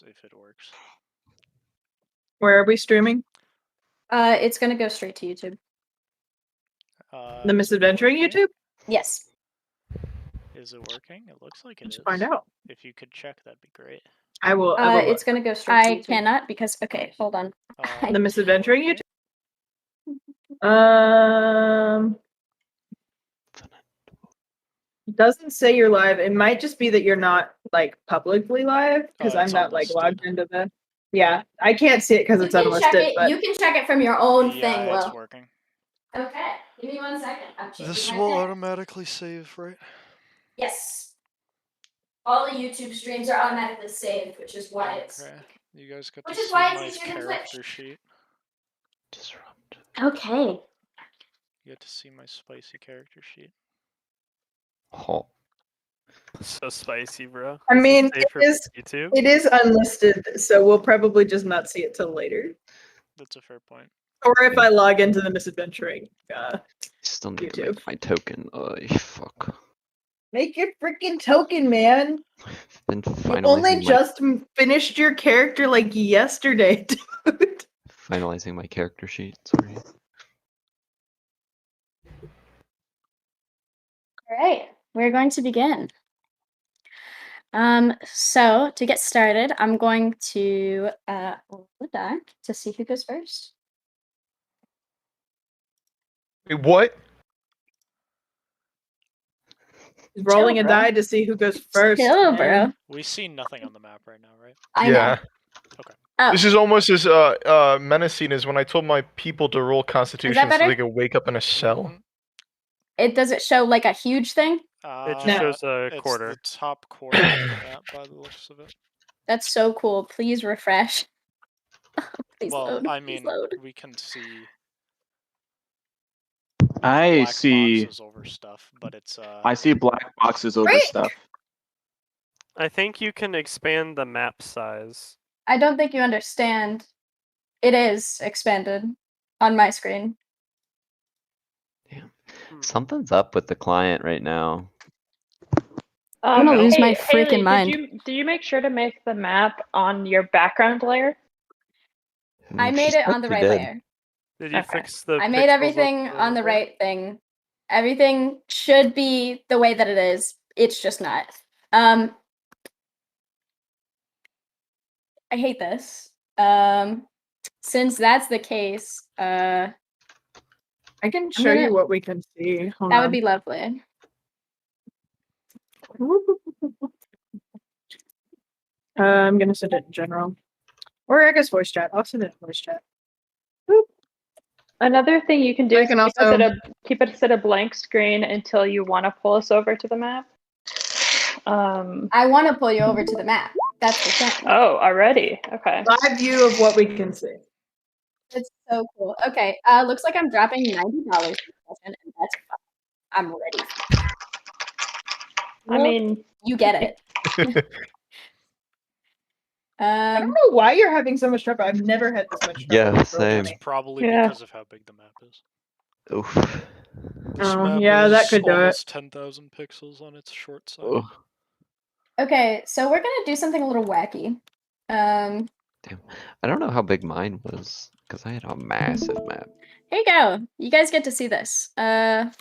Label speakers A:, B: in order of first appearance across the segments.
A: if it works.
B: Where are we streaming?
C: It's gonna go straight to YouTube.
B: The Misadventuring YouTube?
C: Yes.
A: Is it working? It looks like it
B: Let's
A: is.
B: find out.
A: If you could check, that'd be great.
B: I will.
C: It's gonna go straight to YouTube. I cannot because hold on.
B: The Misadventuring YouTube? Doesn't say you're live. It might just be that you're not like publicly live because I'm not like logged into the. Yeah, I can't see it because it's unlisted. But
C: you can check it from your own thing.
A: Yeah, it's working.
C: Okay, give me 1 second.
A: This will automatically save, right?
C: Yes. All the YouTube streams are automatically saved, which is why it's.
A: You guys got to see my character sheet.
D: Disrupt.
C: Okay.
A: You get to see my spicy character sheet.
D: Oh.
E: So spicy, bro.
B: I mean, it is unlisted, so we'll probably just not see it till later.
A: That's a fair point.
B: Or if I log into the Misadventuring
D: Still need
B: YouTube.
D: to make my token. Fuck.
B: Make your freaking token, man.
D: Been
B: you only just finished your character like yesterday, dude.
D: Finalizing my character sheet. Sorry.
C: All right, we're going to begin. So to get started, I'm going to roll the die to see who goes first.
F: Wait, what?
B: He's rolling a die to see who goes first.
C: Chill, bro.
A: We see nothing on the map right now, right?
C: I know.
A: Okay.
C: Oh.
F: This is almost as menacing as when I told my people to roll Constitution so they could wake up in a cell.
C: Does it show like a huge thing?
E: It just shows a quarter.
A: It's the top quarter of the map by the looks of it.
C: That's so cool. Please refresh. Please
A: well,
C: load.
A: I mean,
C: load.
A: we can see.
G: I
A: black
G: see.
A: Boxes over stuff, but it's.
G: I see black boxes over stuff.
E: I think you can expand the map size.
C: I don't think you understand. It is expanded on my screen.
D: Damn. Something's up with the client right now.
C: I'm gonna lose my freaking mind.
H: Did you make sure to make the map on your background layer?
C: I made it on the right layer.
E: Did you fix the?
C: I made everything on the right thing. Everything should be the way that it is. It's just not. I hate this. Since that's the case,
B: I can show you what we can see. Hold
C: that
B: on.
C: would be lovely.
B: I'm gonna send it in general, or I guess voice chat. I'll send it in voice chat.
H: Another thing you can do is keep it at a blank screen until you want to pull us over to the map.
C: I want to pull you over to the map. That's the thing.
H: Oh, already? Okay.
B: Live view of what we can see.
C: It's so cool. Okay, looks like I'm dropping $90 per session, and that's fine. I'm ready.
H: I mean,
C: you get it.
B: I don't know why you're having so much trouble. I've never had this much trouble.
D: Yeah, same.
A: It's probably because of how big the map is.
D: Oof.
A: This map
B: yeah, that
A: is
B: could do it.
A: almost 10,000 pixels on its short side.
D: Oh.
C: Okay, so we're gonna do something a little wacky.
D: Damn. I don't know how big mine was because I had a massive map.
C: Here you go. You guys get to see this. There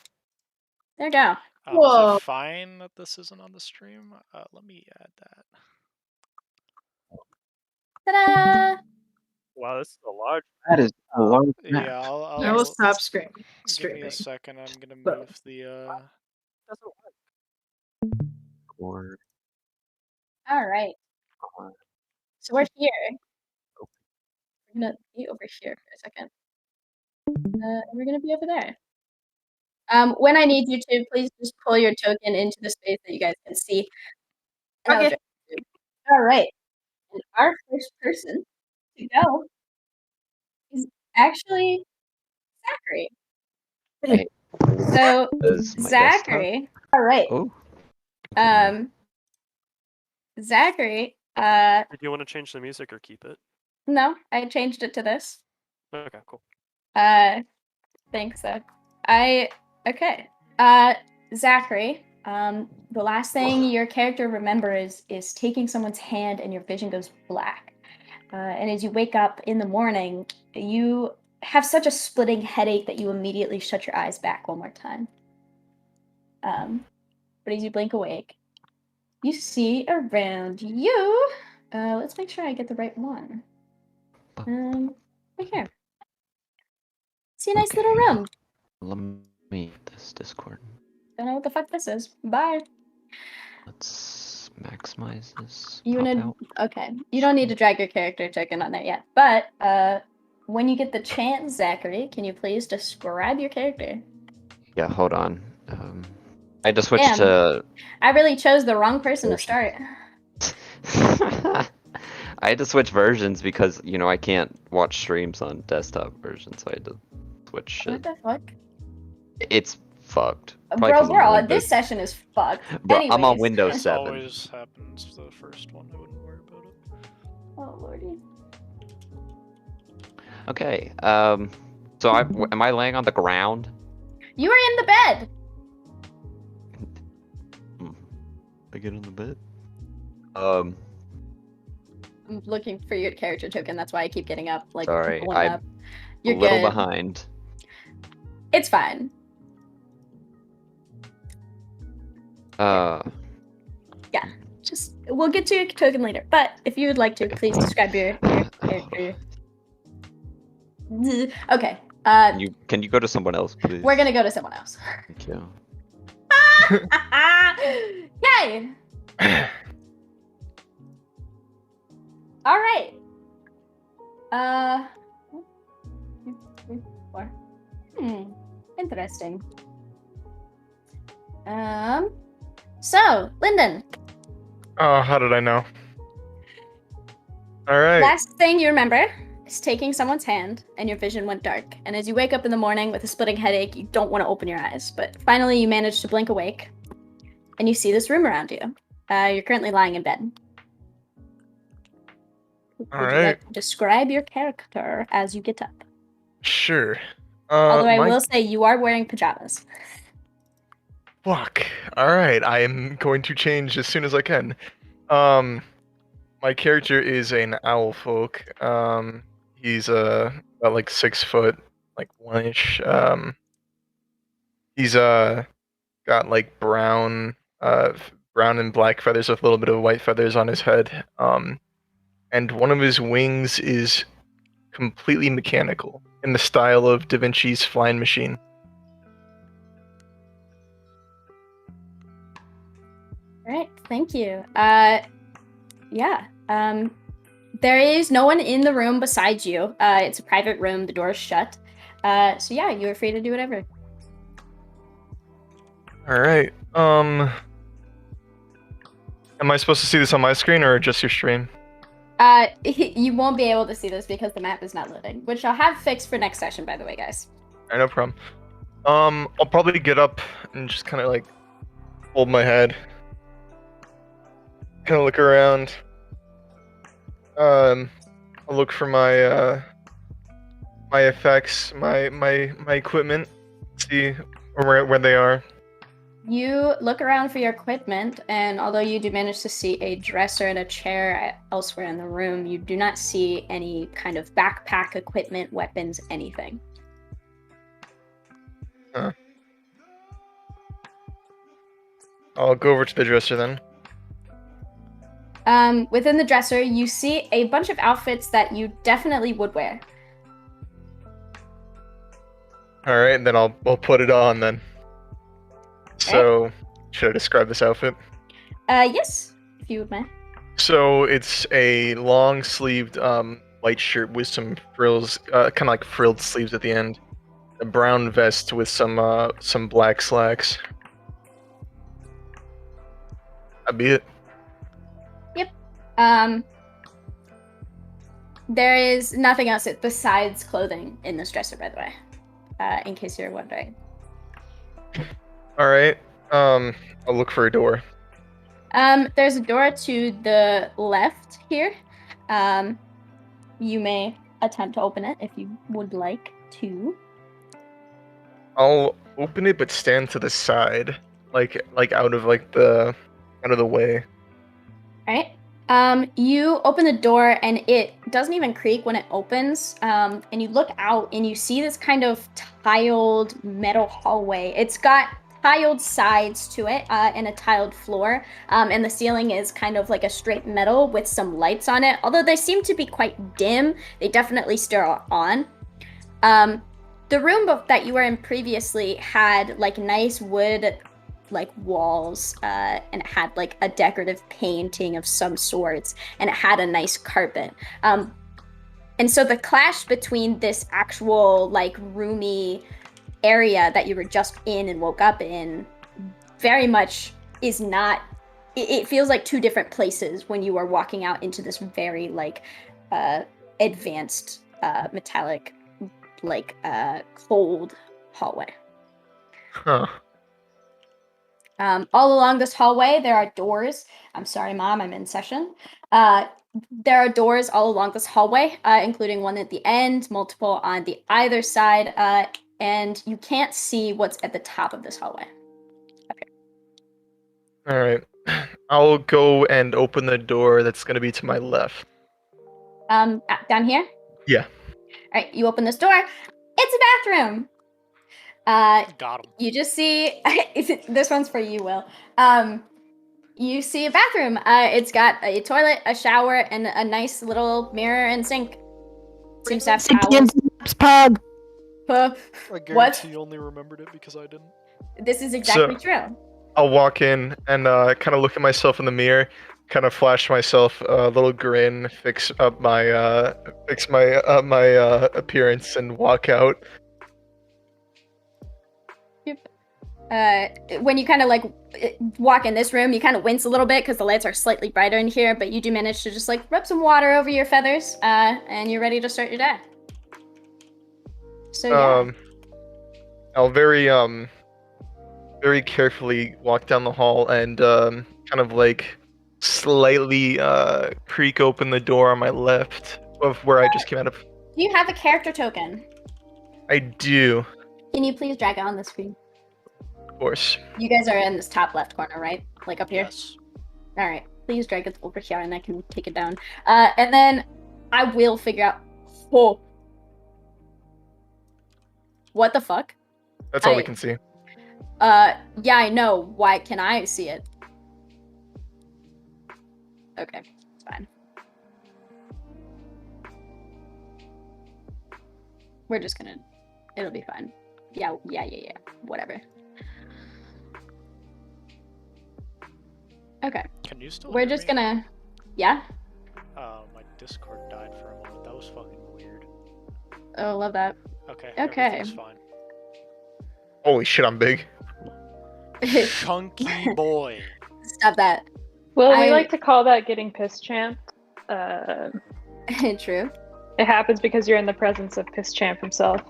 C: you go.
B: Whoa.
A: Is it fine that this isn't on the stream? Let me add that.
C: Ta-da!
E: Wow, this is a large.
G: That is a large map.
A: Yeah,
B: I will stop streaming.
A: Give me a second. I'm gonna move the.
D: Or
C: All right. So we're here. We're gonna be over here for a second. We're gonna be over there. When I need you to, please just pull your token into the space that you guys can see.
B: Okay.
C: All right. And our first person to go is actually Zachary.
D: Hey.
C: So
D: Is my
C: Zachary. All right.
D: Oh.
C: Zachary.
E: Do you want to change the music or keep it?
C: No, I changed it to this.
E: Okay, cool.
C: Thanks, Zach. Okay. Zachary, The last thing your character remembers is taking someone's hand and your vision goes black. And as you wake up in the morning, you have such a splitting headache that you immediately shut your eyes back one more time. But as you blink awake, you see around you. Let's make sure I get the right one. Right here. See a nice little room.
D: Let me this Discord.
C: Don't know what the fuck this is. Bye.
D: Let's maximize this.
C: You
D: pop
C: wanna?
D: out.
C: Okay. You don't need to drag your character token on there yet. But when you get the chance, Zachary, can you please describe your character?
D: Yeah, hold on. I just switched
C: Damn.
D: to.
C: I really chose the wrong person to start.
D: I had to switch versions because I can't watch streams on desktop version, so I had to switch shit.
C: What the fuck?
D: It's fucked. Probably
C: Bro,
D: 'cause I'm on
C: this
D: Windows.
C: session is fucked.
D: Bro, I'm on
C: Anyways.
D: Windows
A: This
D: 7.
A: always happens the first one. I wouldn't worry about it.
C: Oh lordy.
D: Okay. So am I laying on the ground?
C: You are in the bed.
D: I get on the bed.
C: I'm looking for your character token. That's why I keep getting up. Like,
D: Sorry,
C: pulling
D: I'm
C: up. You're
D: a little
C: good.
D: behind.
C: It's fine. Just we'll get to your token later. But if you would like to, please describe your character. Okay.
D: Can you go to someone else, please?
C: We're gonna go to someone else.
D: Thank you.
C: Yay! All right. 4. Interesting. So, Lyndon.
F: Oh, how did I know? All right.
C: Last thing you remember is taking someone's hand, and your vision went dark. And as you wake up in the morning with a splitting headache, you don't want to open your eyes. But finally, you manage to blink awake, and you see this room around you. You're currently lying in bed. Would you like to describe your character as you get up?
F: Sure.
C: Although I will say you are wearing pajamas.
F: Fuck. Alright, I am going to change as soon as I can. My character is an owl folk. He's about like 6 foot, like 1-ish. He's got like brown and black feathers with a little bit of white feathers on his head. And one of his wings is completely mechanical, in the style of Da Vinci's flying machine.
C: All right, thank you. There is no one in the room besides you. It's a private room. The door is shut. So yeah, you are free to do whatever.
F: All right. Am I supposed to see this on my screen or just your stream?
C: You won't be able to see this because the map is not loading, which I'll have fixed for next session, by the way, guys.
F: All right, no problem. I'll probably get up and just kind of like hold my head, kind of look around. I'll look for my my effects, my equipment, see where they are.
C: You look around for your equipment, and although you do manage to see a dresser and a chair elsewhere in the room, you do not see any kind of backpack equipment, weapons, anything.
F: Huh. I'll go over to the dresser then.
C: Within the dresser, you see a bunch of outfits that you definitely would wear.
F: All right, then I'll put it on then. So, should I describe this outfit?
C: Yes, if you would mind.
F: So it's a long-sleeved white shirt with some frills, kind of like frilled sleeves at the end. A brown vest with some black slacks. That'd be it.
C: Yep. There is nothing else besides clothing in this dresser, by the way. In case you're wondering.
F: All right. I'll look for a door.
C: There's a door to the left here. You may attempt to open it if you would like to.
F: I'll open it, but stand to the side, like out of the way.
C: All right. You open the door and it doesn't even creak when it opens. And you look out and you see this kind of tiled metal hallway. It's got tiled sides to it and a tiled floor. And the ceiling is kind of like a straight metal with some lights on it. Although they seem to be quite dim, they definitely still are on. The room that you were in previously had like nice wood like walls and it had like a decorative painting of some sorts and it had a nice carpet and so the clash between this actual like roomy area that you were just in and woke up in very much is not it feels like two different places when you are walking out into this very like advanced metallic like cold hallway. All along this hallway, there are doors. I'm sorry, Mom, I'm in session. There are doors all along this hallway, including one at the end, multiple on the either side, and you can't see what's at the top of this hallway. Okay.
F: All right. I'll go and open the door that's going to be to my left.
C: Down here?
F: Yeah.
C: All right, you open this door. It's a bathroom.
A: Got him.
C: You just see, this one's for you, Will. You see a bathroom. It's got a toilet, a shower, and a nice little mirror and sink. Seems to have towels.
B: Pug.
C: Huh.
A: I guarantee
C: What?
A: you only remembered it because I didn't.
C: This is exactly true.
F: I'll walk in and kind of look at myself in the mirror, kind of flash myself a little grin, fix my appearance, and walk out.
C: When you kind of like walk in this room, you kind of wince a little bit because the lights are slightly brighter in here, but you do manage to just like rub some water over your feathers, and you're ready to start your day. So yeah.
F: I'll very carefully walk down the hall and kind of like slightly creak open the door on my left of where I just came out of.
C: Do you have a character token?
F: I do,
C: Can you please drag it on the screen?
F: of course.
C: You guys are in this top left corner, right? Like up here?
A: Yes.
C: All right. Please drag it over here and I can take it down. And then I will figure out. Oh. What the fuck?
F: That's all we can see.
C: Yeah, I know. Why can I see it? Okay, it's fine. We're just gonna. It'll be fine. Yeah. Whatever. Okay.
A: Can you still?
C: We're
A: hear
C: just
A: me?
C: gonna. Yeah.
A: My Discord died for a moment. That was fucking weird.
C: Oh, love that.
A: Okay.
C: Okay.
A: Everything's fine.
F: Holy shit, I'm big.
A: Chunky boy.
C: Stop that.
H: Well, we
C: I-
H: like to call that getting piss champed.
C: True.
H: It happens because you're in the presence of piss champ himself.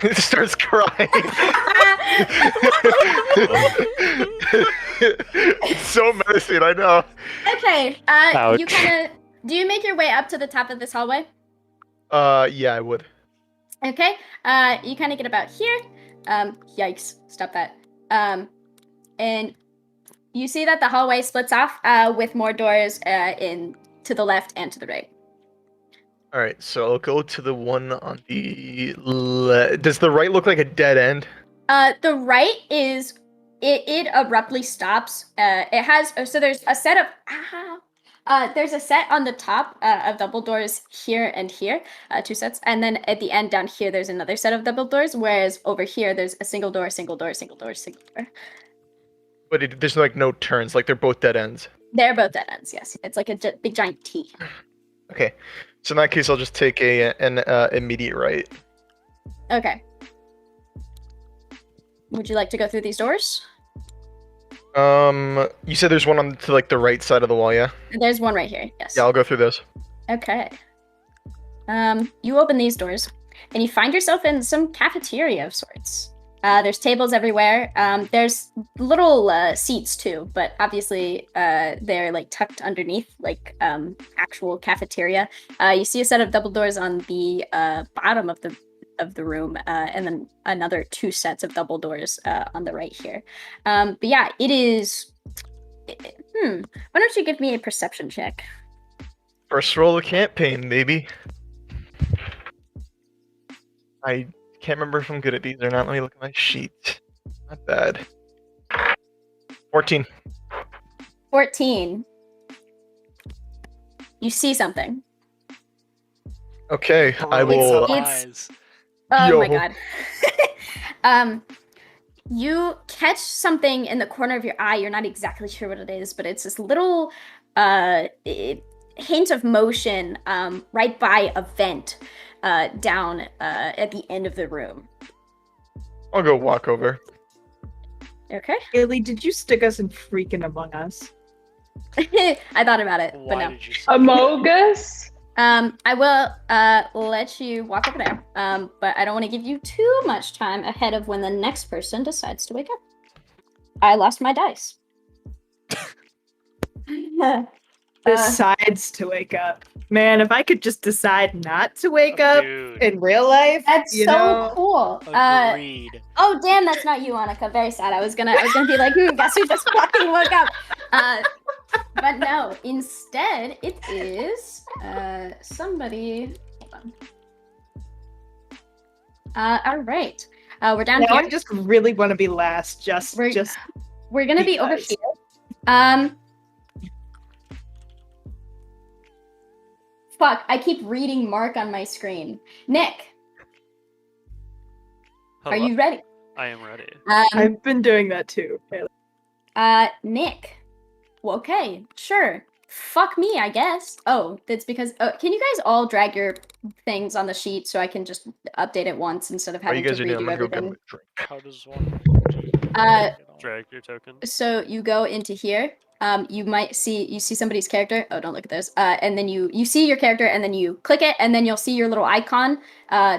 F: It starts crying. It's so menacing, I know.
C: Okay.
E: Ouch.
C: You kind of. Do you make your way up to the top of this hallway?
F: Yeah, I would.
C: Okay. You kind of get about here. Yikes. Stop that. And you see that the hallway splits off with more doors in to the left and to the right.
F: All right, so I'll go to the one on the left. Does the right look like a dead end?
C: The right is it abruptly stops. It has so there's a set of there's a set on the top of double doors here and here, two sets, and then at the end down here there's another set of double doors. Whereas over here there's a single door, single door, single door, single door.
F: But there's like no turns, like they're both dead ends.
C: They're both dead ends. Yes, it's like a big giant T.
F: Okay, so in that case, I'll just take an immediate right.
C: Okay. Would you like to go through these doors?
F: You said there's one on to like the right side of the wall, yeah?
C: There's one right here. Yes.
F: Yeah, I'll go through those.
C: Okay. You open these doors, and you find yourself in some cafeteria of sorts. There's tables everywhere. There's little seats too, but obviously they're like tucked underneath like actual cafeteria. You see a set of double doors on the bottom of the of the room, and then another 2 sets of double doors on the right here. But yeah, it is. Why don't you give me a perception check?
F: First roll of campaign, baby. I can't remember if I'm good at these or not. Let me look at my sheet. Not bad. 14.
C: 14. You see something.
F: Okay, I will.
C: It's- Oh
F: Yo.
C: my god. You catch something in the corner of your eye. You're not exactly sure what it is, but it's this little hint of motion right by a vent down at the end of the room.
F: I'll go walk over.
C: Okay.
B: Haley, did you stick us in freaking Among Us?
C: I thought about it, but
A: Why
C: no.
A: did you say
H: Amogus?
C: I will let you walk over there, but I don't want to give you too much time ahead of when the next person decides to wake up. I lost my dice.
B: Decides to wake up. Man, if I could just decide not to wake up
A: Dude,
B: in real life,
C: That's
B: you
C: so
B: know.
C: cool.
A: agreed.
C: Oh damn, that's not you, Annika. Very sad. I was gonna be like, guess who just fucking woke up? But no. Instead, it is somebody. Hold on. All right. We're down
B: Now
C: here.
B: I just really want to be last.
C: We're gonna be over
B: because.
C: here. Fuck, I keep reading Mark on my screen. Nick, are
E: Hello.
C: you ready?
E: I am ready.
B: I've been doing that too. Haley.
C: Nick. Well, okay, sure. Fuck me, I guess. Oh, that's because. Can you guys all drag your things on the sheet so I can just update it once instead of
F: While you
C: having
F: guys
C: to
F: are doing,
C: redo
F: I'm gonna go get
C: everything?
F: a drink.
A: How does one?
E: Drag your token.
C: So you go into here. You might see somebody's character. Oh, don't look at those. And then you see your character, and then you click it, and then you'll see your little icon.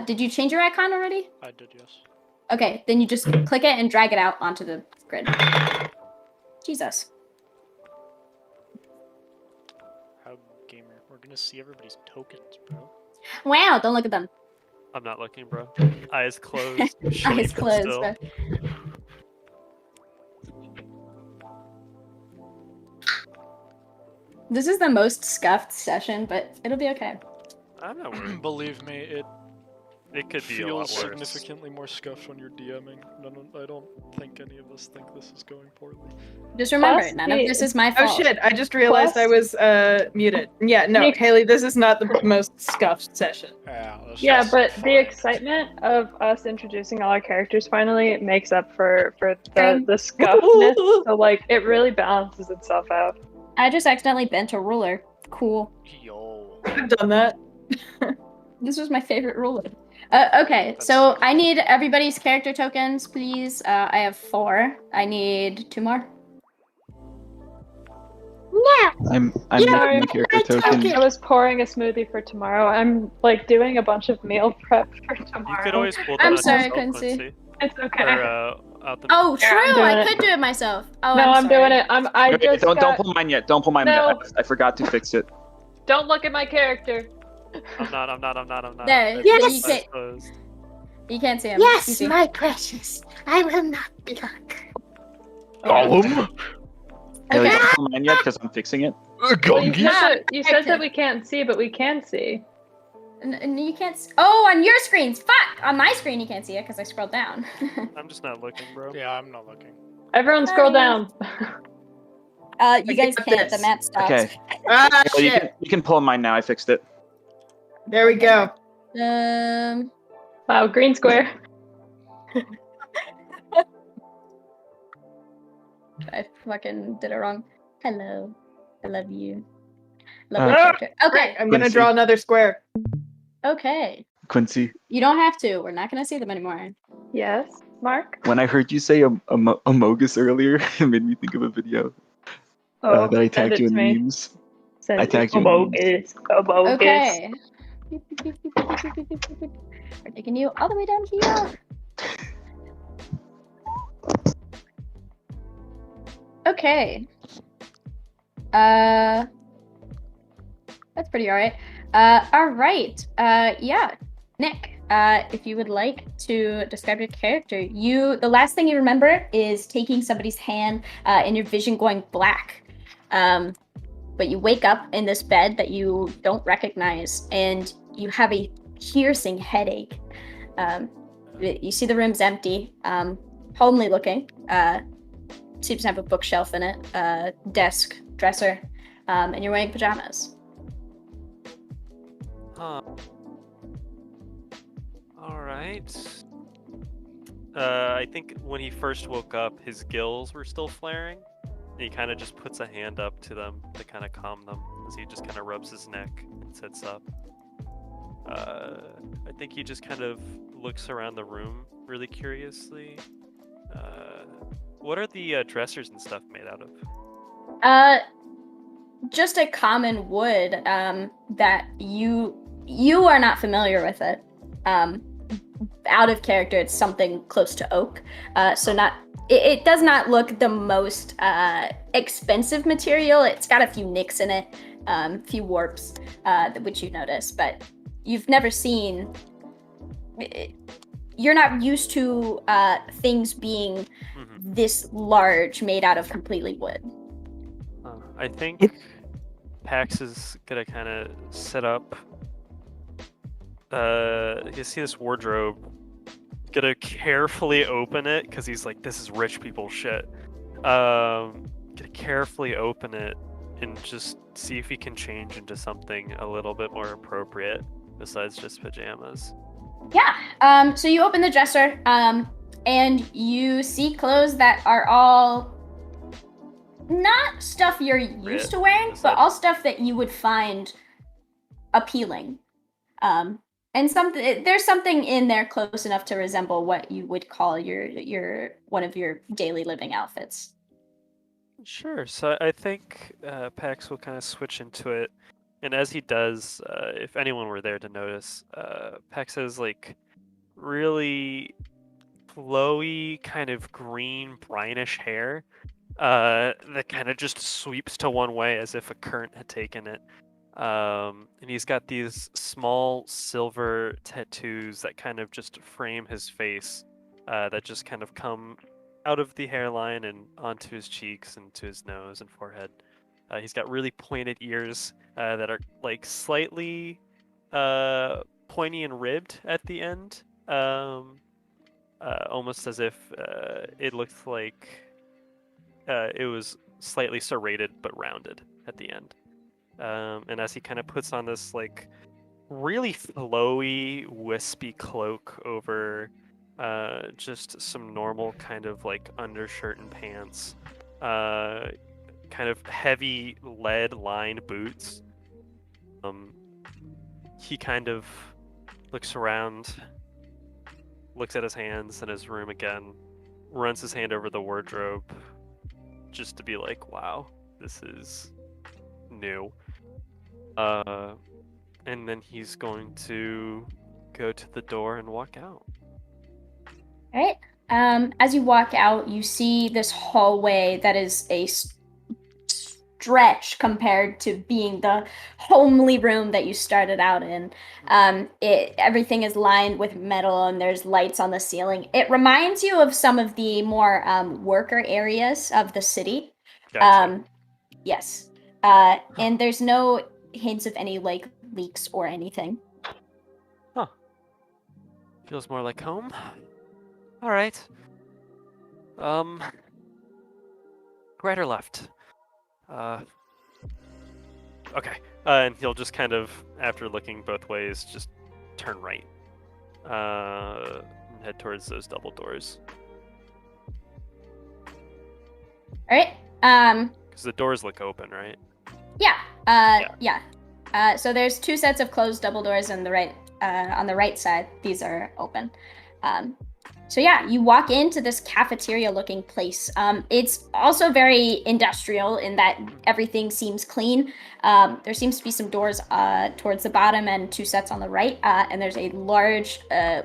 C: Did you change your icon already?
A: I did, yes.
C: Okay, then you just click it and drag it out onto the grid. Jesus.
A: How gamer? We're gonna see everybody's tokens, bro.
C: Wow, don't look at them.
E: I'm not looking, bro. Eyes closed. Sheep
C: Eyes closed.
E: still.
C: Bro. This is the most scuffed session, but it'll be okay.
E: I'm not worried.
A: Believe me, it
E: It could be a lot
A: feels
E: worse.
A: significantly more scuffed when you're DMing. I don't think any of us think this is going poorly.
C: Just remember,
H: Plus
C: none of
H: the-
C: this is my
B: Oh
C: fault.
B: shit! I just realized I
H: Plus-
B: was muted. Yeah, no,
H: Nick-
B: Haley, this is not the most scuffed session.
A: Yeah, that's
H: Yeah,
A: just
H: but
A: fine.
H: the excitement of us introducing all our characters finally makes up for the scuffness. So like it really balances itself out.
C: I just accidentally bent a ruler. Cool.
A: Yo.
B: I've done that.
C: This was my favorite ruler. Okay,
A: That's
C: so
A: so
C: I need everybody's character tokens, please. I have 4. I need 2 more.
G: I'm
H: Sorry,
G: making character token.
H: I was pouring a smoothie for tomorrow. I'm like doing a bunch of meal prep for tomorrow.
E: You could always pull that
C: I'm
E: on
C: sorry, I
E: yourself,
C: couldn't see.
E: Quincy.
H: It's okay.
E: Or, out the
C: Oh,
H: Yeah,
C: true!
H: I'm doing
C: I
H: it.
C: could do it myself. Oh,
H: no, I'm
C: sorry.
H: doing it. I
G: Okay,
H: just
G: don't
H: got-
G: pull mine yet. Don't pull mine
H: No.
G: yet. I forgot to fix it.
H: Don't look at my character.
E: I'm not.
C: There,
E: Eyes
C: yes!
E: eyes closed.
C: You can't see him.
I: Yes,
C: Easy.
I: my precious. I will not block.
F: Gollum?
G: Haley,
C: Okay.
G: don't pull mine yet because I'm fixing it.
H: Well, you
F: Gungy?
H: said
C: Active.
H: that we can't see, but we can see.
C: And you can't. Oh, on your screens. Fuck! On my screen, you can't see it because I scrolled down.
E: I'm just not looking, bro.
A: Yeah, I'm not looking.
H: Everyone scroll down.
C: You guys
B: got
C: can't.
B: this.
C: The map stops.
G: Okay.
B: Ah,
G: Haley,
B: shit!
G: you can pull mine now. I fixed it.
B: There we go.
H: Wow, green square.
C: I fucking did it wrong. Hello. I love you. Love
G: Uh,
C: your character. Okay.
B: I'm gonna
G: Quincy.
B: draw another square.
C: Okay.
G: Quincy,
C: You don't have to. We're not gonna see them anymore.
H: Yes, Mark.
G: when I heard you say Amogus earlier, it made me think of a video that I
H: send
G: tagged
H: it
G: you in
H: to me.
G: memes.
H: Send
G: I
H: it
G: tagged
H: to
G: you in
H: Bogus. Bogus.
C: Okay. We're taking you all the way down here. Okay. That's pretty alright. Alright. Yeah. Nick. if you would like to describe your character, the last thing you remember is taking somebody's hand and your vision going black. But you wake up in this bed that you don't recognize, and you have a piercing headache. You see the room's empty, homely looking. Seems to have a bookshelf in it, desk, dresser, and you're wearing pajamas.
E: Huh. Alright. I think when he first woke up, his gills were still flaring. And he kind of just puts a hand up to them to kind of calm them as he just kind of rubs his neck and sits up. I think he just kind of looks around the room really curiously. What are the dressers and stuff made out of?
C: Just a common wood that you are not familiar with it. Out of character, it's something close to oak. It does not look the most expensive material. It's got a few nicks in it, a few warps, which you notice, but you've never seen. You're not used to things being this large, made out of completely wood.
E: I think Pax is gonna kind of set up. You see this wardrobe. Gonna carefully open it because he's like, this is rich people shit. Gonna carefully open it and just see if he can change into something a little bit more appropriate besides just pajamas.
C: Yeah. So you open the dresser, and you see clothes that are all not stuff you're used to wearing, but all stuff that you would find appealing. And there's something in there close enough to resemble what you would call your one of your daily living outfits.
E: Sure. So I think Pax will kind of switch into it, and as he does, if anyone were there to notice, Pax has like really flowy, kind of green, brownish hair that kind of just sweeps to one way as if a current had taken it. And he's got these small silver tattoos that kind of just frame his face, that just kind of come out of the hairline and onto his cheeks and to his nose and forehead. He's got really pointed ears that are like slightly pointy and ribbed at the end, almost as if it looked like it was slightly serrated but rounded at the end. And as he kind of puts on this like really flowy, wispy cloak over just some normal kind of like undershirt and pants, kind of heavy lead-lined boots, he kind of looks around, looks at his hands and his room again, runs his hand over the wardrobe just to be like, wow, this is new. And then he's going to go to the door and walk out.
C: All right. As you walk out, you see this hallway that is a stretch compared to being the homely room that you started out in. Everything is lined with metal and there's lights on the ceiling. It reminds you of some of the more worker areas of the city.
E: Gotcha.
C: Yes. And there's no hints of any like leaks or anything.
E: Huh. Feels more like home. All right. Right or left? Okay. And he'll just kind of, after looking both ways, just turn right. And head towards those double doors.
C: All right.
E: Because the doors look open, right?
C: Yeah. So there's two sets of closed double doors on the right side. These are open. So yeah, you walk into this cafeteria-looking place. It's also very industrial in that everything seems clean. There seems to be some doors towards the bottom and two sets on the right, and there's a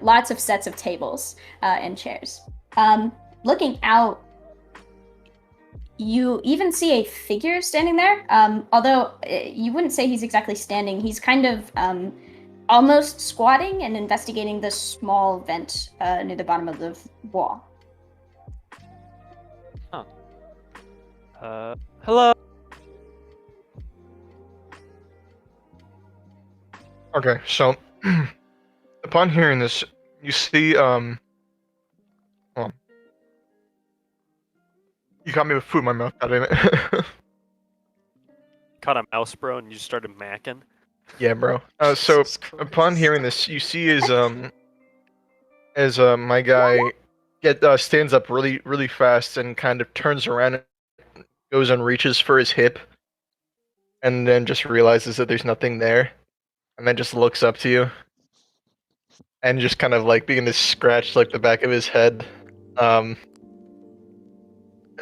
C: lots of sets of tables and chairs. Looking out, you even see a figure standing there, although you wouldn't say he's exactly standing. He's kind of almost squatting and investigating the small vent near the bottom of the wall.
E: Hello.
F: Okay, so upon hearing this, you see, hold on. You got me with food in my mouth, goddammit.
E: Caught a mouse, bro, and you just started macking.
F: Yeah, bro. So
A: Jesus Christ.
F: upon hearing this, you see as my guy stands up really fast and kind of turns around and goes and reaches for his hip, and then just realizes that there's nothing there, and then just looks up to you, and just kind of like begin to scratch like the back of his head.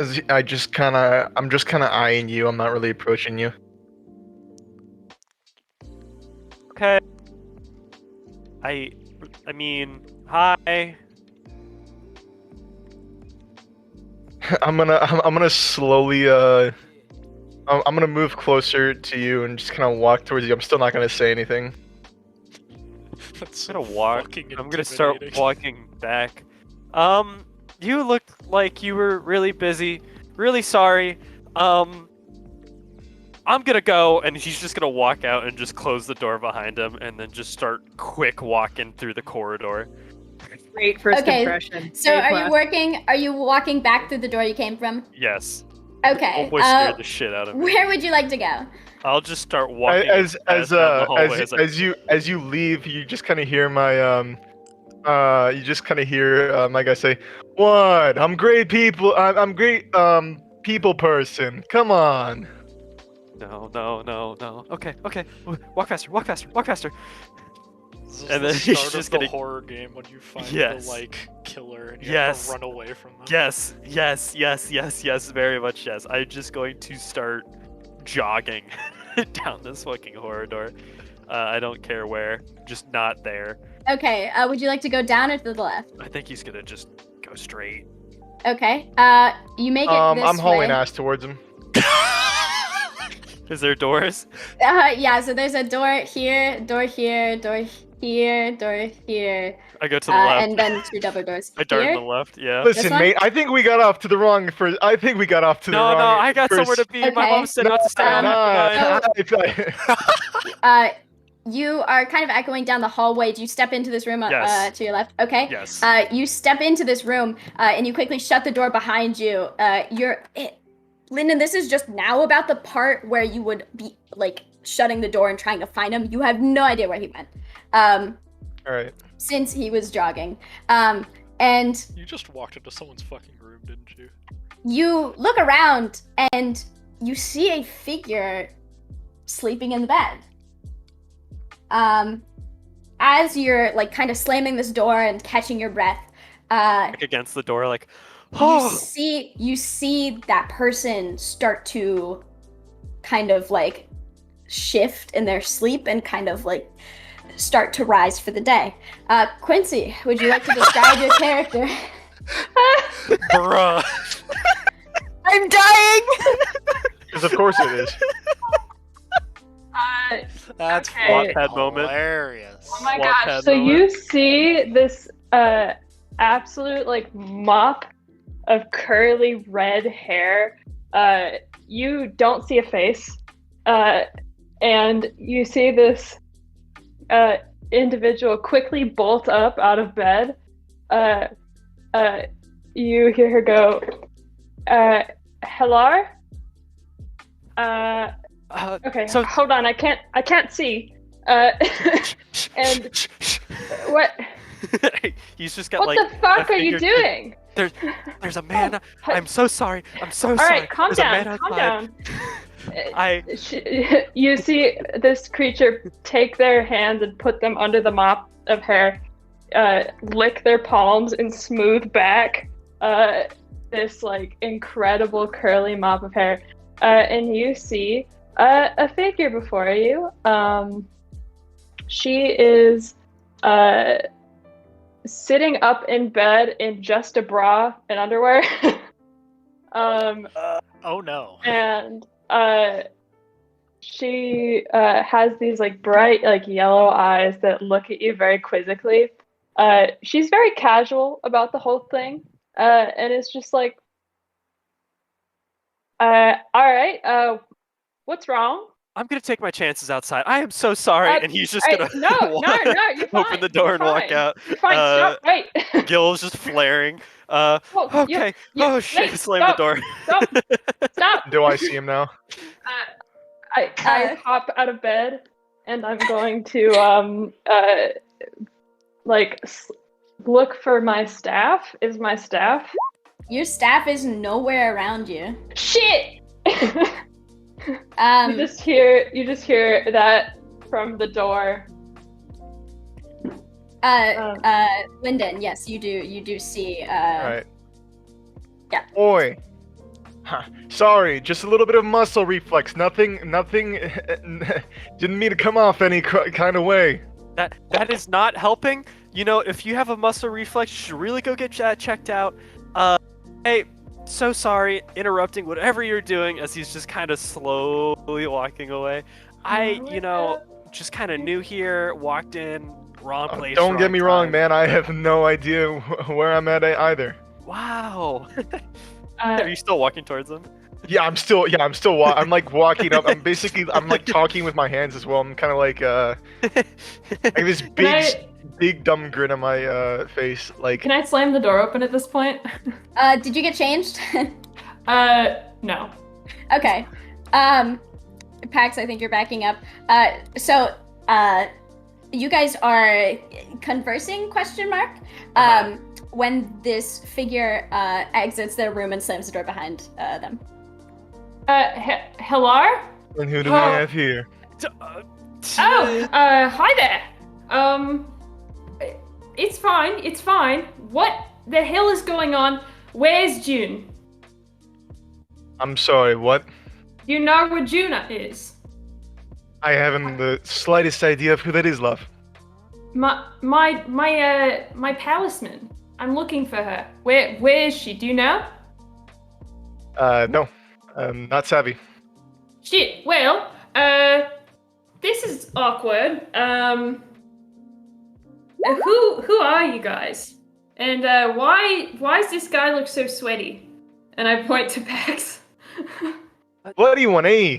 F: As I'm just kind of eyeing you. I'm not really approaching you.
E: Okay. I mean, hi.
F: I'm gonna slowly I'm gonna move closer to you and just kind of walk towards you. I'm still not gonna say anything.
A: That's
E: I'm
A: so
E: gonna walk.
A: fucking
E: I'm gonna start
A: intimidating.
E: walking back. You looked like you were really busy. Really sorry. I'm gonna go, and he's just gonna walk out and just close the door behind him, and then just start quick walking through the corridor.
B: Great first
C: Okay,
B: impression.
C: So
B: A+.
C: are you walking back through the door you came from?
E: Yes.
C: Okay.
E: Almost scared the shit out of me.
C: Where would you like to go?
E: I'll just start walking
F: As
E: fast down the hallway
F: as you leave, you just kind of hear my my guy say, "What? I'm great people. I'm great people person. Come on."
E: No. Okay. Walk faster.
A: This is
E: And
A: the
E: then he's
A: start
E: just
A: of the
E: gonna-
A: horror game when you find
E: Yes.
A: the like killer and you
E: Yes.
A: have to run away from them.
E: Yes, very much yes. I'm just going to start jogging down this fucking corridor. I don't care where, just not there.
C: Okay. Would you like to go down or to the left?
E: I think he's gonna just go straight.
C: Okay. You make it this
F: I'm hauling
C: way.
F: ass towards him.
E: Is there doors?
C: Yeah. So there's a door here, door here, door here, door here,
E: I go to the left.
C: and then two double doors
E: I dart
C: here.
E: to the left, yeah.
F: Listen,
C: one?
F: mate. I think we got off to the wrong first. I think we got off to the
E: No,
F: wrong.
E: I got somewhere to
F: first-
E: be. My
C: Okay.
E: mom said not to stay on.
C: You are kind of echoing down the hallway. Do you step into this room
E: Yes.
C: to your left? Okay.
E: Yes.
C: You step into this room and you quickly shut the door behind you. Lyndon, this is just now about the part where you would be like shutting the door and trying to find him. You have no idea where he went.
F: All right.
C: Since he was jogging. And
A: You just walked into someone's fucking room, didn't you?
C: you look around and you see a figure sleeping in the bed. As you're like kind of slamming this door and catching your breath,
E: Back against the door, like,
C: you see that person start to kind of like shift in their sleep and kind of like start to rise for the day. Quincy, would you like to describe your character?
E: bruh.
B: I'm dying.
F: Because of course it is.
A: That's
H: Okay.
A: fucking
E: Wattpad moment.
A: hilarious.
H: Oh my
E: Wattpad
H: gosh! So
E: moment.
H: you see this absolute like mop of curly red hair. You don't see a face, and you see this individual quickly bolt up out of bed. You hear her go, "Hello." Okay,
E: so
H: hold on. I can't see. And what?
E: He's just got
H: What
E: like.
H: the fuck
E: a
H: are you
E: figure-
H: doing?
E: There's a man. I'm so sorry. I'm so
H: All
E: sorry.
H: right, calm
E: There's a man
H: down. Calm
E: outside.
H: down. You see this creature take their hands and put them under the mop of hair, lick their palms and smooth back this like incredible curly mop of hair, and you see a figure before you. She is sitting up in bed in just a bra and underwear.
A: Oh no.
H: And She has these like bright like yellow eyes that look at you very quizzically. She's very casual about the whole thing, and it's just like, all right, what's wrong?
E: I'm gonna take my chances outside. I am so sorry, and he's just gonna
H: no, you're fine.
E: open the door
H: You're
E: and walk
H: fine.
E: out.
H: You're fine. Stop. Wait.
E: Gil's just flaring. Okay. Oh shit!
H: Wait,
E: Slam the door.
H: Stop.
F: Do I see him now?
H: I hop out of bed and I'm going to look for my staff. Is my staff?
C: Your staff is nowhere around you.
H: Shit. You just hear that from the door.
C: Lyndon, yes, you do see.
F: Alright.
C: Yeah.
F: Oi. Sorry, just a little bit of muscle reflex. Nothing. Didn't mean to come off any kind of way.
E: That is not helping. You know, if you have a muscle reflex, you should really go get checked out. Hey, so sorry, interrupting whatever you're doing as he's just kind of slowly walking away. Just kind of new here, walked in, wrong place.
F: Don't get
E: wrong
F: me wrong,
E: time.
F: man. I have no idea where I'm at either.
E: Wow. Are you still walking towards them?
F: Yeah, I'm still. I'm like walking up. I'm like talking with my hands as well. I'm kind of like like this big dumb grin on my face. Like,
J: can I slam the door open at this point?
C: Did you get changed?
J: No.
C: Okay. Pax, I think you're backing up. So you guys are conversing? ? When this figure exits the room and slams the door behind them.
J: Hello?
F: and who do we have here?
J: Hi there. It's fine. What the hell is going on? Where's June?
F: I'm sorry, what?
J: You know where Juna is?
F: I haven't the slightest idea of who that is, love.
J: My palisman. I'm looking for her. Where is she? Do you know?
F: No. Not savvy.
J: Shit. Well, this is awkward. Who are you guys? And why does this guy look so sweaty? And I point to Pax.
F: What do you want, eh?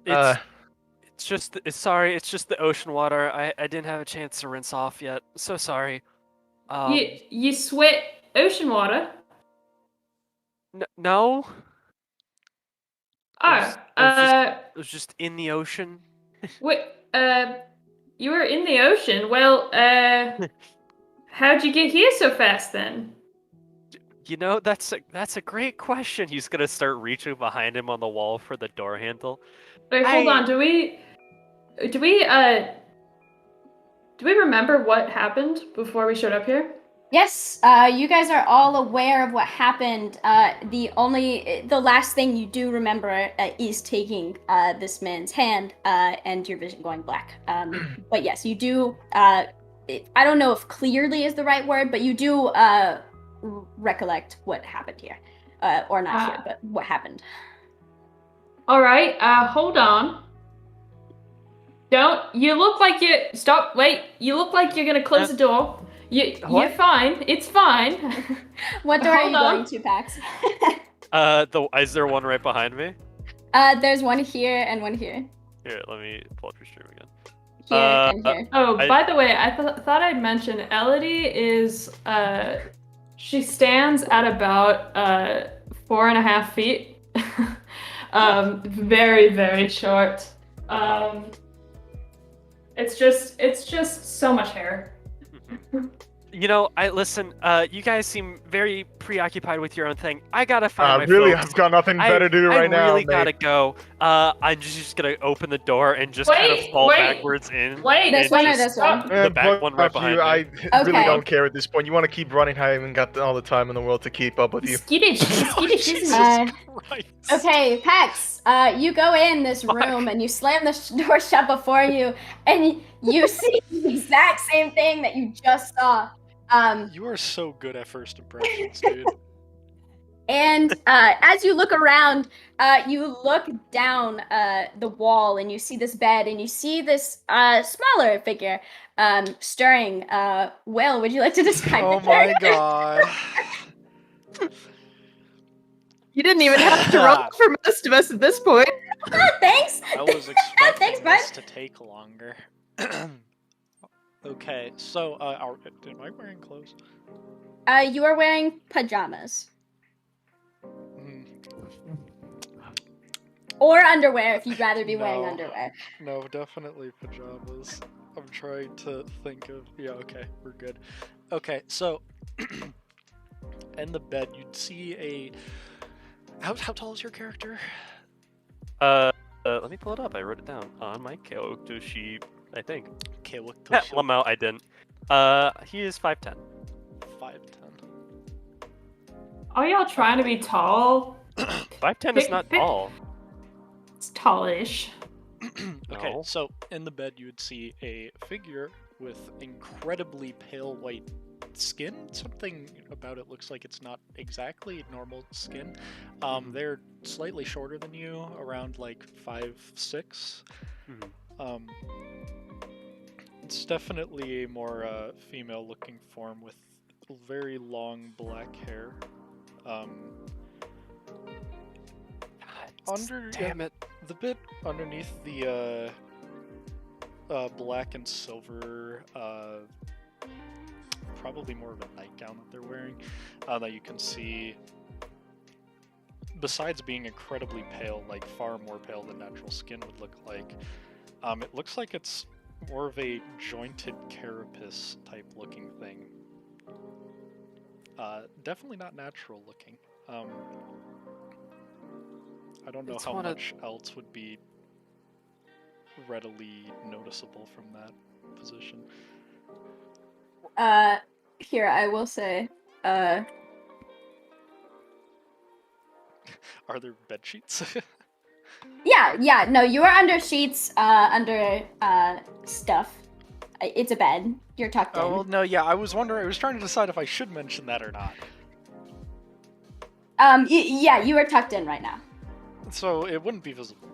E: It's just the ocean water. I didn't have a chance to rinse off yet. So sorry.
J: You sweat ocean water?
E: No.
J: I
E: was just in the ocean.
J: Wait, you were in the ocean? Well, how'd you get here so fast then?
E: You know, that's a great question. He's gonna start reaching behind him on the wall for the door handle.
J: Wait, hold on. Do we remember what happened before we showed up here?
C: Yes, you guys are all aware of what happened. The last thing you do remember is taking this man's hand and your vision going black. But yes, you do. I don't know if clearly is the right word, but you do recollect what happened here, or not here, but what happened.
J: All right. Hold on. You look like you. Stop. Wait. You look like you're gonna close the door. You're fine. It's fine.
C: What door are you going to, Pax?
E: Is there one right behind me?
C: There's one here and one here.
E: Here, let me pull up your stream again.
C: Here and here.
J: By the way, I thought I'd mention Elodie is she stands at about 4.5 feet. Very, very short. It's just so much hair.
E: You know, listen. You guys seem very preoccupied with your own thing. I gotta find my
F: really,
E: folks.
F: I've got nothing better to do right now.
E: I really
F: mate.
E: gotta go. I'm just gonna open the door and just kind of fall backwards in.
J: Wait,
C: this one or this one?
E: The back one right behind me.
F: I really don't care at this point. You want to keep running? I haven't got all the time in the world to keep up with you.
J: Skittish.
C: Okay, Pax, you go in this room and you slam the door shut before you, and you see the exact same thing that you just saw.
A: You are so good at first impressions, dude.
C: And as you look around, you look down the wall and you see this bed and you see this smaller figure stirring. Will, would you like to describe
A: Oh
C: the
A: my god.
B: You didn't even have to roll for most of us at this point.
C: Thanks.
A: I was expecting
C: Thanks,
A: this
C: bud.
A: to take longer. Okay, so am I wearing clothes?
C: You are wearing pajamas.
A: Hmm.
C: Or underwear if you'd rather be wearing
A: No.
C: underwear.
A: No, definitely pajamas. I'm trying to think of. Yeah, okay, we're good. Okay, so in the bed, you'd see a. How tall is your character?
E: Let me pull it up. I wrote it down on my character sheet, I think.
A: Okay, look.
E: Lamau, I didn't. He is 5'10".
A: 5'10".
J: Are y'all trying to be tall?
E: 5'10" is not tall.
J: It's tallish.
A: Okay,
E: No.
A: so in the bed, you would see a figure with incredibly pale white skin. Something about it looks like it's not exactly normal skin. They're slightly shorter than you, around like 5'6". It's definitely a more female-looking form with very long black hair.
E: Damn it.
A: The bit underneath the black and silver, probably more of a nightgown that they're wearing, that you can see, besides being incredibly pale, like far more pale than natural skin would look like, it looks like it's more of a jointed carapace type looking thing. Definitely not natural looking. I don't know
E: It's
A: how
E: one of-
A: much else would be readily noticeable from that position.
C: Here, I will say,
A: Are there bed sheets?
C: yeah, no, you are under sheets, under stuff. It's a bed. You're tucked in.
A: Oh, well, no, yeah, I was trying to decide if I should mention that or not.
C: Yeah, you are tucked in right now.
A: So it wouldn't be visible.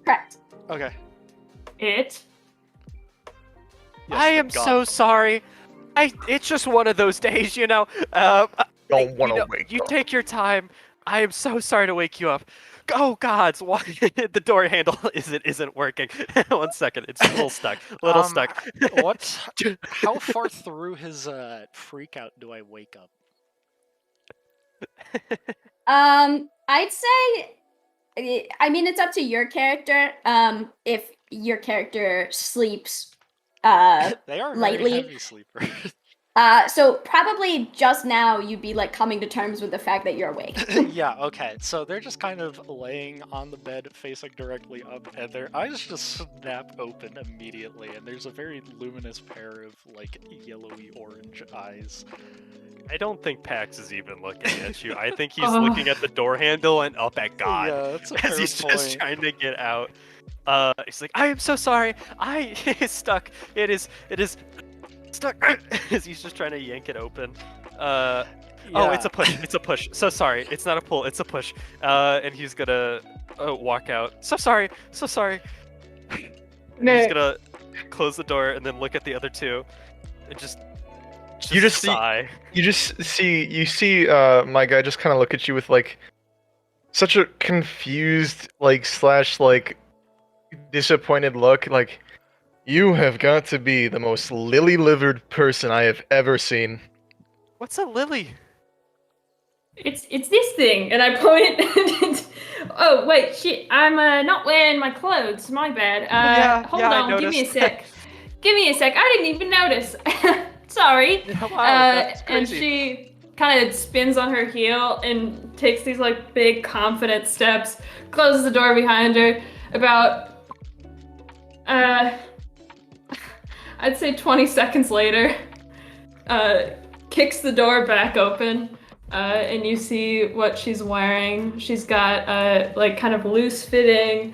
C: Correct.
A: Okay.
J: It?
A: Yes,
E: I am
A: thank God.
E: so sorry. It's just one of those days, you know.
F: Don't want to wake
E: You
F: up.
E: take your time. I am so sorry to wake you up. Oh gods, why the door handle isn't working? 1 second, it's a little stuck. Stuck.
A: What? How far through his freak out do I wake up?
C: I'd say, I mean, it's up to your character. If your character sleeps,
A: They are
C: lightly.
A: very heavy sleepers.
C: So probably just now you'd be like coming to terms with the fact that you're awake.
A: Yeah, okay. So they're just kind of laying on the bed facing directly up, and their eyes just snap open immediately, and there's a very luminous pair of like yellowy orange eyes.
E: I don't think Pax is even looking at you. I think he's looking at the door handle and up at God
A: Yeah, that's a
E: as
A: fair
E: he's
A: point.
E: just trying to get out. He's like, I am so sorry. It's stuck. It is stuck. As he's just trying to yank it open. Oh, it's a push. It's a push. So sorry. It's not a pull. It's a push. And he's gonna walk out. So sorry. So sorry. He's gonna close the door and then look at the other two, and just sigh.
F: You see my guy just kind of look at you with like such a confused / like disappointed look, like you have got to be the most lily-livered person I have ever seen.
E: What's a lily?
J: It's this thing, and I point. Oh wait, shit! I'm not wearing my clothes. My bad. Hold on. Give me a sec. Give me a sec. I didn't even notice. Sorry.
E: Wow, that's
J: And
E: crazy.
J: she kind of spins on her heel and takes these like big confident steps, closes the door behind her. About I'd say 20 seconds later, kicks the door back open, and you see what she's wearing. She's got like kind of loose fitting,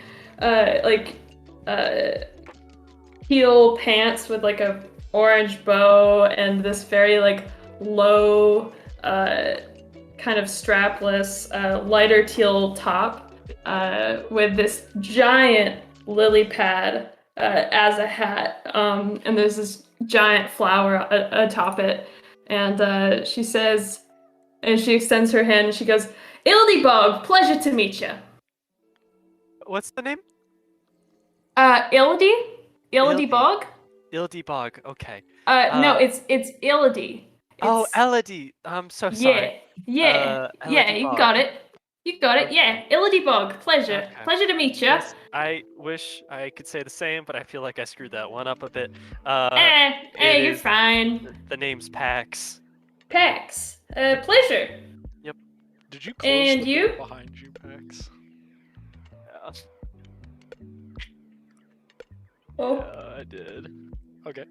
J: heel pants with like a orange bow and this very like low kind of strapless, lighter teal top with this giant lily pad as a hat. And there's this giant flower atop it. And she says, and she extends her hand and she goes, Ildibog, pleasure to meet you.
E: What's the name?
J: Ildibog?
E: Ildibog, okay.
J: No, it's Illidi.
E: Oh, Elodie. I'm so sorry.
J: Yeah, you got it. You got it. Yeah, Illidibog. Pleasure.
E: Okay.
J: Pleasure to meet you.
E: Yes, I wish I could say the same, but I feel like I screwed that one up a bit.
J: You're fine.
E: The name's Pax.
J: Pax. Pleasure.
E: Yep.
A: Did you close
J: And
A: the
J: you?
A: door behind you, Pax?
J: Oh.
E: Yeah, I did.
A: Okay.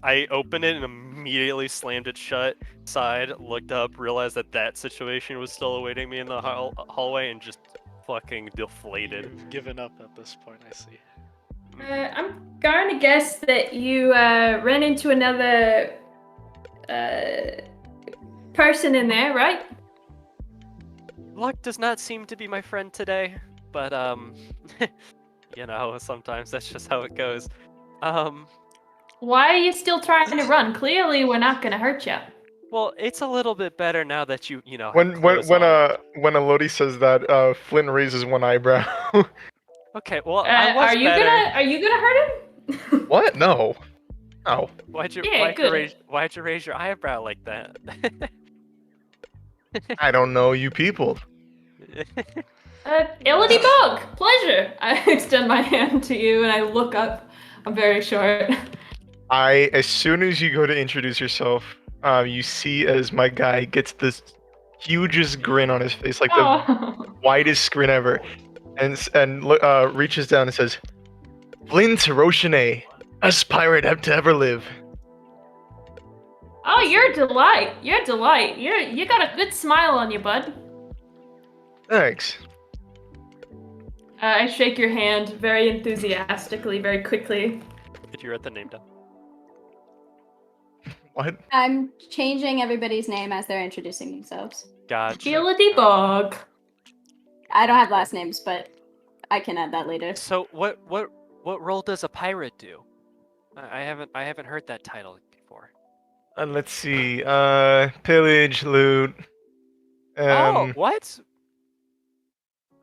E: I opened it and immediately slammed it shut, sighed, looked up, realized that situation was still awaiting me in the hallway, and just fucking deflated.
A: You've given up at this point, I see.
J: I'm going to guess that you ran into another person in there, right?
E: Luck does not seem to be my friend today, but you know, sometimes that's just how it goes.
J: Why are you still trying to run? Clearly, we're not going to hurt you.
E: Well, it's a little bit better now that you know.
F: When Elodie says that, Flynn raises one eyebrow.
E: Okay, well,
J: are you gonna hurt him?
F: What? No. No.
E: Why'd you raise your eyebrow like that?
F: I don't know you people.
J: Elodie Bug, pleasure. I extend my hand to you and I look up. I'm very short.
F: As soon as you go to introduce yourself, you see as my guy gets this hugest grin on his face, like the widest grin ever, and reaches down and says, "Flynn Taroshine, best pirate to ever live."
J: Oh, you're a delight. You're a delight. You got a good smile on you, bud.
F: Thanks.
J: I shake your hand very enthusiastically, very quickly.
E: Did you write the name down?
F: What?
K: I'm changing everybody's name as they're introducing themselves.
E: Gotcha.
J: Elodie Bog.
K: I don't have last names, but I can add that later.
E: So what role does a pirate do? I haven't heard that title before.
F: Let's see. Pillage, loot.
E: What?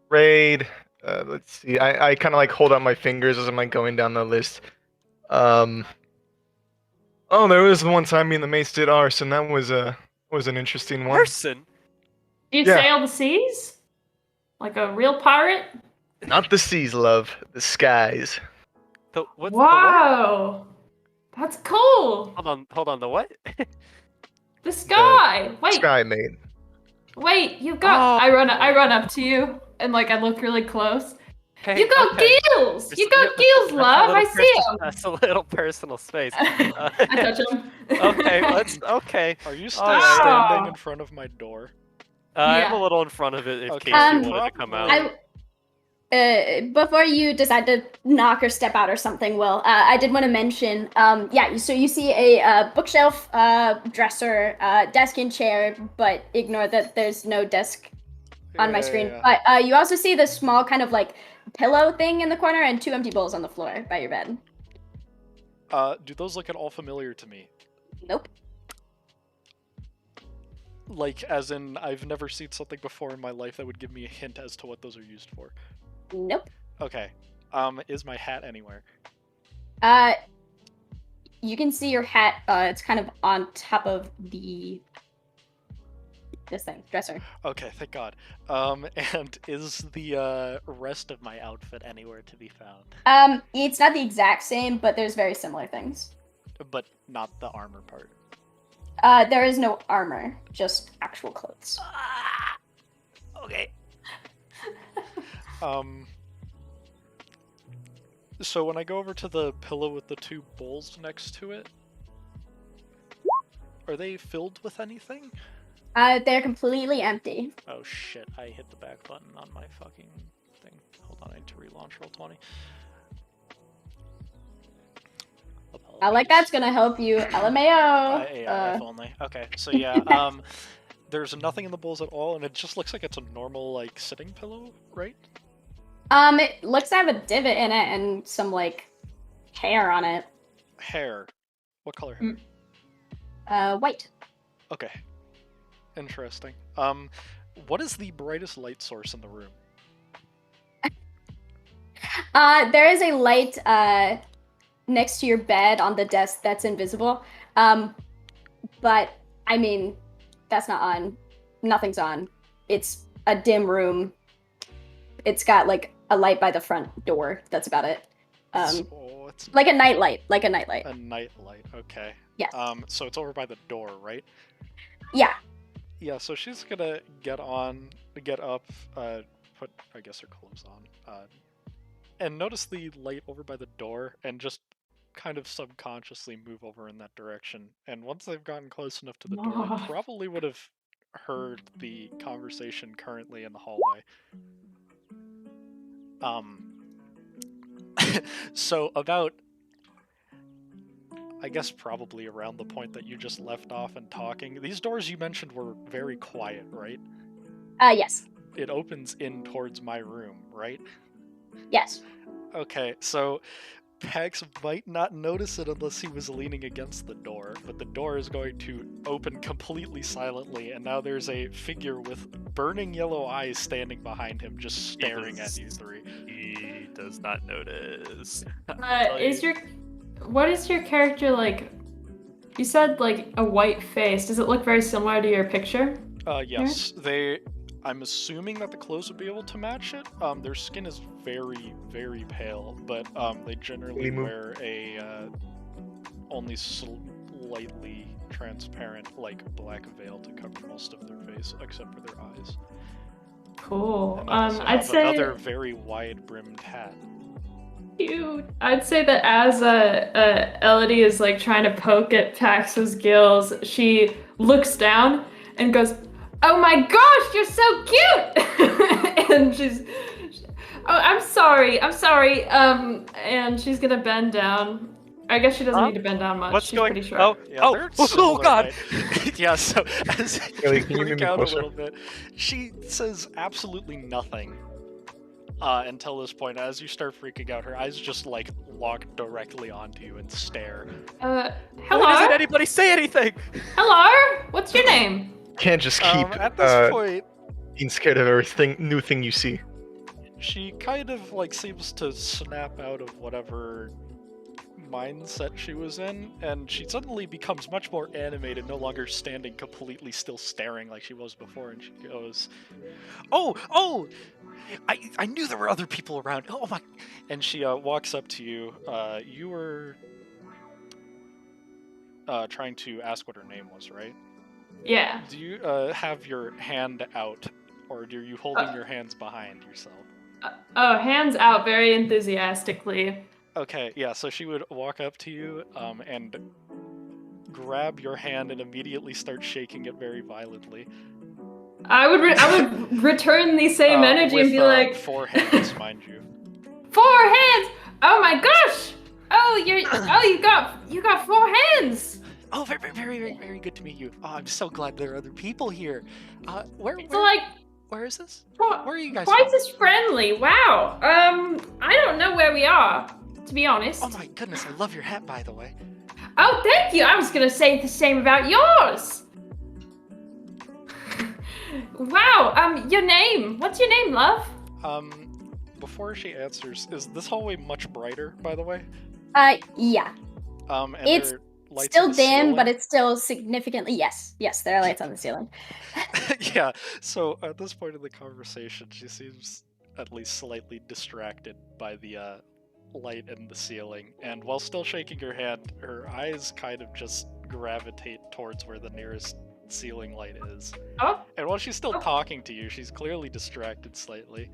F: Raid. Let's see. I kind of like hold out my fingers as I'm like going down the list. Oh, there was the one time me and the mates did arson. That was an interesting one.
E: Arson?
J: Do you sail the seas? Like a real pirate?
F: Not the seas, love. The skies.
J: Wow. That's cool.
E: Hold on. The what?
J: The sky. Wait.
F: Sky, mate.
J: Wait, you've got. I run up to you and like I look really close.
E: Hey,
J: you got gills. You got gills, love. I see them.
E: That's a little personal space.
J: I touch them.
E: Okay.
A: Are you still standing in front of my door?
E: I'm a little in front of it in case you wanted to come out.
K: Before you decide to knock or step out or something, Will, I did want to mention, so you see a bookshelf, dresser, desk and chair, but ignore that there's no desk on my screen. Yeah. But you also see this small kind of like pillow thing in the corner and 2 empty bowls on the floor by your bed.
A: Do those look at all familiar to me?
K: Nope.
A: Like, as in, I've never seen something before in my life that would give me a hint as to what those are used for.
K: Nope.
A: Okay. Is my hat anywhere?
K: You can see your hat. It's kind of on top of this thing, dresser.
A: Okay, thank God. And is the rest of my outfit anywhere to be found?
K: It's not the exact same, but there's very similar things.
A: But not the armor part.
K: There is no armor, just actual clothes.
A: Okay. So when I go over to the pillow with the 2 bowls next to it, are they filled with anything?
K: They're completely empty.
A: Oh shit, I hit the back button on my fucking thing. Hold on, I need to relaunch Roll20.
K: I like that's gonna help you, LMAO.
A: Yeah, if only. Okay, so yeah, there's nothing in the bowls at all, and it just looks like it's a normal, like, sitting pillow, right?
K: It looks to have a divot in it and some, like, hair on it.
A: Hair. What color hair?
K: White.
A: Okay. Interesting. What is the brightest light source in the room?
K: There is a light, next to your bed on the desk that's invisible. But, I mean, that's not on. Nothing's on. It's a dim room. It's got, like, a light by the front door. That's about it.
A: It's
K: like a nightlight. Like a nightlight.
A: A nightlight, okay.
K: Yes.
A: So it's over by the door, right?
K: Yeah.
A: Yeah, so she's gonna get up, put, I guess, her clothes on, and notice the light over by the door, and just kind of subconsciously move over in that direction. And once they've gotten close enough to the door, probably would have heard the conversation currently in the hallway. So about, I guess, probably around the point that you just left off and talking, these doors you mentioned were very quiet, right?
K: Yes.
A: It opens in towards my room, right?
K: Yes.
A: Okay, so Pax might not notice it unless he was leaning against the door, but the door is going to open completely silently, and now there's a figure with burning yellow eyes standing behind him, just staring at you three.
E: He does not notice.
J: What is your character like? You said like a white face. Does it look very similar to your picture?
A: Yes. I'm assuming that the clothes would be able to match it. Their skin is very, very pale, but they generally wear a only slightly transparent, like, black veil to cover most of their face, except for their eyes.
J: Cool.
A: I'd say another very wide-brimmed hat.
J: Cute. I'd say that as Elodie is like trying to poke at Pax's gills, she looks down and goes, "Oh my gosh, you're so cute!" And oh, I'm sorry. And she's gonna bend down. I guess she doesn't need to bend down much.
E: What's
J: She's
E: going?
J: pretty short.
E: Oh God!
A: Yeah. So as you freak out
F: closer?
A: a little bit, she says absolutely nothing until this point. As you start freaking out, her eyes just like lock directly onto you and stare.
J: Hello.
E: Why doesn't anybody say anything?
J: Hello. What's your name?
F: Can't just keep
A: at this point,
F: being scared of everything new thing you see.
A: She kind of like seems to snap out of whatever mindset she was in, and she suddenly becomes much more animated, no longer standing completely still staring like she was before, and she goes, oh, I knew there were other people around. Oh my. And she walks up to you. You were trying to ask what her name was, right?
J: Yeah.
A: Do you have your hand out, or are you holding your hands behind yourself?
J: Hands out very enthusiastically.
A: Okay, yeah, so she would walk up to you and grab your hand and immediately start shaking it very violently.
J: I would return the same energy and be like,
A: 4 hands, mind you.
J: 4 hands! Oh my gosh! You got 4 hands!
A: Oh, very, very, very, very good to meet you. Oh, I'm so glad there are other people here. Where is this? Where are you guys
J: Twice
A: from?
J: as friendly, wow. I don't know where we are, to be honest.
A: Oh my goodness, I love your hat, by the way.
J: Oh, thank you. I was gonna say the same about yours. Wow, your name. What's your name, love?
A: Before she answers, is this hallway much brighter, by the way?
K: Yeah.
A: And
K: It's
A: there are lights
K: still
A: in the
K: dim,
A: ceiling?
K: but it's still significantly, yes, there are lights on the ceiling.
A: Yeah, so at this point in the conversation, she seems at least slightly distracted by the light in the ceiling, and while still shaking her hand, her eyes kind of just gravitate towards where the nearest ceiling light is.
J: Oh.
A: And while she's still talking to you, she's clearly distracted slightly.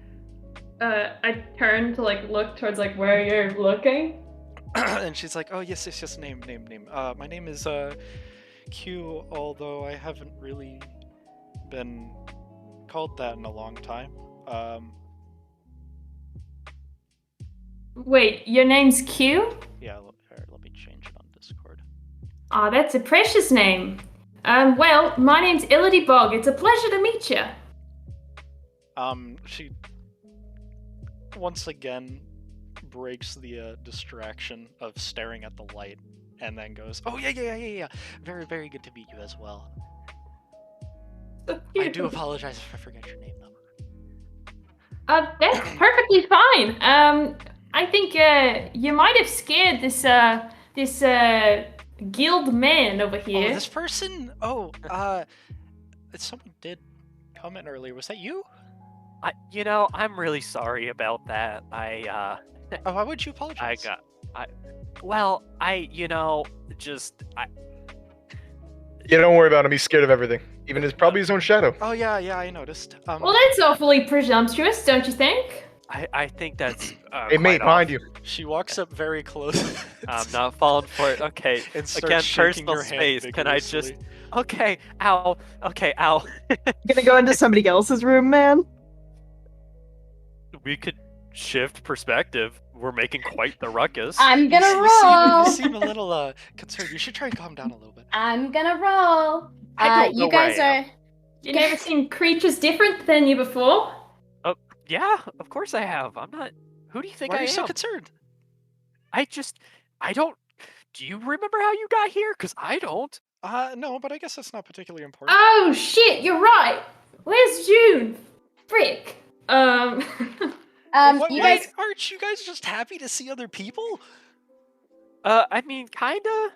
J: I turn to like look towards like where you're looking.
A: And she's like, "Oh yes, name. My name is Q, although I haven't really been called that in a long time.
J: Wait, your name's Q?
A: Yeah, let me change it on Discord.
J: Aw, that's a precious name. Well, my name's Illity Bog. It's a pleasure to meet you.
A: She once again breaks the distraction of staring at the light, and then goes, "Oh yeah. Very, very good to meet you as well. I do apologize if I forget your name, though."
J: That's perfectly fine. I think you might have scared this guild man over here.
A: Oh, this person? Oh, someone did comment earlier. Was that you?
E: I'm really sorry about that.
A: Why would you apologize?
F: Yeah, don't worry about him. He's scared of everything. Even probably his own shadow.
A: Oh yeah, I noticed.
J: Well, that's awfully presumptuous, don't you think?
E: I think that's.
F: Hey, mate, behind you.
A: She walks up very close.
E: I'm not falling for it. Okay.
A: And starts
E: Again,
A: shaking
E: personal
A: your hand
E: space. Can I just?
A: vigorously.
E: Okay. Ow. Okay. Ow.
B: You gonna go into somebody else's room, man?
E: We could shift perspective. We're making quite the ruckus.
K: I'm gonna
A: You
K: roll.
A: seem a little concerned. You should try and calm down a little bit.
K: I'm gonna roll.
E: I don't know
K: you guys
E: where I
K: are.
J: You never seen creatures different than you before?
E: Yeah, of course I have. I'm not. Who do you think
A: Why
E: I
A: are you
E: am?
A: so concerned?
E: I don't. Do you remember how you got here? Because I don't.
A: No, but I guess that's not particularly important.
J: Oh shit, you're right. Where's June? Frick.
A: What,
K: You
A: wait,
K: guys.
A: aren't you guys just happy to see other people?
E: I mean, kinda,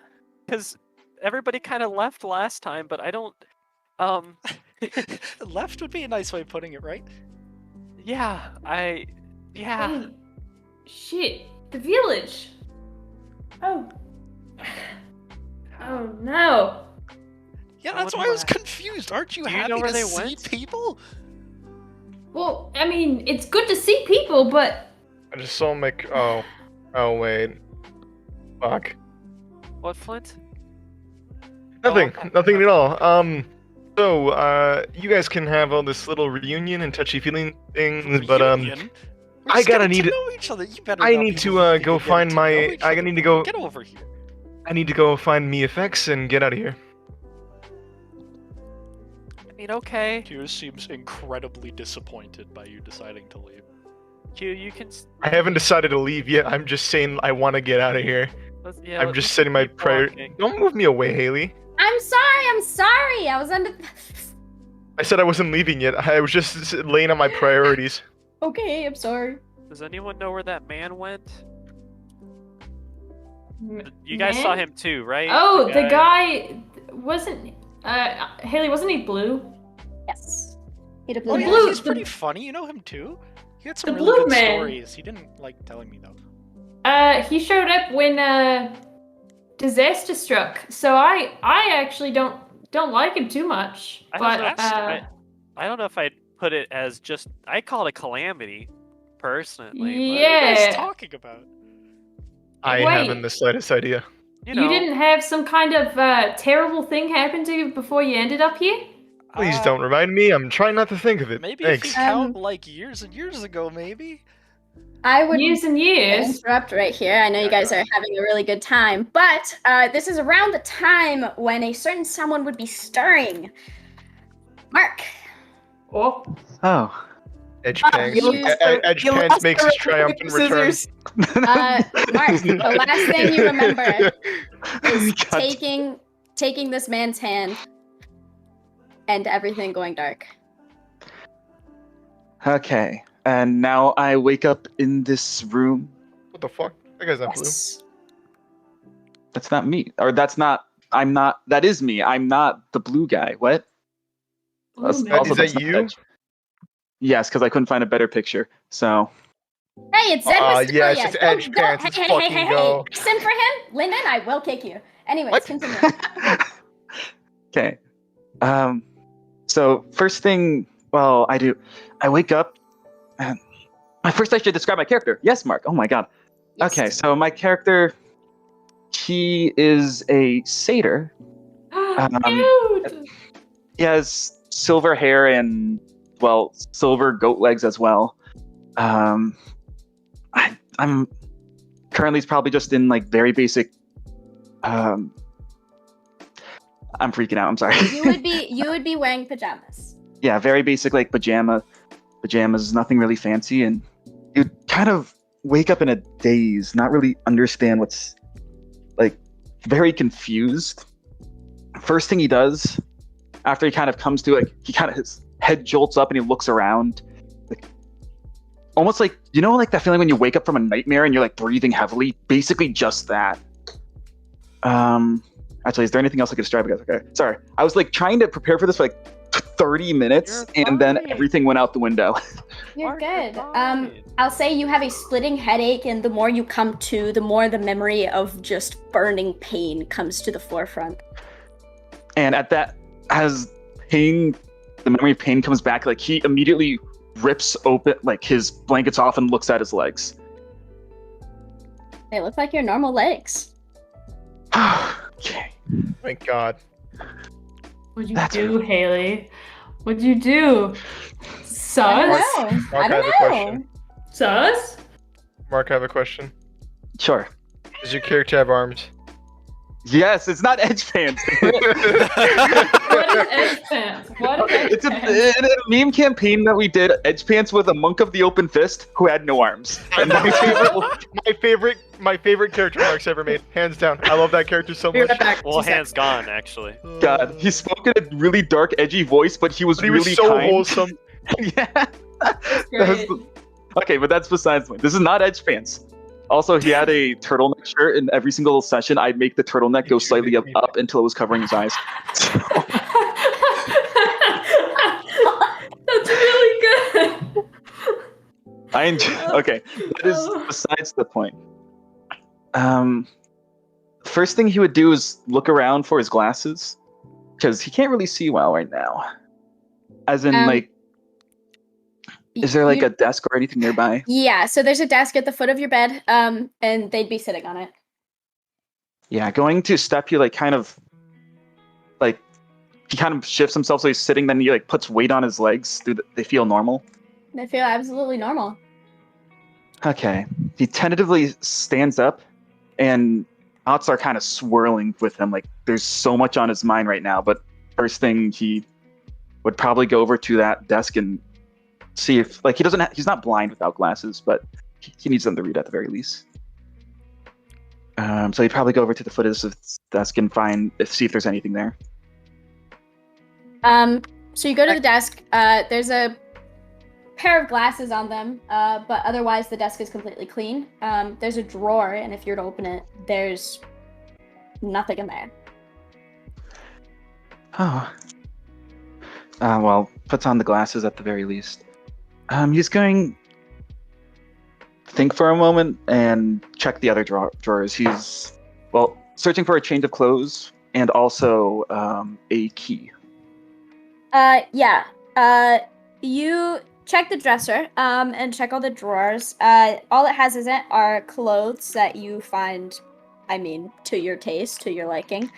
E: because everybody kind of left last time, but I don't.
A: Left would be a nice way of putting it, right?
E: Yeah, yeah.
J: Wait. Shit, the village. Oh. Oh no.
A: Yeah,
E: I
A: that's
E: wonder
A: why I was
E: what
A: confused. Aren't you
E: Do you
A: happy
E: know where
A: to
E: they
A: see
E: went?
A: people?
J: Well, I mean, it's good to see people, but
F: I just saw him like, oh wait. Fuck.
E: What, Flint?
F: Nothing.
E: okay.
F: Nothing at all. So, you guys can have all this little reunion and touchy-feely things, but,
A: Reunion? We're
F: I
A: just
F: gotta
A: getting
F: need
A: to
F: it-
A: know each other. You better
F: I
A: not
F: need
A: be
F: to,
A: believing
F: go
A: you're
F: find
A: getting to know
F: my-
A: each
F: I
A: other.
F: need to go-
A: Get over here.
F: I need to go find me effects and get out of here.
E: I mean, okay.
A: Q seems incredibly disappointed by you deciding to leave.
E: Q, you can.
F: I haven't decided to leave yet. I'm just saying I want to get out of here. I'm just setting my prayer. Don't move me away, Haley.
K: I'm sorry. I was under.
F: I said I wasn't leaving yet. I was just laying out my priorities.
K: Okay, I'm sorry.
E: Does anyone know where that man went? You guys saw him too, right?
J: oh, the guy wasn't. Haley, wasn't he blue?
K: Yes. He had a
A: Oh
K: blue.
A: yeah,
J: blue-
A: he's
J: the-
A: pretty funny. You know him too? He had some
J: the
A: really
J: blue
A: good
J: man.
A: stories. He didn't like telling me though.
J: He showed up when disaster struck. So I actually don't like him too much.
E: I
J: But
E: don't know. I don't know if I'd put it as just. I call it a calamity, personally.
A: What are you guys
J: yeah,
A: talking about?
F: I
J: Wait.
F: haven't the slightest idea.
E: You
J: you
E: know,
J: didn't have some kind of terrible thing happen to you before you ended up here?
F: Please don't remind me. I'm trying not to think of it.
A: Maybe
F: Thanks.
A: if you count like years and years ago, maybe.
K: I would
J: Years and years.
K: interrupt right here. I know you guys are having a really good time, but this is around the time when a certain someone would be stirring. Mark.
J: Oh.
G: Oh.
F: Edge
K: You
F: Pants.
K: lost
F: Edge
B: you
F: Pants
B: lost
F: makes
B: the
F: his triumphant return.
B: scissors.
K: Mark, the last thing you remember is
G: God.
K: taking this man's hand and everything going dark.
G: Okay, and now I wake up in this room.
F: What the fuck? That guy's not blue.
K: Yes.
G: That's not me. Or that's not. I'm not. That is me. I'm not the blue guy. What?
J: Blue man.
F: Is that
G: that's not
F: you?
G: Edge. Yes, because I couldn't find a better picture. So.
K: Hey, it's Zed
F: Aw,
K: Wisteria.
F: yeah, it's just Edge Pants. Let's fucking go.
K: Sim for him? Lyndon, I will kick you. Anyways,
F: What?
K: continue.
G: Okay. So first thing, well, I wake up, and first I should describe my character. Yes, Mark. Oh my god.
K: Yes.
G: Okay, so my character, he is a satyr.
J: Dude.
G: He has silver hair and, well, silver goat legs as well. I'm currently probably just in like very basic I'm freaking out. I'm sorry.
K: you would be wearing pajamas.
G: Yeah, very basic, like pajamas, nothing really fancy, and you'd kind of wake up in a daze, not really understand what's like, very confused. First thing he does after he kind of comes to, like, his head jolts up and he looks around, like almost like, you know, like that feeling when you wake up from a nightmare and you're like breathing heavily. Basically, just that. Actually, is there anything else I could describe? Okay, sorry. I was like trying to prepare for this for like 30 minutes, and then everything went out the window.
K: You're good. I'll say you have a splitting headache, and the more you come to, the more the memory of just burning pain comes to the forefront.
G: And at that, as the memory of pain comes back, like he immediately rips open like his blankets off and looks at his legs.
K: They look like your normal legs.
G: Okay.
F: Thank God.
J: What'd you do, Haley? What'd you do? Sus?
K: I
F: Mark,
K: don't
F: I have a question.
J: Sus?
F: Mark, I have a question.
G: Sure.
F: Does your character have arms?
G: Yes, it's not edge pants.
J: What is edge pants? What is edge
G: It's
J: pants?
G: in a meme campaign that we did, edge pants with a monk of the open fist who had no arms. And
F: my favorite character Mark's ever made, hands down. I love that character so much.
E: Well, hands gone, actually.
G: God, he spoke in a really dark, edgy voice, but he was really
F: so
G: kind.
F: wholesome.
G: Yeah.
J: Great.
G: Okay, but that's besides the point. This is not edge pants. Also, he had a turtleneck shirt, and every single session, I'd make the turtleneck go slightly up until it was covering his eyes.
J: That's really good.
G: Okay, that is besides the point. First thing he would do is look around for his glasses, because he can't really see well right now. As in, like, is there like a desk or anything nearby?
K: Yeah, so there's a desk at the foot of your bed, and they'd be sitting on it.
G: Yeah, going to step, he like kind of shifts himself so he's sitting, then he like puts weight on his legs. They feel normal?
K: They feel absolutely normal.
G: Okay. He tentatively stands up, and thoughts are kind of swirling with him. Like there's so much on his mind right now, but first thing he would probably go over to that desk and see if, like, he's not blind without glasses, but he needs them to read at the very least. So he'd probably go over to the foot of his desk and see if there's anything there.
K: So you go to the desk, there's a pair of glasses on them, but otherwise the desk is completely clean. There's a drawer, and if you were to open it, there's nothing in there.
G: Oh. Well, puts on the glasses at the very least. He's going to think for a moment and check the other drawers. He's, searching for a change of clothes and also a key.
K: You check the dresser, and check all the drawers. All it has in it are clothes that you find, to your taste, to your liking.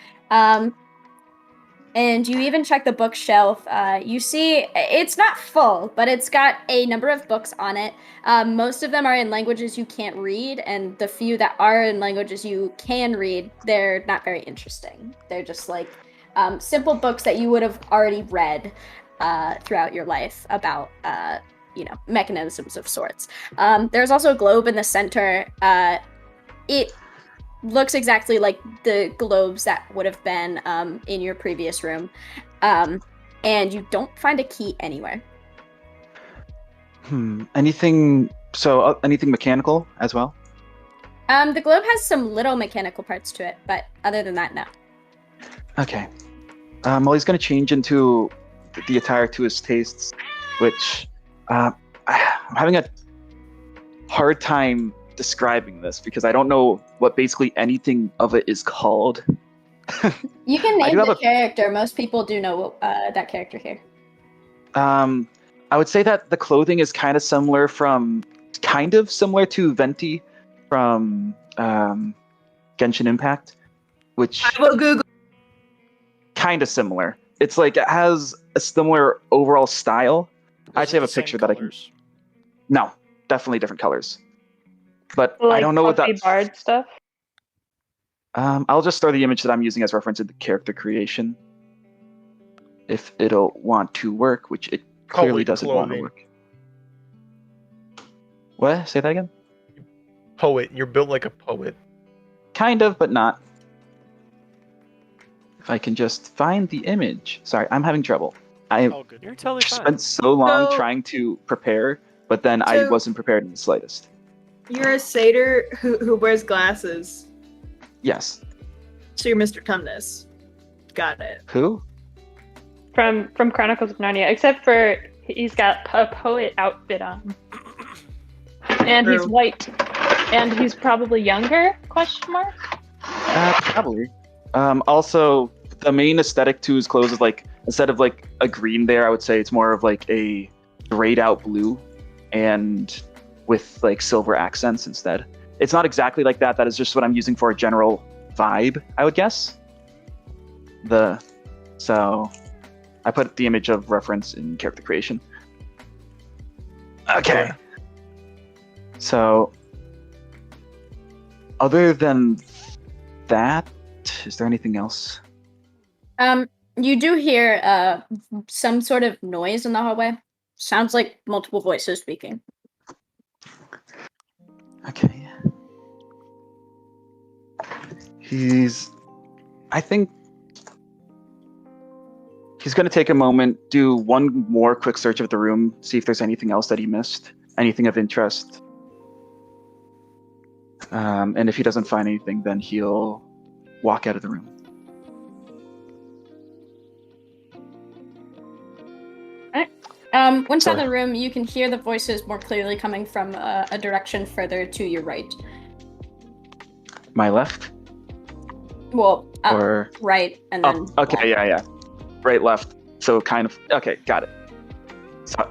K: And you even check the bookshelf. You see it's not full, but it's got a number of books on it. Most of them are in languages you can't read, and the few that are in languages you can read, they're not very interesting. They're just like simple books that you would have already read throughout your life about, mechanisms of sorts. There's also a globe in the center. It looks exactly like the globes that would have been in your previous room. And you don't find a key anywhere.
G: Anything mechanical as well?
K: The globe has some little mechanical parts to it, but other than that, no.
G: Okay. Well, he's going to change into the attire to his tastes, which I'm having a hard time describing this because I don't know what basically anything of it is called.
K: You can name the character. Most people do know that character here.
G: I would say that the clothing is kind of similar to Venti from Genshin Impact, which
B: I will Google.
G: Kind of similar. It's like it has a similar overall style. I actually have a picture that I can. No, definitely different colors. But
H: like
G: I don't know what that
H: bard stuff.
G: I'll just throw the image that I'm using as reference in the character creation. if it'll want to work, which it clearly
F: Poet
G: doesn't want to
F: clothing.
G: work. What? Say that again?
F: Poet. You're built like a poet.
G: Kind of, but not. If I can just find the image. Sorry, I'm having trouble. I
A: Oh, good.
E: You're totally fine.
G: spent so long
B: So-
G: trying to prepare, but then I
B: So-
G: wasn't prepared in the slightest.
B: You're a satyr who wears glasses.
G: Yes.
B: So you're Mr. Tumnus. Got it.
G: Who?
H: From Chronicles of Narnia, except for he's got a poet outfit on, and he's
B: True.
H: white, and he's probably younger? Question mark.
G: Probably. Also, the main aesthetic to his clothes is like, instead of like a green there, I would say it's more of like a grayed out blue, and with like silver accents instead. It's not exactly like that. That is just what I'm using for a general vibe, I would guess. So I put the image of reference in character creation. Okay. So other than that, is there anything else?
K: You do hear some sort of noise in the hallway. Sounds like multiple voices speaking.
G: Okay. I think he's going to take a moment, do one more quick search of the room, see if there's anything else that he missed, anything of interest. And if he doesn't find anything, then he'll walk out of the room.
K: Once out of
G: Sorry.
K: the room, you can hear the voices more clearly coming from a direction further to your right.
G: My left?
K: Well,
G: Or
K: right, and then...
G: okay, yeah. Right, left. So kind of, okay, got it. So,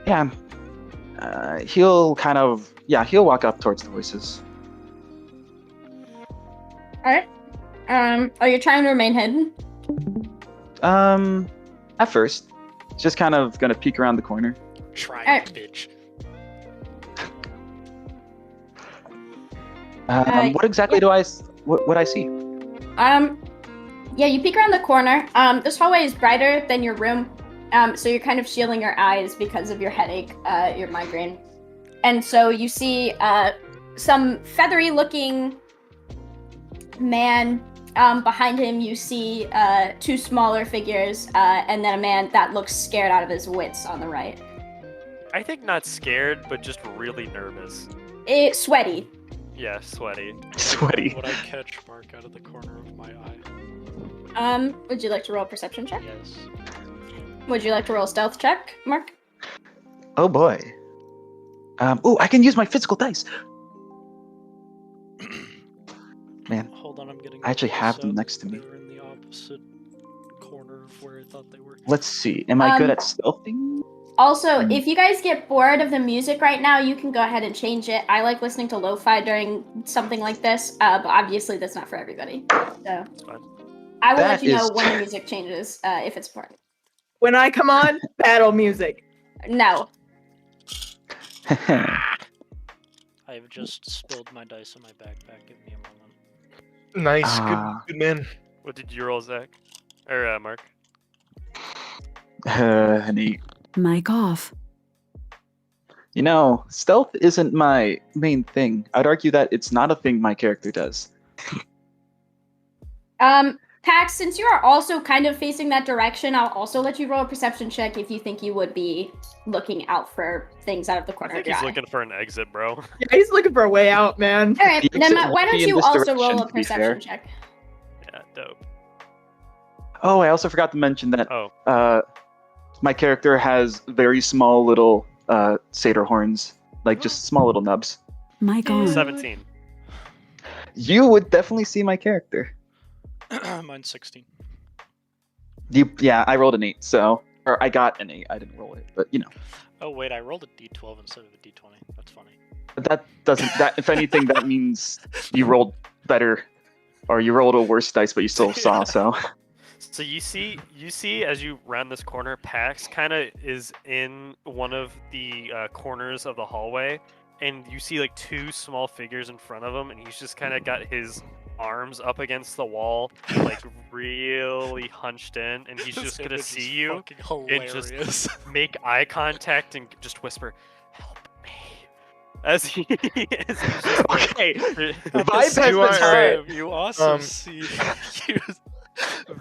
G: yeah. He'll walk up towards the voices.
K: Alright. Are you trying to remain hidden?
G: At first. Just kind of gonna peek around the corner.
A: Try
K: Alright.
A: it, bitch.
G: What exactly do what I see?
K: Yeah, you peek around the corner. This hallway is brighter than your room. So you're kind of shielding your eyes because of your headache, your migraine. And so you see some feathery looking man. Behind him you see two smaller figures, and then a man that looks scared out of his wits on the right.
E: I think not scared, but just really nervous.
K: Sweaty.
E: Yeah, sweaty.
G: Sweaty.
A: Would I catch Mark out of the corner of my eye?
K: Would you like to roll a perception check?
A: Yes.
K: Would you like to roll a stealth check, Mark?
G: Oh boy. I can use my physical dice. Man,
A: Hold on, I'm getting.
G: I actually have them
A: so
G: next to me.
A: They were in the opposite corner of where I thought they were.
G: Let's see. Am I good at stealthing?
K: Also, if you guys get bored of the music right now, you can go ahead and change it. I like listening to lo-fi during something like this, but obviously that's not for everybody. So I will let you know when the music changes, if it's important.
B: When I come on, battle music.
K: No.
A: I have just spilled my dice in my backpack. Give me a moment.
F: Nice, good man.
E: What did you roll, Zach? Or Mark?
G: An 8.
L: Mic off.
G: You know, stealth isn't my main thing. I'd argue that it's not a thing my character does.
K: Pax, since you are also kind of facing that direction, I'll also let you roll a perception check if you think you would be looking out for things out of the
E: I
K: corner of
E: think
K: your
E: he's
K: eye.
E: looking for an exit, bro.
B: Yeah, he's looking for a way out, man.
K: All right,
G: The
K: then
G: exit
K: why
G: would
K: don't
G: be in
K: you
G: this
K: also
G: direction,
K: roll a
G: to be
K: perception
G: fair.
K: check?
E: Yeah, dope.
G: Oh, I also forgot to mention that my character has very small little satyr horns, like just small little nubs.
L: Mic on.
E: 17.
G: You would definitely see my character.
A: Mine's 16.
G: Yeah, I rolled an 8, or I got an 8. I didn't roll it, but you know.
A: Oh wait, I rolled a d12 instead of a d20. That's funny.
G: But that doesn't. That if anything, that means you rolled better, or you rolled a worse dice, but you still saw. So.
E: So you see as you round this corner, Pax kind of is in one of the corners of the hallway, and you see like two small figures in front of him, and he's just kind of got his arms up against the wall, like really hunched in, and he's just gonna see you and just make eye contact and just whisper, "Help me," as he is just
G: okay.
A: Bypass the time. You also see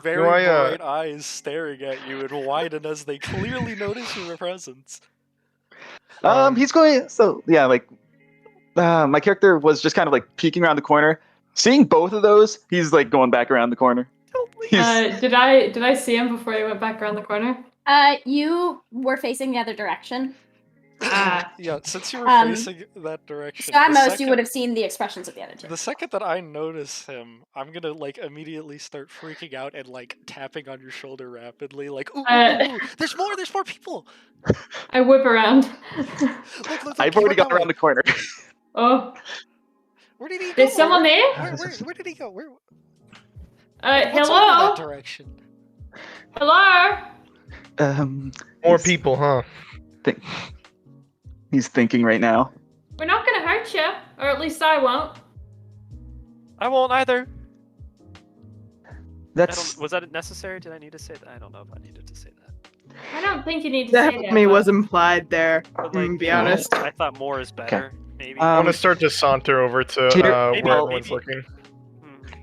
A: very bright eyes staring at you and widen as they clearly notice your presence.
G: He's going. So yeah, like my character was just kind of like peeking around the corner, seeing both of those. He's like going back around the corner.
J: Did I see him before he went back around the corner?
K: You were facing the other direction.
A: Yeah, since you were facing that direction.
K: So at most, you would have seen the expressions of the other two.
A: The second that I notice him, I'm gonna like immediately start freaking out and like tapping on your shoulder rapidly, like, ooh, ooh, there's more people!
J: I whip around.
A: Look,
G: I've already got around the corner.
J: Oh.
A: Where did he go?
J: There's someone there?
A: Where did he go? What's
J: hello?
A: over that direction?
J: Hello?
F: More people, huh?
G: He's thinking right now.
J: We're not gonna hurt you, or at least I won't.
E: I won't either.
G: Was
E: that necessary? Did I need to say that? I don't know if I needed to say that.
J: I don't think you need to say that.
B: Definitely was implied there, to be honest.
E: I thought more is better, maybe.
F: I want to start to saunter over to where everyone's looking.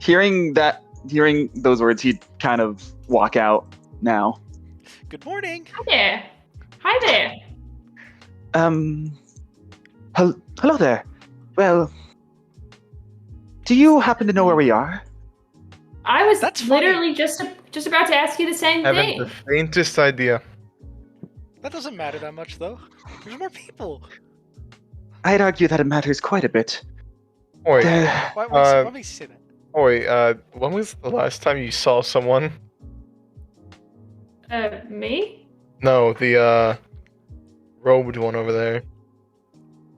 G: Hearing those words, he'd kind of walk out now.
A: Good morning.
J: Hi there. Hi there.
G: Hello there. Well, do you happen to know where we are?
J: I was literally just about to ask you the same
F: Haven't
J: thing.
F: the faintest idea.
A: That doesn't matter that much, though. There's more people.
G: I'd argue that it matters quite a bit.
A: Oi, why makes you say that?
F: Oi, when was the last time you saw someone?
J: Me?
F: No, the robed one over there.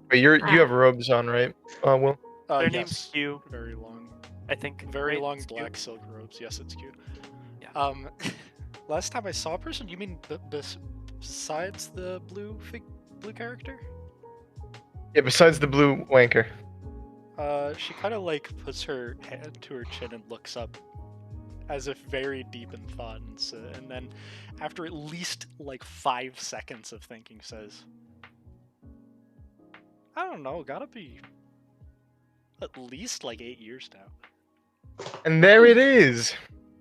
F: But you have robes on, right? Will?
E: Their name's Q.
A: Very long.
E: I think.
A: Very long black silk robes. Yes, it's Q. Yeah. Last time I saw a person, you mean besides the blue character?
F: Yeah, besides the blue wanker.
A: She kind of like puts her hand to her chin and looks up, as if very deep in thought, and then, after at least like 5 seconds of thinking, says, "I don't know, gotta be at least like 8 years now."
F: And there it is.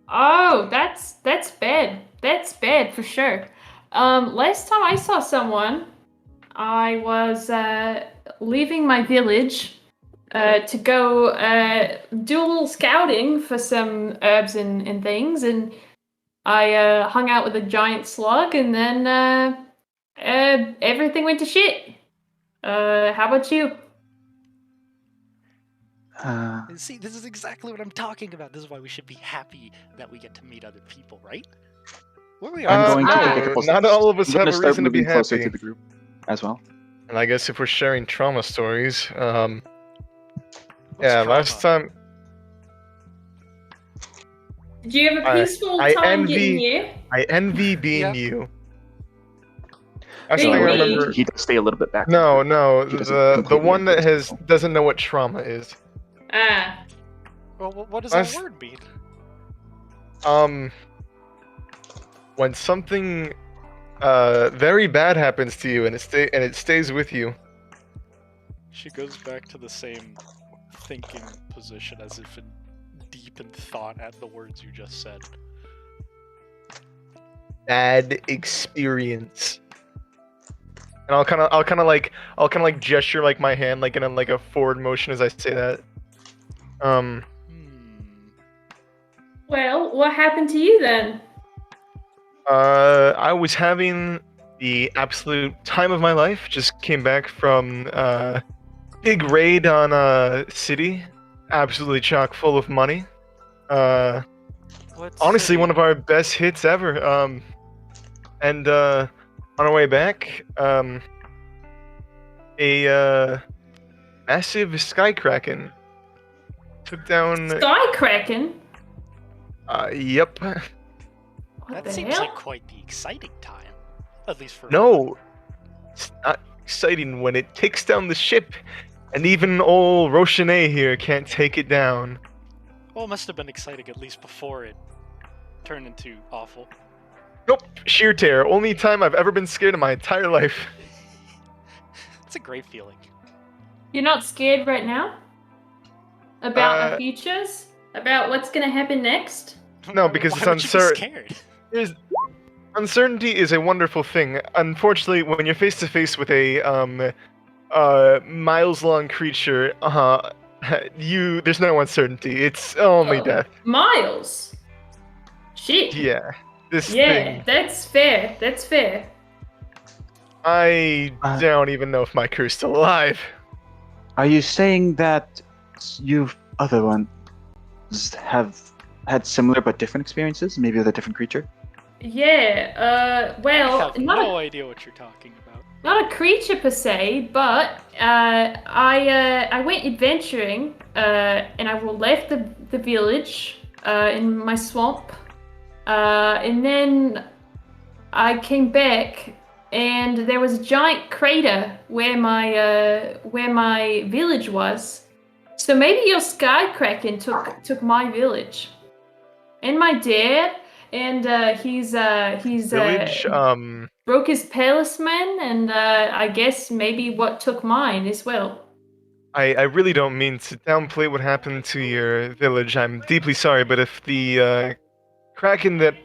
J: Oh, that's bad. That's bad for sure. Last time I saw someone, I was leaving my village to go do a little scouting for some herbs and things, and I hung out with a giant slug, and then everything went to shit. How about you?
A: See, this is exactly what I'm talking about. This is why we should be happy that we get to meet other people, right? Where we are.
G: I'm going to take a couple
F: not
G: steps.
F: all of us
G: I'm
F: have a
G: gonna
F: reason to be
G: moving closer
F: happy.
G: to the group as well.
F: And I guess if we're sharing trauma stories, yeah,
A: trauma?
F: last time.
J: Did you have a peaceful time getting here?
F: I envy being you.
G: Last
J: Being
G: thing I
J: me?
G: remember, he does stay a little bit back.
F: No,
G: He doesn't
F: the
G: completely
F: one that
G: exist.
F: doesn't know what trauma is.
A: Well, what does that word mean?
F: When something very bad happens to you and it stays with you.
A: She goes back to the same thinking position, as if deep in thought at the words you just said.
F: Bad experience. And I'll kind of like gesture like my hand like in like a forward motion as I say that.
J: Well, what happened to you then?
F: I was having the absolute time of my life. Just came back from big raid on a city, absolutely chock full of money. Honestly, one of our best hits ever. And on our way back, a massive sky kraken took down.
J: Sky Kraken?
F: Yep.
A: That seems like quite the exciting time, at least for
F: No, it's not exciting when it takes down the ship, and even old Rochene here can't take it down.
A: Well, it must have been exciting at least before it turned into awful.
F: Nope, sheer terror. Only time I've ever been scared in my entire life.
A: It's a great feeling.
J: You're not scared right now? About the futures? About what's gonna happen next?
F: No, because it's uncertain. Uncertainty is a wonderful thing. Unfortunately, when you're face to face with a miles-long creature, there's no uncertainty. It's only death.
J: Miles. Shit.
F: Yeah. This
J: yeah,
F: thing.
J: That's fair. That's fair.
F: I don't even know if my crew's still alive.
G: Are you saying that you other ones have had similar but different experiences, maybe with a different creature?
J: Yeah, well,
A: I have no idea what you're talking about.
J: Not a creature per se, but I went adventuring, and I left the village in my swamp, and then I came back, and there was a giant crater where my village was. So maybe your sky kraken took my village, and my dad. And he's
F: Village,
J: broke his talisman, and I guess maybe what took mine as well.
F: I really don't mean to downplay what happened to your village. I'm deeply sorry, but if the kraken that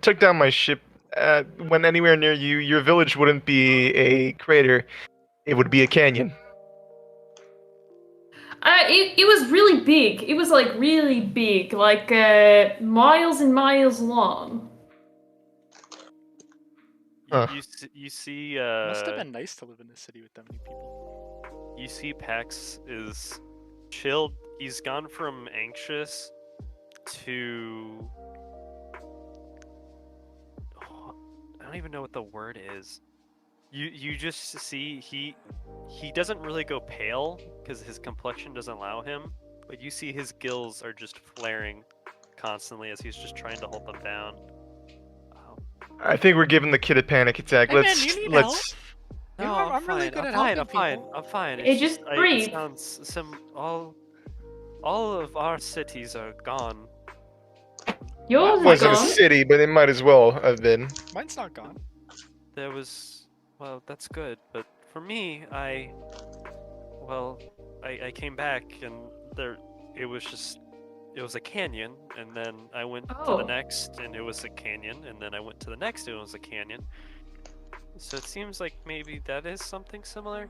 F: took down my ship went anywhere near you, your village wouldn't be a crater. It would be a canyon.
J: It was really big. It was like really big, like miles and miles long.
E: You see.
A: Must have been nice to live in a city with that many people.
E: You see, Pax is chilled. He's gone from anxious to. I don't even know what the word is. You just see he doesn't really go pale because his complexion doesn't allow him, but you see his gills are just flaring constantly as he's just trying to hold them down.
F: I think we're giving the kid a panic attack.
A: Hey, man, you need help?
E: No,
A: I'm really good at helping people.
E: I'm fine.
J: Hey, just breathe.
E: It sounds all of our cities are gone.
J: Yours
F: It wasn't
J: gone?
F: a city, but it might as well have been.
A: Mine's not gone.
E: There was. Well, that's good, but for me, I came back and it was a canyon, and then I went to the next, and it was a canyon, and then I went to the next, and it was a canyon. So it seems like maybe that is something similar.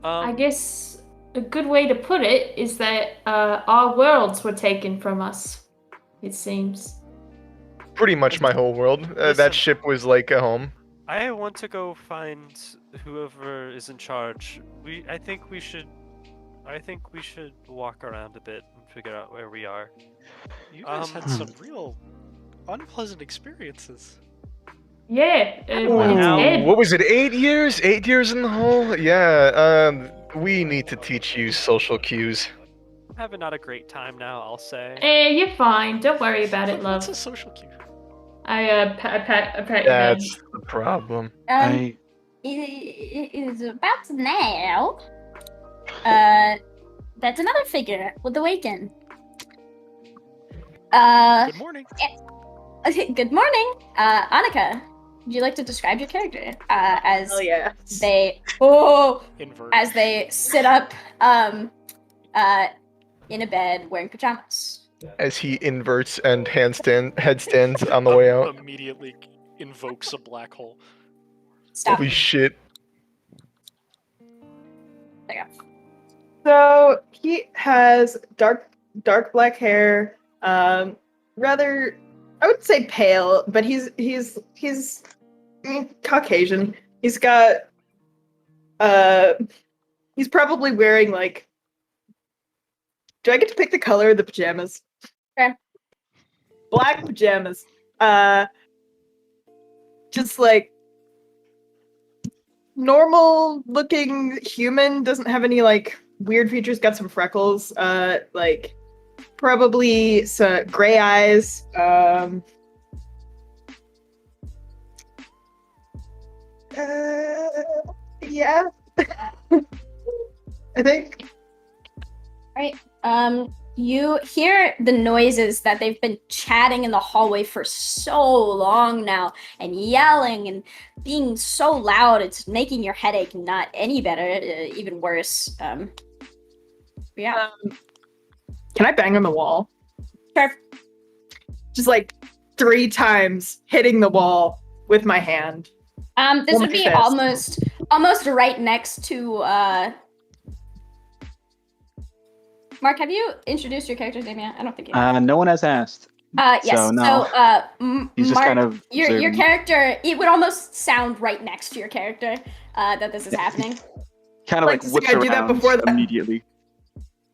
J: I guess a good way to put it is that our worlds were taken from us. It seems.
F: Pretty much my whole world. That ship was like a home.
E: I want to go find whoever is in charge. I think we should walk around a bit and figure out where we are.
A: You guys had some real unpleasant experiences.
J: Yeah.
F: What was it? 8 years? 8 years in the hole? Yeah. We need to teach you social cues.
E: I'm having not a great time now, I'll say.
J: Hey, you're fine. Don't worry about it, love.
A: What's a social cue?
J: I pat your hand.
F: That's the problem.
K: It is about now. That's another figure with Awaken.
A: Good morning.
K: Good morning, Annika. Would you like to describe your character? As they as they sit up, in a bed wearing pajamas.
F: As he inverts and headstands on the way out.
A: Immediately invokes a black hole.
K: Stop.
F: Holy shit.
K: There you go.
B: So he has dark black hair, rather, I would say pale, but he's Caucasian. He's got he's probably wearing like, do I get to pick the color of the pajamas?
K: Okay.
B: Black pajamas. Just like normal looking human, doesn't have any like weird features, got some freckles, like probably some gray eyes. Yeah. I think.
K: Right. You hear the noises that they've been chatting in the hallway for so long now, and yelling and being so loud, it's making your headache not any better, even worse. Yeah.
B: Can I bang on the wall?
K: Sure.
B: Just like 3 times hitting the wall with my hand.
K: This
B: Or
K: would
B: my
K: be
B: fist.
K: almost right next to Mark, have you introduced your character's name yet? I don't think you have.
G: No one has asked.
K: Yes.
G: So, no. He's just
K: Mark,
G: kind of
K: your
G: observing.
K: character, it would almost sound right next to your character that this is happening.
G: Kind of like
B: to
G: whips
B: think I do that
G: around
B: before that.
G: immediately.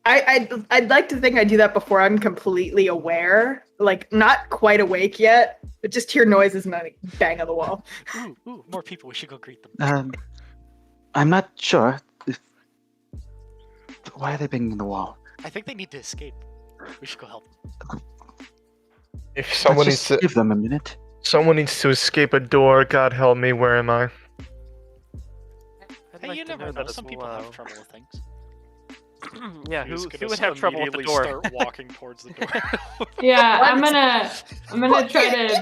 B: I'd like to think I do that before I'm completely aware, like not quite awake yet, but just hear noises and I bang on the wall.
A: Ooh, more people. We should go greet them.
G: I'm not sure. Why are they banging the wall?
A: I think they need to escape. We should go help them.
F: If someone
G: Let's
F: needs
G: just
F: to,
G: give them a minute.
F: someone needs to escape a door. God help me. Where am I?
A: Hey, you never know. Some people have trouble with things.
E: Yeah,
A: Who's
E: who
A: gonna
E: would have trouble with the
A: immediately
E: door?
A: Start walking towards the door.
H: Yeah, I'm gonna try to.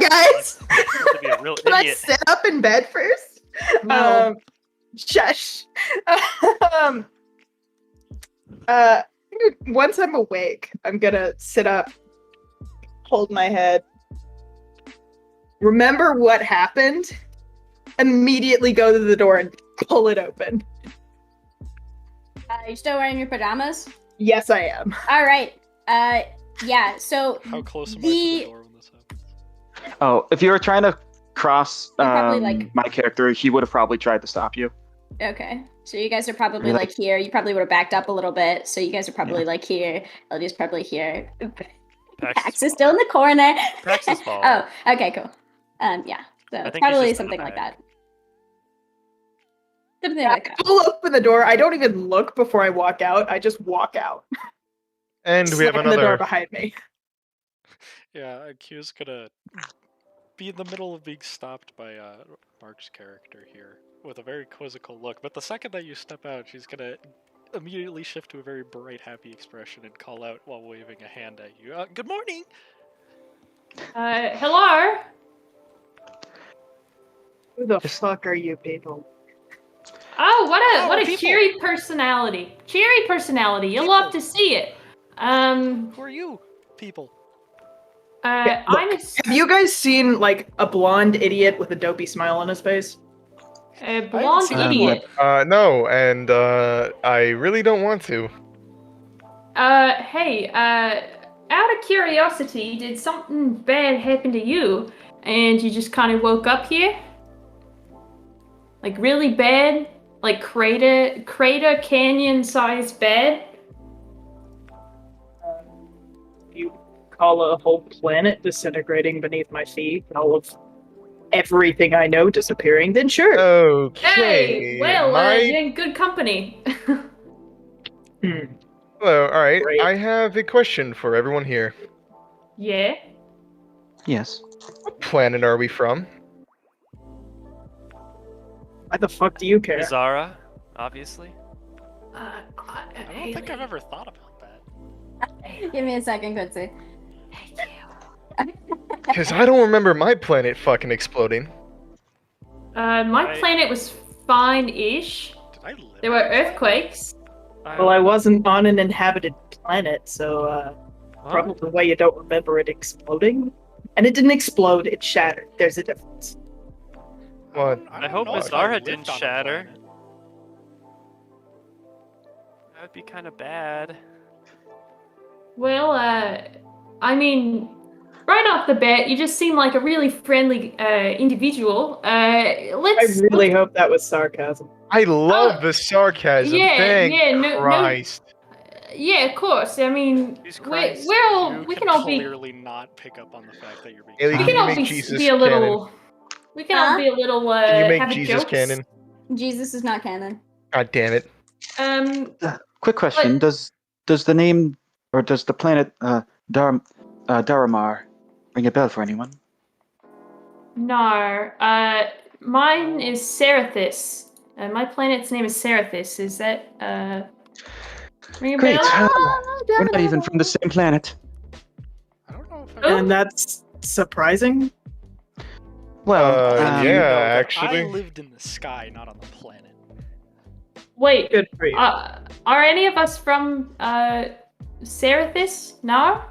B: Guys,
E: To be a real
B: can I
E: idiot.
B: sit up in bed first?
H: No.
B: Shush. Once I'm awake, I'm gonna sit up, hold my head, remember what happened, immediately go to the door and pull it open.
K: You still wearing your pajamas?
B: Yes, I am.
K: All right. Yeah. So
A: How close am I to the door when this happens?
G: Oh, if you were trying to cross
K: probably, like-
G: my character, he would have probably tried to stop you.
K: Okay. So you guys are probably
G: Really?
K: like here. You probably would have backed up a little bit. So you guys are probably like here. LG's probably here. Pax is still in the corner.
E: Praxis ball.
K: Oh, okay, cool. Yeah. So
E: I think he's
K: probably
E: just in the
K: something like
E: back.
K: that. Something like that.
B: Pull open the door. I don't even look before I walk out. I just walk out.
F: And we have
B: Slam the door
F: another.
B: behind me.
A: Yeah, Q's gonna be in the middle of being stopped by Mark's character here with a very quizzical look. But the second that you step out, she's gonna immediately shift to a very bright, happy expression and call out while waving a hand at you. Good morning.
H: Hello.
B: Who the fuck are you people?
H: Oh, what a
A: people.
H: cheery personality. Cheery personality. You'll love to see it.
A: Who are you, people?
B: Yeah,
H: I'm
B: look, have you guys seen like a blonde idiot with a dopey smile on his face?
H: a blonde
A: seen that
H: idiot.
F: No, and I really don't want to.
H: Hey, out of curiosity, did something bad happen to you and you just kind of woke up here? Like really bad? Like crater canyon sized bad?
B: You call a whole planet disintegrating beneath my feet and all of everything I know disappearing, then sure.
F: Okay.
H: Hey, well,
F: my-
H: you're in good company.
F: Hello, alright.
B: Great.
F: I have a question for everyone here.
H: Yeah?
G: Yes.
F: What planet are we from?
B: Why the fuck do you care?
E: Zara, obviously.
A: I don't think I've ever thought about that.
K: Give me a second, Quincy.
F: Because I don't remember my planet fucking exploding.
H: My planet was fine-ish.
A: Did I live?
H: There were earthquakes.
B: Well, I wasn't on an inhabited planet, so probably why you don't remember it exploding. And it didn't explode, it shattered. There's a difference.
F: What?
E: I hope
A: know if I
E: Zara
A: lived
E: didn't
A: on a
E: shatter.
A: planet.
E: That would be kind of bad.
H: Well, I mean, right off the bat, you just seem like a really friendly individual.
B: I
H: Let's.
B: really hope that was sarcasm.
F: I love the sarcasm. Thank Christ.
H: Yeah, of course. I mean,
E: Jesus
H: we're
E: Christ.
H: all
A: You
H: we
A: can
H: can all be
A: clearly not pick up on the fact that you're being.
F: Haley,
H: we
F: can
H: can
F: you
H: all
F: make
H: be,
F: Jesus
H: be a little. We can all
K: Huh?
H: be a little.
F: Can you make
H: have
F: Jesus
H: jokes.
F: canon?
K: Jesus is not canon.
F: God damn it.
G: Quick question: Does the name or does the planet Daramar ring a bell for anyone?
H: No. Mine is Serathis. My planet's name is Serathis. Is that
J: Ring a
G: Great.
J: bell?
G: We're not even from the same planet.
A: I don't know if
J: Oh.
B: And that's surprising.
G: Well,
A: You know that
F: actually.
A: I lived in the sky, not on the planet.
J: Wait,
B: Good for you.
J: are any of us from Serathis now?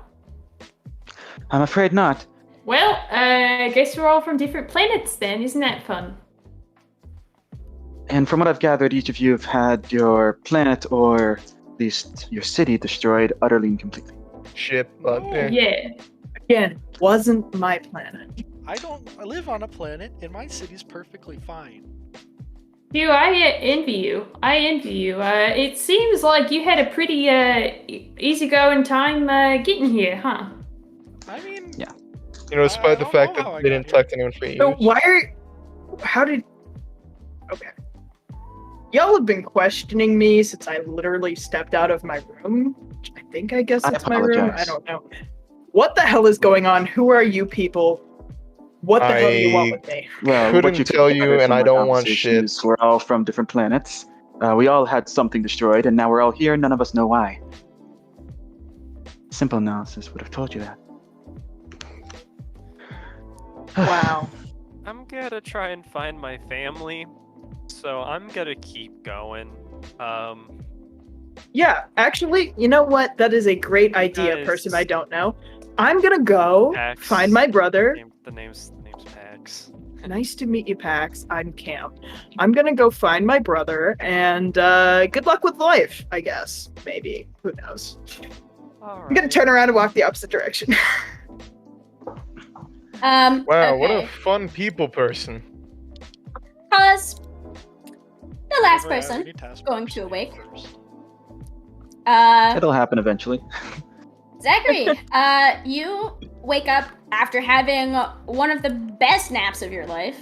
G: I'm afraid not.
J: Well, I guess we're all from different planets then. Isn't that fun?
G: And from what I've gathered, each of you have had your planet or at least your city destroyed utterly and completely.
F: Ship, but
J: Yeah.
B: Again, wasn't my planet.
A: I live on a planet, and my city's perfectly fine.
J: Hugh, I envy you. I envy you. It seems like you had a pretty easygoing time getting here, huh?
A: I mean,
G: Yeah.
F: Despite the
A: don't
F: fact
A: know
F: that
A: how I
F: they
A: got
F: didn't
A: here.
F: talk to anyone for years.
B: So how did? Okay. Y'all have been questioning me since I literally stepped out of my room. Which I guess
G: I
B: it's my room. I
G: apologize.
B: don't know. What the hell is going on? Who are you people? What the hell do you want with me?
G: Well,
F: Couldn't
G: what you
F: tell
G: could
F: you,
G: gather
F: and
G: from
F: I
G: our
F: don't want
G: conversation
F: shit.
G: is we're all from different planets. We all had something destroyed, and now we're all here. None of us know why. Simple analysis would have told you that.
B: Wow.
E: I'm gonna try and find my family, so I'm gonna keep going.
B: Yeah, actually, you know what? That is a great idea,
E: Guys.
B: person I don't know. I'm gonna go
E: Pax.
B: find my brother.
E: The name's Pax.
B: Nice to meet you, Pax. I'm Cam. I'm gonna go find my brother, and good luck with life, I guess. Maybe. Who knows?
E: All
B: I'm gonna
E: right.
B: turn around and walk the opposite direction.
F: Wow, what a
K: Okay.
F: fun people person.
K: Pause. The last
A: Never had
K: person
A: any task
K: going
A: force
K: to
A: name
K: awake.
A: first.
G: It'll happen eventually.
K: Zachary, you wake up after having one of the best naps of your life.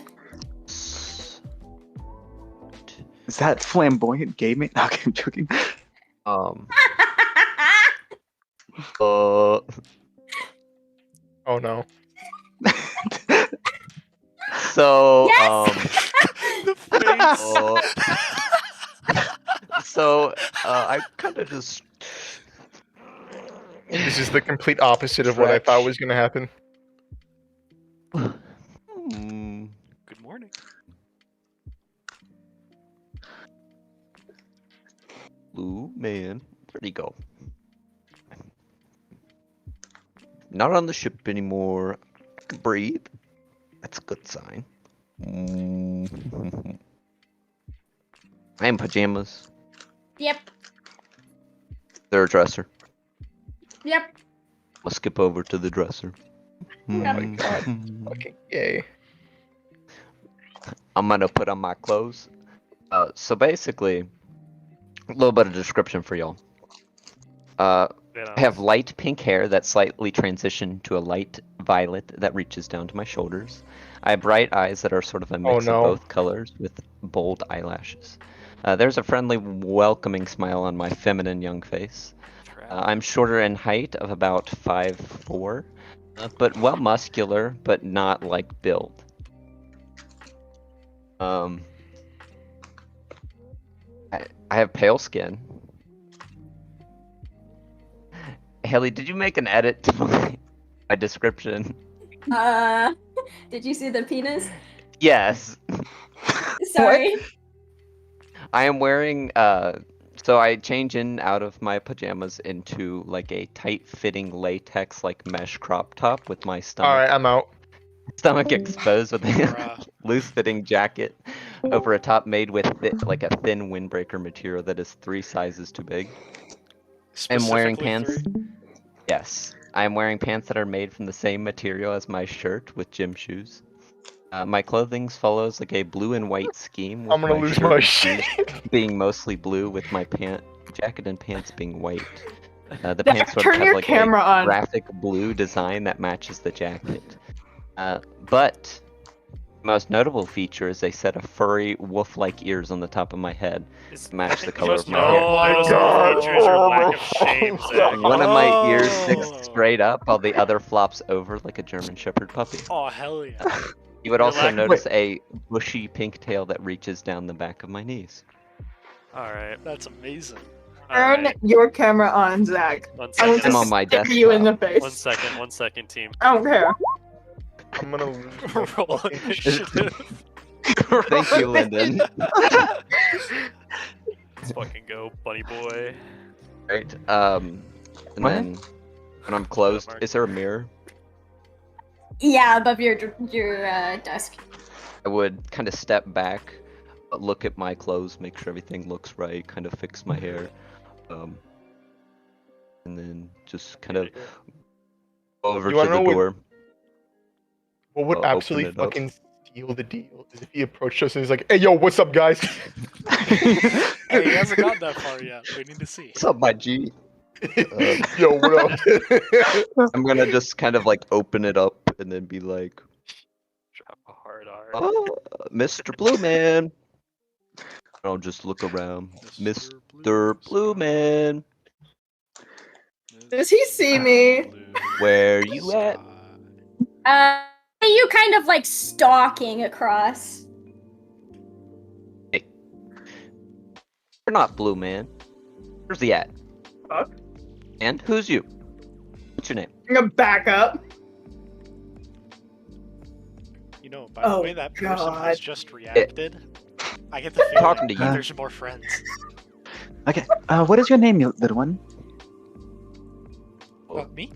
G: Is that flamboyant gaming? No, I'm joking.
F: Oh no.
D: So,
K: Yes!
A: The face.
D: I kind of just.
F: This is the complete opposite of what I thought was going to happen.
A: Good morning.
D: Blue man, where'd he go? Not on the ship anymore. I can breathe. That's a good sign. I am pajamas.
K: Yep.
D: They're a dresser.
K: Yep.
D: I'll skip over to the dresser.
F: Oh my god. Okay, yay.
D: I'm gonna put on my clothes. So basically, a little bit of description for y'all. I have light pink hair that slightly transitioned to a light violet that reaches down to my shoulders. I have bright eyes that are sort of a mix
F: no.
D: of both colors with bold eyelashes. There's a friendly, welcoming smile on my feminine young face. I'm shorter in height of about 5'4", but well muscular, but not like build. I have pale skin. Haley, did you make an edit to my description?
K: Did you see the penis?
D: Yes.
K: Sorry.
D: I am wearing, so I change in out of my pajamas into like a tight-fitting latex like mesh crop top with my stomach.
F: Alright, I'm out.
D: Stomach exposed with a loose-fitting jacket over a top made with like a thin windbreaker material that is 3 sizes too big. I'm wearing pants.
A: 3?
D: Yes, I am wearing pants that are made from the same material as my shirt with gym shoes. My clothing follows like a blue and white scheme. With
F: I'm gonna lose my shit.
D: Being mostly blue, with my jacket and pants being white. The pants sort
B: turn
D: of have
B: your
D: like
B: camera
D: a
B: on.
D: graphic blue design that matches the jacket. But the most notable feature is a set of furry wolf-like ears on the top of my head to match the color of my hair. One of my ears sticks straight up, while the other flops over like a German Shepherd puppy.
A: Oh, hell yeah.
D: You would also notice a bushy pink tail that reaches down the back of my knees.
E: Alright.
A: That's amazing.
B: Turn your camera on, Zach.
E: One
B: I want
E: second.
B: to
D: I'm on my
B: stick you in the
D: desktop.
B: face.
E: 1 second, team.
B: I don't care.
F: I'm gonna lose my
A: Roll
F: fucking
A: initiative.
D: Thank you, Lyndon.
E: Let's fucking go, bunny boy.
D: Right. And then when I'm closed, is there a mirror?
K: Yeah, above your desk.
D: I would kind of step back, look at my clothes, make sure everything looks right, kind of fix my hair, and then just kind of go over
F: You
D: to
F: wanna
D: the
F: know what-
D: door.
F: What would
D: Open
F: absolutely
D: it up.
F: fucking steal the deal is if he approached us and he's like, "Hey, yo, what's up, guys?"
A: Hey, he hasn't gotten that far yet. We need to see.
D: What's up, my G?
F: Yo, what up?
D: I'm gonna just kind of like open it up and then be like,
E: Drop a hard R.
D: "Oh, Mr. Blue Man." I'll just look around, Mr. Blue Man,
B: Does he see me?
D: where you at?
K: You kind of like stalking across.
D: Hey, you're not Blue Man. Where's he at?
B: Fuck.
D: And who's you? What's your name?
B: I'm gonna back up.
A: You know, by the
B: Oh,
A: way that person
B: God.
A: has just reacted, I get the feeling
D: Talking to you.
A: there's more friends.
G: Okay. What is your name, you little one?
A: Me?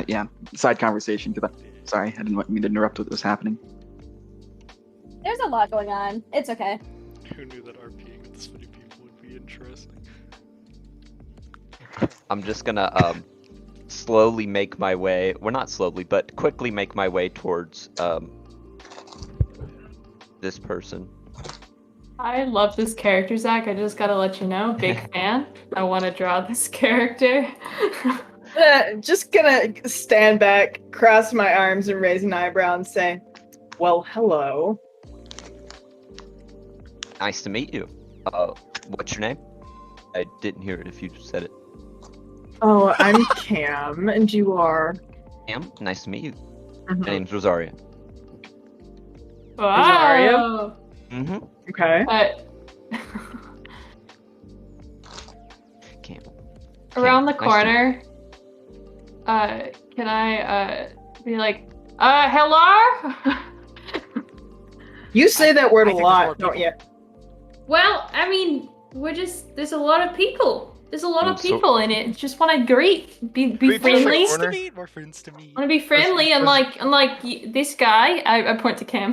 G: Yeah. Side conversation. Sorry, I didn't want me to interrupt what was happening.
K: There's a lot going on. It's okay.
A: Who knew that RPing with this many people would be interesting?
D: I'm just gonna slowly make my way, well not slowly, but quickly make my way towards this person.
J: I love this character, Zach. I just gotta let you know. Big fan. I want to draw this character.
B: Just gonna stand back, cross my arms, and raise an eyebrow and say, "Well, hello."
D: Nice to meet you. What's your name? I didn't hear it if you said it.
B: Oh, I'm Cam, and you are.
D: Cam, nice to meet you.
B: Mhm.
D: My name's Rosaria.
J: Wow.
D: Mm-hmm.
B: Okay.
D: Cam.
J: Around the
D: Nice to
J: corner, can I be like, hello?
B: You say that word
A: I
B: a
A: think there's more
B: lot, don't you?
J: Well, I mean, there's a lot of people. There's a lot of
D: So-
J: people in it. Just want to be
F: Wait,
J: friendly.
F: just like-
A: Friends to meet, more friends to meet.
J: Want to be friendly, unlike this guy. I point to Cam.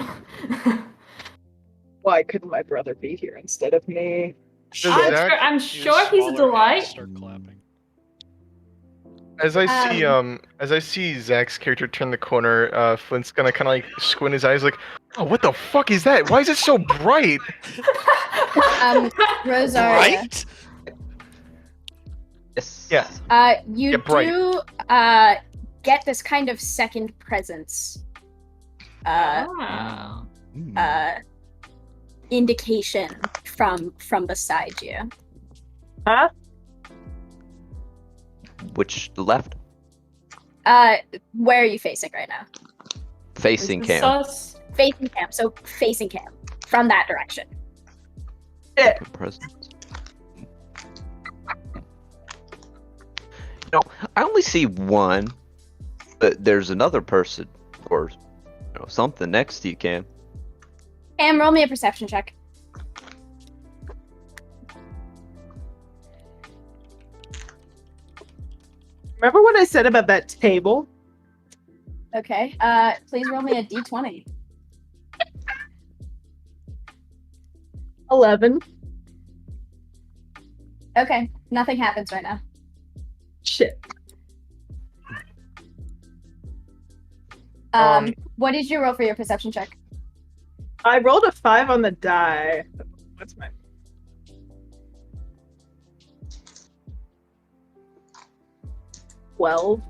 B: Why couldn't my brother be here instead of me?
J: I'm sure he's a delight.
A: Start clapping.
F: As I see Zach's character turn the corner, Flint's gonna kind of like squint his eyes, like, "Oh, what the fuck is that? Why is it so bright?"
K: Rosaria.
A: Right?
D: Yes.
F: Yeah.
K: You
F: Get bright.
K: do get this kind of second presence
J: Oh.
K: indication from beside you.
B: Huh?
D: Which left?
K: Where are you facing right now?
D: Facing
J: This is
D: Cam.
J: sus.
K: Facing Cam. So facing Cam from that direction.
D: Presence. No, I only see one, but there's another person or something next to you, Cam.
K: Cam, roll me a perception check.
B: Remember what I said about that table?
K: Okay. Please roll me a d20.
B: 11.
K: Okay. Nothing happens right now.
B: Shit.
K: What did you roll for your perception check?
B: I rolled a 5 on the die. What's my... Well.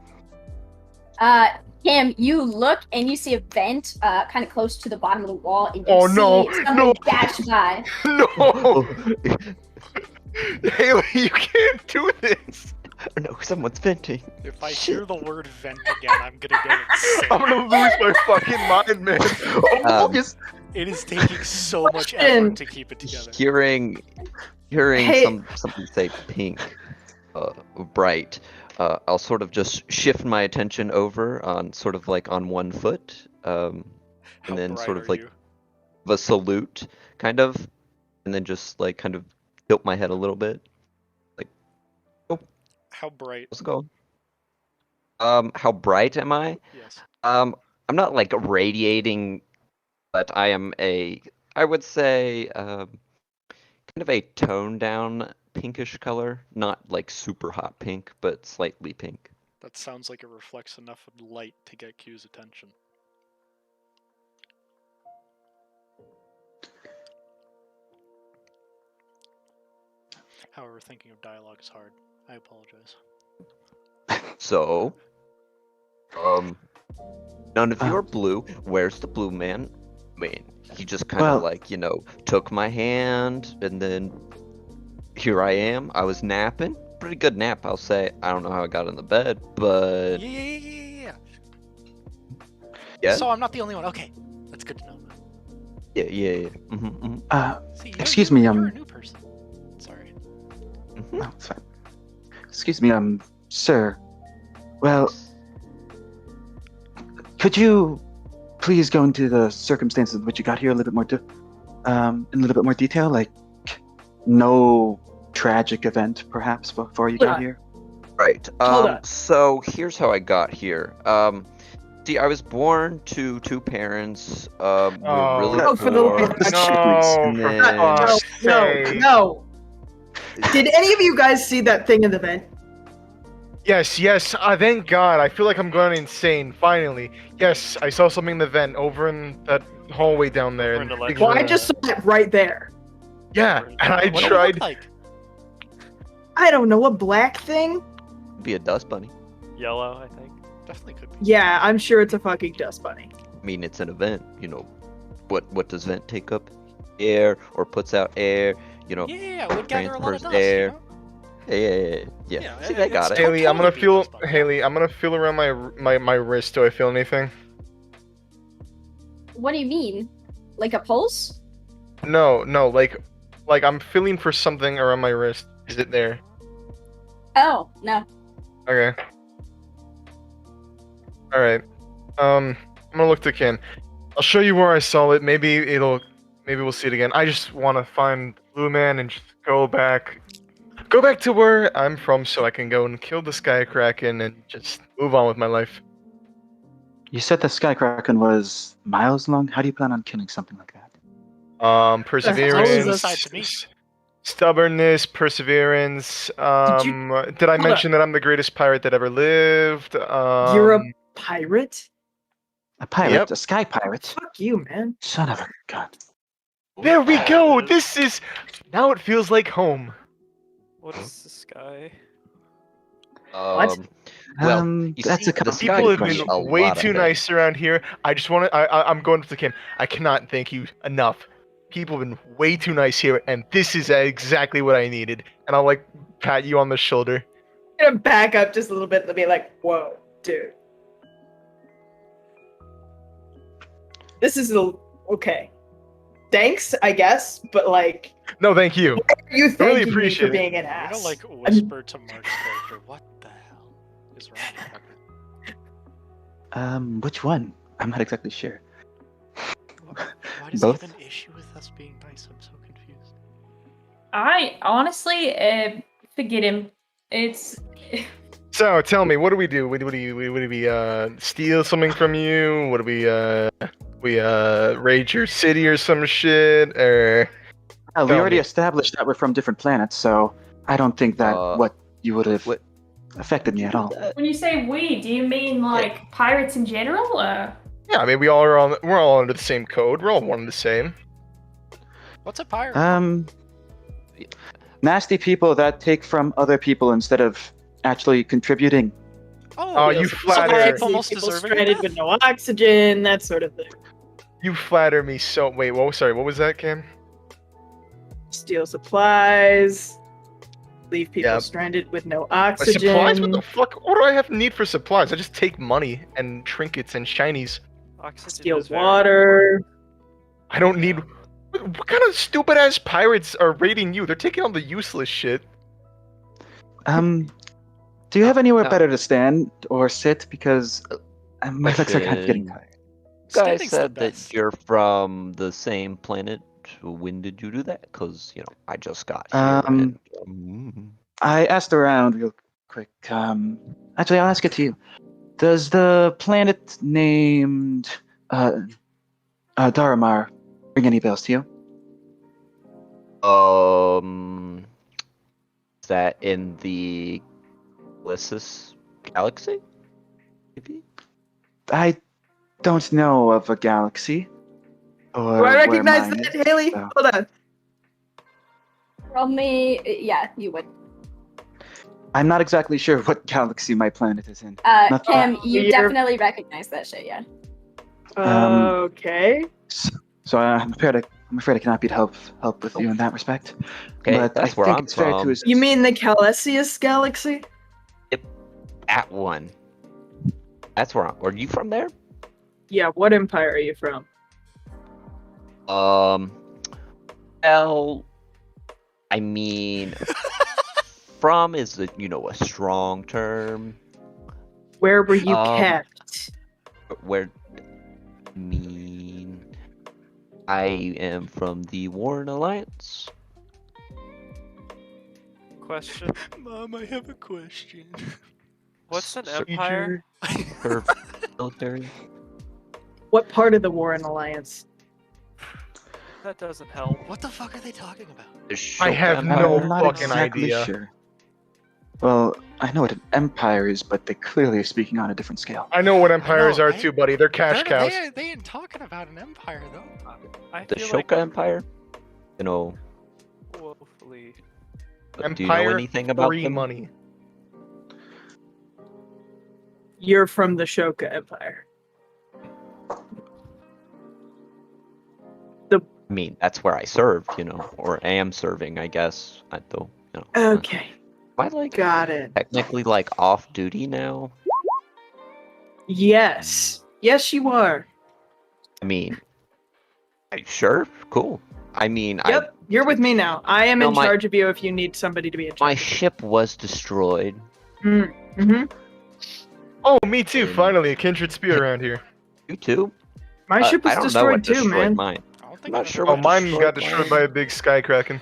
K: Cam, you look and you see a vent kind of close to the bottom of the wall, and you
F: Oh,
K: see
F: no,
K: someone
F: no.
K: dash by.
F: No, Haley, you can't do this.
D: No, someone's venting.
A: If I hear the word vent again, I'm gonna go insane.
F: I'm gonna lose my fucking mind, man. Oh, focus.
A: It is taking so much
B: Question.
A: effort to keep it together.
D: Hearing Hearing
B: Hey.
D: something say pink, bright, I'll sort of just shift my attention over on sort of like on one foot, and
A: How
D: then
A: bright
D: sort of
A: are
D: like
A: you?
D: the salute, kind of, and then just like kind of tilt my head a little bit. Like, oh,
A: How bright?
D: how's it going? How bright am I?
A: Yes.
D: I'm not like radiating, but I am I would say, kind of a toned down pinkish color. Not like super hot pink, but slightly pink.
A: That sounds like it reflects enough of light to get Q's attention. However, thinking of dialogue is hard. I apologize.
D: So, none of you are blue. Where's the blue man? I mean, he just kind of like, took my hand, and then here I am. I was napping. Pretty good nap, I'll say. I don't know how I got in the bed, but...
A: Yeah.
D: Yeah?
A: So I'm not the only one. Okay, that's good to know.
D: Yeah.
A: See,
G: excuse me,
A: you're a new person. Sorry.
G: Oh, it's fine. Excuse me, sir. Well, could you please go into the circumstances of which you got here a little bit more, in a little bit more detail? Like, no tragic event, perhaps, before you got here?
D: Right.
B: Hold on.
D: So here's how I got here. See, I was born to two parents. We were really
B: Oh, for the
D: poor.
B: love of
D: and then-
B: No. Did any of you guys see that thing in the vent?
F: Yes. Thank God. I feel like I'm going insane. Finally. Yes, I saw something in the vent over in that hallway down there.
E: in the
F: Big
B: Well, I
F: room.
B: just saw it right there.
F: Yeah, and I
A: What do it
F: tried.
A: look like?
B: I don't know, a black thing?
D: Be a dust bunny.
E: Yellow, I think.
A: Definitely could be.
B: Yeah, I'm sure it's a fucking dust bunny.
D: I mean, it's an event. What does vent take up? Air or puts out air?
A: Yeah, it would gather a lot of
D: transfers
A: dust,
D: air.
A: you know?
D: Yeah. See, they got it.
F: Haley, I'm gonna
A: Totally
F: feel.
A: dust bunny.
F: Haley, I'm gonna feel around my wrist. Do I feel anything?
K: What do you mean? Like a pulse?
F: No. Like I'm feeling for something around my wrist. Is it there?
K: Oh, no.
F: Okay. All right. I'm gonna look to Ken. I'll show you where I saw it. Maybe we'll see it again. I just want to find Blue Man and just go back to where I'm from, so I can go and kill the Sky Kraken and just move on with my life.
G: You said the Sky Kraken was miles long? How do you plan on killing something like that?
F: Perseverance,
A: Suicide to me.
F: stubbornness, perseverance. Did I mention that I'm the greatest pirate that ever lived?
B: You're a pirate?
G: A pirate?
F: Yep.
G: A sky pirate?
B: Fuck you, man.
G: Son of a gun.
F: There we go. Now it feels like home.
E: What is the sky?
B: What?
D: Well, you
G: That's
D: see,
G: a couple
D: the sky
F: People have
D: can
F: been
D: be a
F: way
D: lot of
F: too
D: things.
F: nice around here. I'm going to Kim. I cannot thank you enough. People have been way too nice here, and this is exactly what I needed. And I'll pat you on the shoulder.
B: I'm gonna back up just a little bit and be like, whoa, dude. This is okay. Thanks, I guess, but
F: No, thank you.
B: why are you
F: I really
B: thanking me
F: appreciate
B: for
F: it.
B: being an
A: You
B: ass?
A: know, whisper to Mark's character, what the hell is wrong with him?
G: Which one? I'm not exactly sure.
A: Why does
G: Both?
A: he have an issue with us being nice? I'm so confused.
J: I honestly forget him. It's
F: So tell me, what do we do? Would we steal something from you? Would we raid your city or some shit? Or
G: Well, we
F: Tell
G: already
F: me.
G: established that we're from different planets, so I don't think that what you would have
D: what-
G: affected me at all.
J: when you say we, do you mean like pirates in general? Or?
F: yeah, I mean we're all under the same code. We're all one and the same.
A: What's a pirate?
G: Nasty people that take from other people instead of actually contributing.
F: Oh, you
B: People
F: flatter.
A: almost
B: people
A: deserving of
B: stranded
A: death.
B: with no oxygen, that sort of thing.
F: You flatter me so. Wait, sorry. What was that, Cam?
B: Steal supplies, leave people
F: Yeah.
B: stranded with no
F: My
B: oxygen.
F: supplies? What the fuck? What do I have need for supplies? I just take money and trinkets and shinies.
E: Oxygen
B: Steal
E: is very
B: water.
F: I don't need. What kind of stupid ass pirates are raiding you? They're taking all the useless shit.
G: Do you have anywhere better to stand or sit? Because my legs are kind of getting
D: Question.
G: tired.
D: Guy
A: Standing's the
D: said that
A: best.
D: you're from the same planet. When did you do that? Because, I just got here.
G: I asked around real quick. Actually, I'll ask it to you. Does the planet named Daramar ring any bells to you?
D: Is that in the Glissus galaxy? Maybe?
G: I don't know of a galaxy. Or
B: Do I
G: where
B: recognize
G: mine
B: that,
G: is,
B: Haley?
G: so.
B: Hold on.
K: Roll me. Yeah, you would.
G: I'm not exactly sure what galaxy my planet is in.
K: Cam, you
B: You're-
K: definitely recognize that shit, yeah.
B: Okay.
G: So I'm afraid I cannot be help with you in that respect.
D: Okay,
G: but
D: that's
G: I
D: where
G: think
D: I'm
G: it's fair to
D: from.
G: assume.
B: You mean the Calesius galaxy?
D: At one. That's where I'm. Are you from there?
B: Yeah, what empire are you from?
D: Well, I mean, from is a strong term.
B: Where were you
D: Um,
B: kept?
D: Where, I am from the Warren Alliance.
E: Question.
A: Mom, I have a question.
E: What's an
F: Soldier.
E: empire?
D: For military.
B: What part of the Warren Alliance?
E: That doesn't help.
A: What the fuck are they talking about?
D: The
F: I
D: Shoka
F: have
D: Empire.
F: no
G: I'm not
F: fucking
G: exactly
F: idea.
G: sure. Well, I know what an empire is, but they clearly are speaking on a different scale.
F: I know what empires
A: know,
F: are
A: right?
F: too, buddy. They're cash cows.
A: They ain't talking about an empire though.
E: I
D: The
E: feel
D: Shoka Empire.
E: woefully.
D: Do you know
F: Empire
D: anything about
F: free
D: them?
F: money.
B: You're from the Shoka Empire.
D: I mean, that's where I served, or am serving, I guess.
B: Okay,
D: Am I
B: got it.
D: technically off duty now?
B: Yes. Yes, you are.
D: I mean, sure, cool. I mean,
B: Yep, you're with me now. I am
D: No,
B: in charge of you if you need somebody to be in
D: my
B: charge.
D: ship was destroyed.
B: Mm-hmm.
F: Oh, me too. Finally, a kindred spear around here.
D: You too?
B: My ship was
D: I don't know
B: destroyed
D: what
B: too,
D: destroyed
B: man.
D: mine. I'm not sure
F: Oh,
D: what
F: mine got
D: destroyed
F: destroyed
D: mine.
F: by a big sky kraken.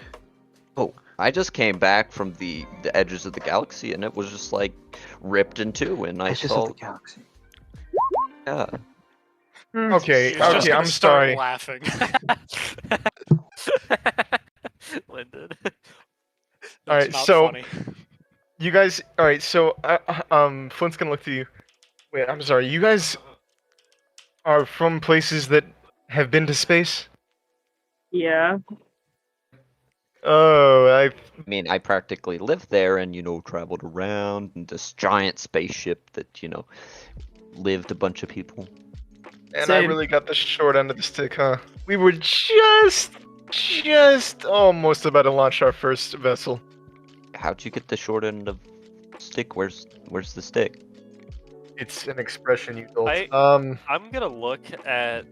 D: Oh, I just came back from the edges of the galaxy, and it was just ripped in two, and I
G: Edges
D: saw.
G: of the galaxy.
D: Yeah.
F: Okay,
A: He was just
F: okay,
A: gonna
F: I'm
A: start
F: sorry.
A: laughing.
E: Lyndon.
F: All right,
A: not
F: so
A: funny.
F: you guys. All right, so Flint's gonna look to you. Wait, I'm sorry. You guys are from places that have been to space.
B: Yeah.
F: Oh,
D: I mean, I practically lived there and, traveled around in this giant spaceship that, lived a bunch of people.
F: and I
B: Same.
F: really got the short end of the stick, huh? We were just almost about to launch our first vessel.
D: How'd you get the short end of stick? Where's the stick?
F: It's an expression you don't.
E: I'm gonna look at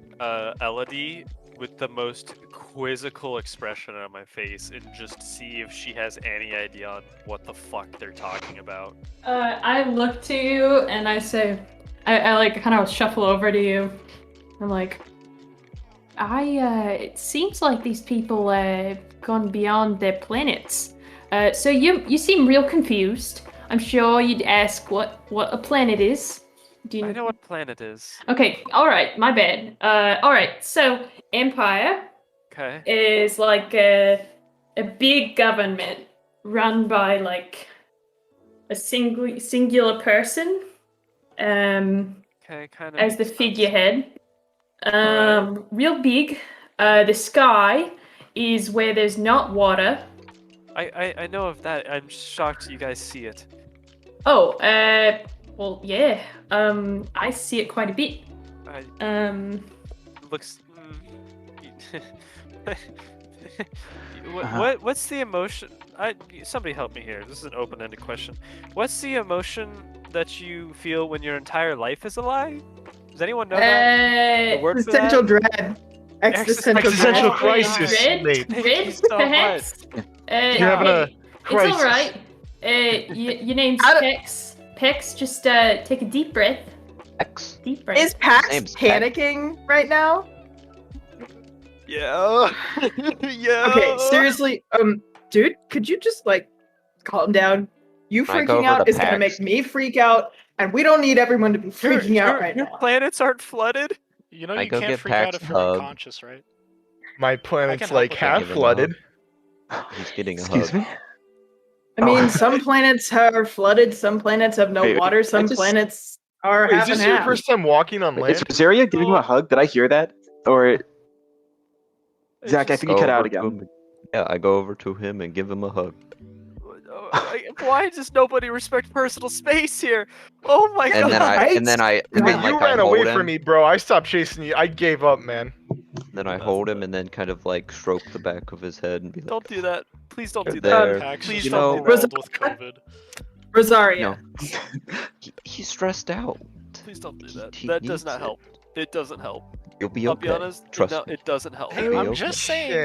E: Elodie with the most quizzical expression on my face and just see if she has any idea on what the fuck they're talking about.
J: I look to you and I say, I kind of shuffle over to you. I'm like, it seems like these people have gone beyond their planets. So you seem real confused. I'm sure you'd ask what a planet is. Do you
E: I know what planet is.
J: Okay, alright, my bad. Alright, so Empire
E: Okay.
J: is like a big government run by a singular person
E: Okay, kind of.
J: as the figurehead. Real big. The sky is where there's not water.
E: I know of that. I'm shocked you guys see it.
J: Oh, well, yeah. I see it quite a bit.
E: Looks. What's the emotion? Somebody help me here. This is an open-ended question. What's the emotion that you feel when your entire life is a lie? Does anyone know that? The word for
B: Existential
E: that?
B: dread.
F: Existential crisis, mate.
J: Rid, perhaps?
F: You're having a crisis.
J: It's alright. Your name's Pex. Pex, just take a deep breath.
D: X.
J: Deep breath.
B: Is Pax
D: Name's
B: panicking right now?
E: Yeah. Yeah.
B: Okay, seriously, dude, could you just like calm down? You
D: Can I go
B: freaking
D: over
B: out
D: to
B: is gonna
D: Pax?
B: make me freak out, and we don't need everyone to be freaking out right
E: your
B: now.
E: planets aren't flooded?
A: You know
D: I
A: you
D: go
A: can't
D: give
A: freak out
D: Pax
A: if
D: a
A: you're
D: hug.
A: unconscious, right?
F: My
A: I
F: planet's
A: can
F: like
A: help with
F: half
D: Give him a
F: flooded.
D: He's getting a
G: Excuse
D: hug.
G: me?
B: I mean, some planets are flooded, some planets have no
G: Wait,
B: water, some
G: just-
B: planets are
F: Wait,
B: half
F: is this
B: and
F: your
B: half.
F: first time walking on
G: Is
F: land?
G: Rosaria giving you a hug? Did I hear that? Or Zach, I think you cut out
D: Go over to
G: again.
D: him. Yeah, I go over to him and give him a hug.
E: Why does nobody respect personal space here? Oh my
D: And
E: god!
D: then I
F: Wait,
D: like
F: you
D: I
F: ran
D: hold
F: away
D: him.
F: from me, bro. I stopped chasing you. I gave up, man.
D: Then I hold him and then kind of like stroke the back of his head and be like,
E: Don't do that. Please don't do
D: there.
E: that.
A: Pax
E: Please
A: is
E: don't
A: not
E: do that.
A: rolled with COVID.
B: Rosaria.
D: No. He's stressed out.
E: Please don't do that.
D: He
E: That does
D: needs
E: not
D: it.
E: help. It doesn't help.
D: You'll be
E: I'll
D: okay.
E: be honest.
D: Trust
E: no,
D: me.
E: it doesn't help.
A: Hey,
D: Be
A: I'm
D: okay.
A: just saying, I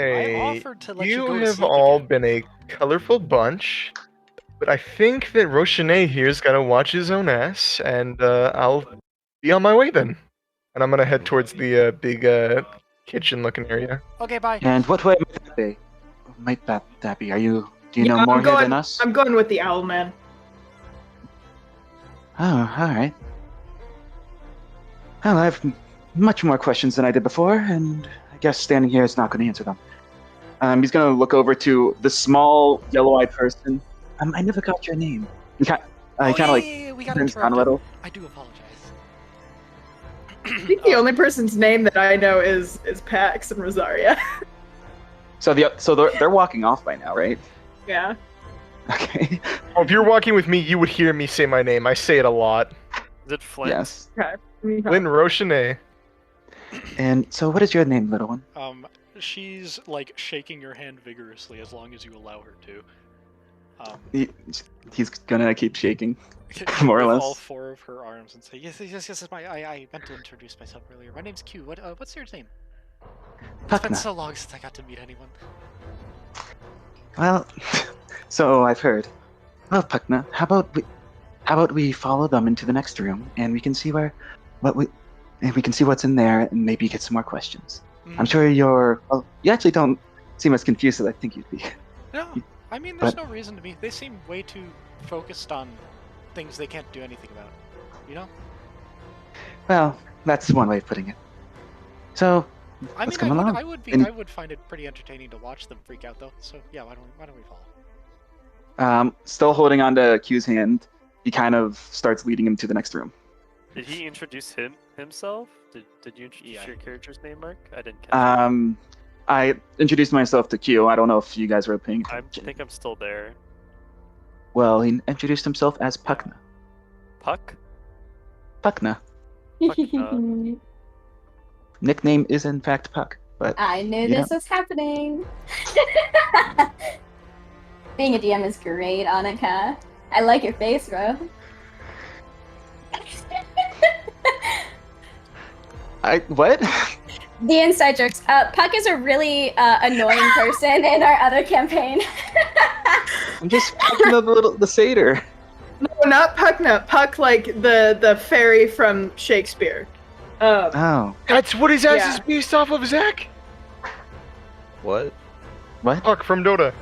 F: Okay,
A: offered to let you
F: you
A: go to
F: have
A: sleep
F: all
A: again.
F: been a colorful bunch, but I think that Rochene here's gotta watch his own ass, and I'll be on my way then. And I'm gonna head towards the big kitchen-looking area.
A: Okay, bye.
G: And what way might that be? Might that be? Do you know
B: Yeah,
G: more
B: I'm
G: here
B: going,
G: than us?
B: I'm going with the owl man.
G: Oh, alright. Well, I have much more questions than I did before, and I guess standing here is not going to answer them. He's going to look over to the small, yellow-eyed person. I never got your name. He kind of like
A: we got
G: turns down a
A: interrupted.
G: little.
A: I do apologize.
B: I think the only person's name that I know is Pax and Rosaria.
G: So they're walking off by now, right?
B: Yeah.
G: Okay.
F: Oh, if you're walking with me, you would hear me say my name. I say it a lot.
E: Is it Flint?
G: Yes.
B: Okay.
F: Lynn Rochene.
G: And so, what is your name, little one?
A: She's like shaking your hand vigorously as long as you allow her to.
G: He's gonna keep shaking, more or
A: with
G: less.
A: all four of her arms and say, yes, I meant to introduce myself earlier. My name's Q. What's your name? It's been
G: Puckna.
A: so long since I got to meet anyone.
G: Well, so I've heard. Well, Puckna, how about we follow them into the next room and we can see we can see what's in there and maybe get some more questions. I'm sure you actually don't seem as confused as I think you'd be.
A: No, I mean, there's no reason to be. They seem way too focused on things they can't do anything about. You know?
G: Well, that's one way of putting it. So,
A: I
G: let's
A: mean,
G: come along.
A: I would find it pretty entertaining to watch them freak out, though. So yeah, why don't we follow?
G: Still holding on to Q's hand, he kind of starts leading him to the next room.
E: Did he introduce himself? Did you introduce your character's name, Mark? I didn't catch it.
G: I introduced myself to Q. I don't know if you guys were paying
E: I
G: attention.
E: think I'm still there.
G: Well, he introduced himself as Puckna.
E: Puck?
G: Puckna.
E: Puckna.
G: Nickname is in fact Puck, but
K: I knew
G: you
K: this
G: know.
K: was happening. Being a DM is great, Annika. I like your face, bro.
G: What?
K: The inside jokes. Puck is a really annoying person in our other campaign.
G: I'm just Puckna the satyr.
B: No, not Puckna. Puck, like the fairy from Shakespeare.
G: Oh.
F: That's what his ass is based off of, Zach.
D: What?
G: What?
F: Puck from Dota.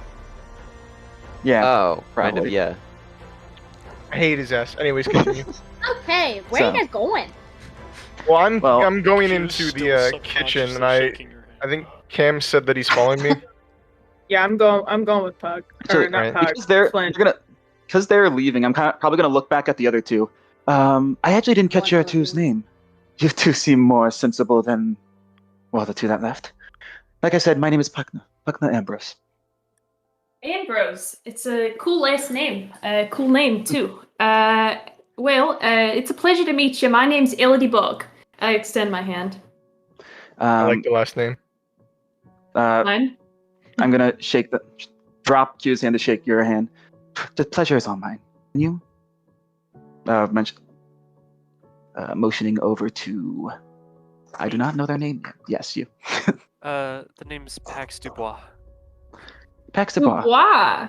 G: Yeah.
D: Oh, kind of,
G: probably.
D: yeah.
F: I hate his ass. Anyways, continue.
I: Okay, where are you guys going?
F: Well, I'm going
A: Q's
F: into
A: still
F: the kitchen, and
A: subconsciously shaking her hand.
F: I think Cam said that he's following me.
B: Yeah, I'm going with Puck. Or not Puck.
G: Because they're leaving, I'm probably gonna look back at the other two. I actually didn't catch your two's name. You two seem more sensible than, well, the two that left. Like I said, my name is Puckna. Puckna Ambrose.
J: Ambrose. It's a cool last name. Cool name too. It's a pleasure to meet you. My name's Elodie Bog. I extend my hand.
F: I like the last name.
J: Mine?
G: I'm gonna drop Q's hand to shake your hand. The pleasure is all mine. Can you motioning over to I do not know their name yet. Yes, you.
E: The name's Pax Dubois.
G: Pax Dubois.
J: Dubois.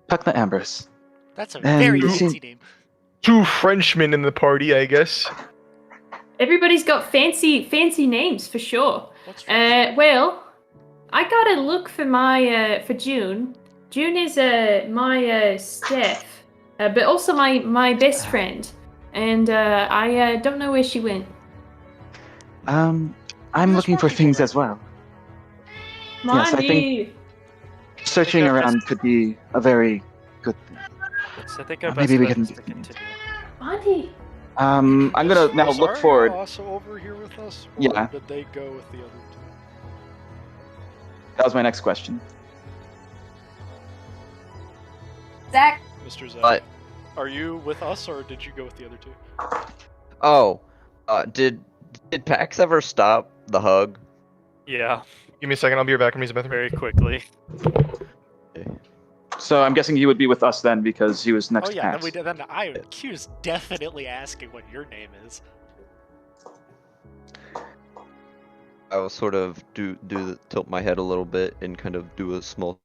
G: Puckna Ambrose.
A: That's a
G: And
A: very
G: you
A: fancy
G: seem-
A: name.
F: 2 Frenchmen in the party, I guess.
J: Everybody's got fancy names for sure.
A: What's French?
J: Well, I gotta look for my for June. June is my Steph, but also my best friend, and I don't know where she went.
G: I'm
A: There's
G: looking
A: more
G: for
A: people
G: things
A: around
G: as well.
J: Monty.
G: Yes, I think searching
E: I'm
G: around could be a very good thing.
E: So I think our
G: Maybe
E: best
G: we
E: bet
G: can-
E: is to continue.
J: Monty.
G: I'm gonna
A: Is
G: now look
A: Rosario
G: forward.
A: also over here with us? Or
G: Yeah.
A: did they go with the other two?
G: That was my next question.
K: Zach,
A: Mr. Zach,
D: But
A: are you with us or did you go with the other two?
D: oh, did Pax ever stop the hug?
E: Yeah,
F: Give me a second, I'll be right back. I'm using the bathroom.
E: very quickly.
G: So I'm guessing he would be with us then because he was next
A: Oh
G: to
A: yeah,
G: Pax.
A: then Q's definitely asking what your name is.
D: I will sort of tilt my head a little bit and kind of do a small.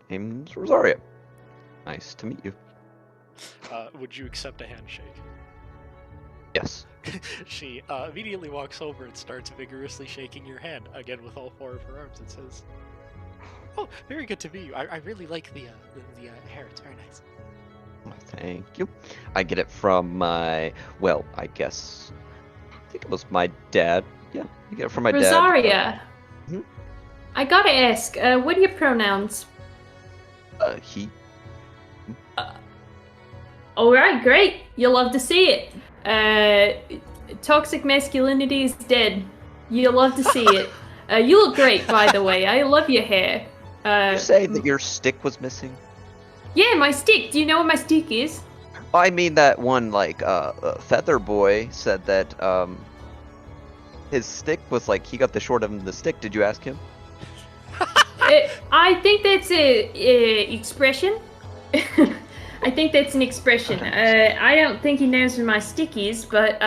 D: Name's Rosario. Nice to meet you.
A: Would you accept a handshake?
D: Yes.
A: She immediately walks over and starts vigorously shaking your hand, again with all 4 of her arms, and says, "Oh, very good to meet you. I really like the hair. It's very nice."
D: Thank you. I get it from I think it was my dad. Yeah, I get it from my dad.
J: Rosaria.
D: Mhm.
J: I gotta ask, what are your pronouns?
D: He.
J: Alright, great. You'll love to see it. Toxic masculinity is dead. You'll love to see it. You look great, by the way. I love your hair.
D: You say that your stick was missing?
J: Yeah, my stick. Do you know what my stick is?
D: I mean that one Feather Boy said that his stick was like he got the short of the stick. Did you ask him?
J: I think that's a expression. I think that's an expression. I don't think he knows where my stick is, but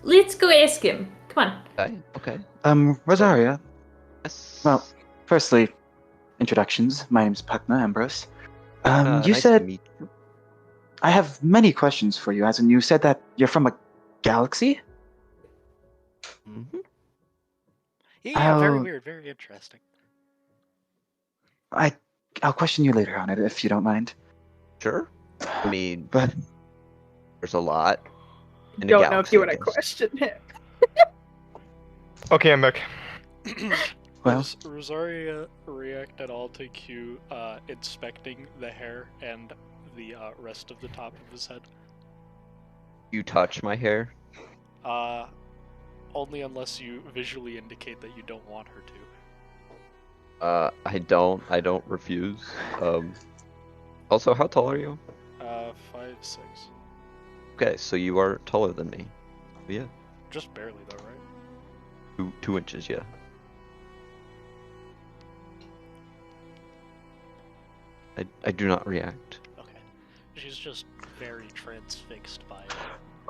J: let's go ask him. Come on.
D: Okay.
G: Rosaria.
D: Yes.
G: Well, firstly, introductions. My name's Puckna Ambrose. You
D: nice to
G: said
D: meet you.
G: I have many questions for you, as in you said that you're from a galaxy?
D: Mm-hmm.
A: Yeah, very
G: Oh.
A: weird, very interesting.
G: I'll question you later on it if you don't mind.
D: Sure. I mean,
G: But
D: there's a lot. In a
B: Don't know if
D: galaxy,
B: you
D: I
B: want to
D: guess.
B: question him.
F: Okay, I'm back.
G: Well-
A: Does Rosaria react at all to Q inspecting the hair and the rest of the top of his head?
D: You touch my hair.
A: Only unless you visually indicate that you don't want her to.
D: I don't refuse. Also, how tall are you?
A: 5'6".
D: Okay, so you are taller than me. Yeah.
A: Just barely though, right?
D: 2 inches, yeah. I do not react.
A: Okay. She's just very transfixed by it.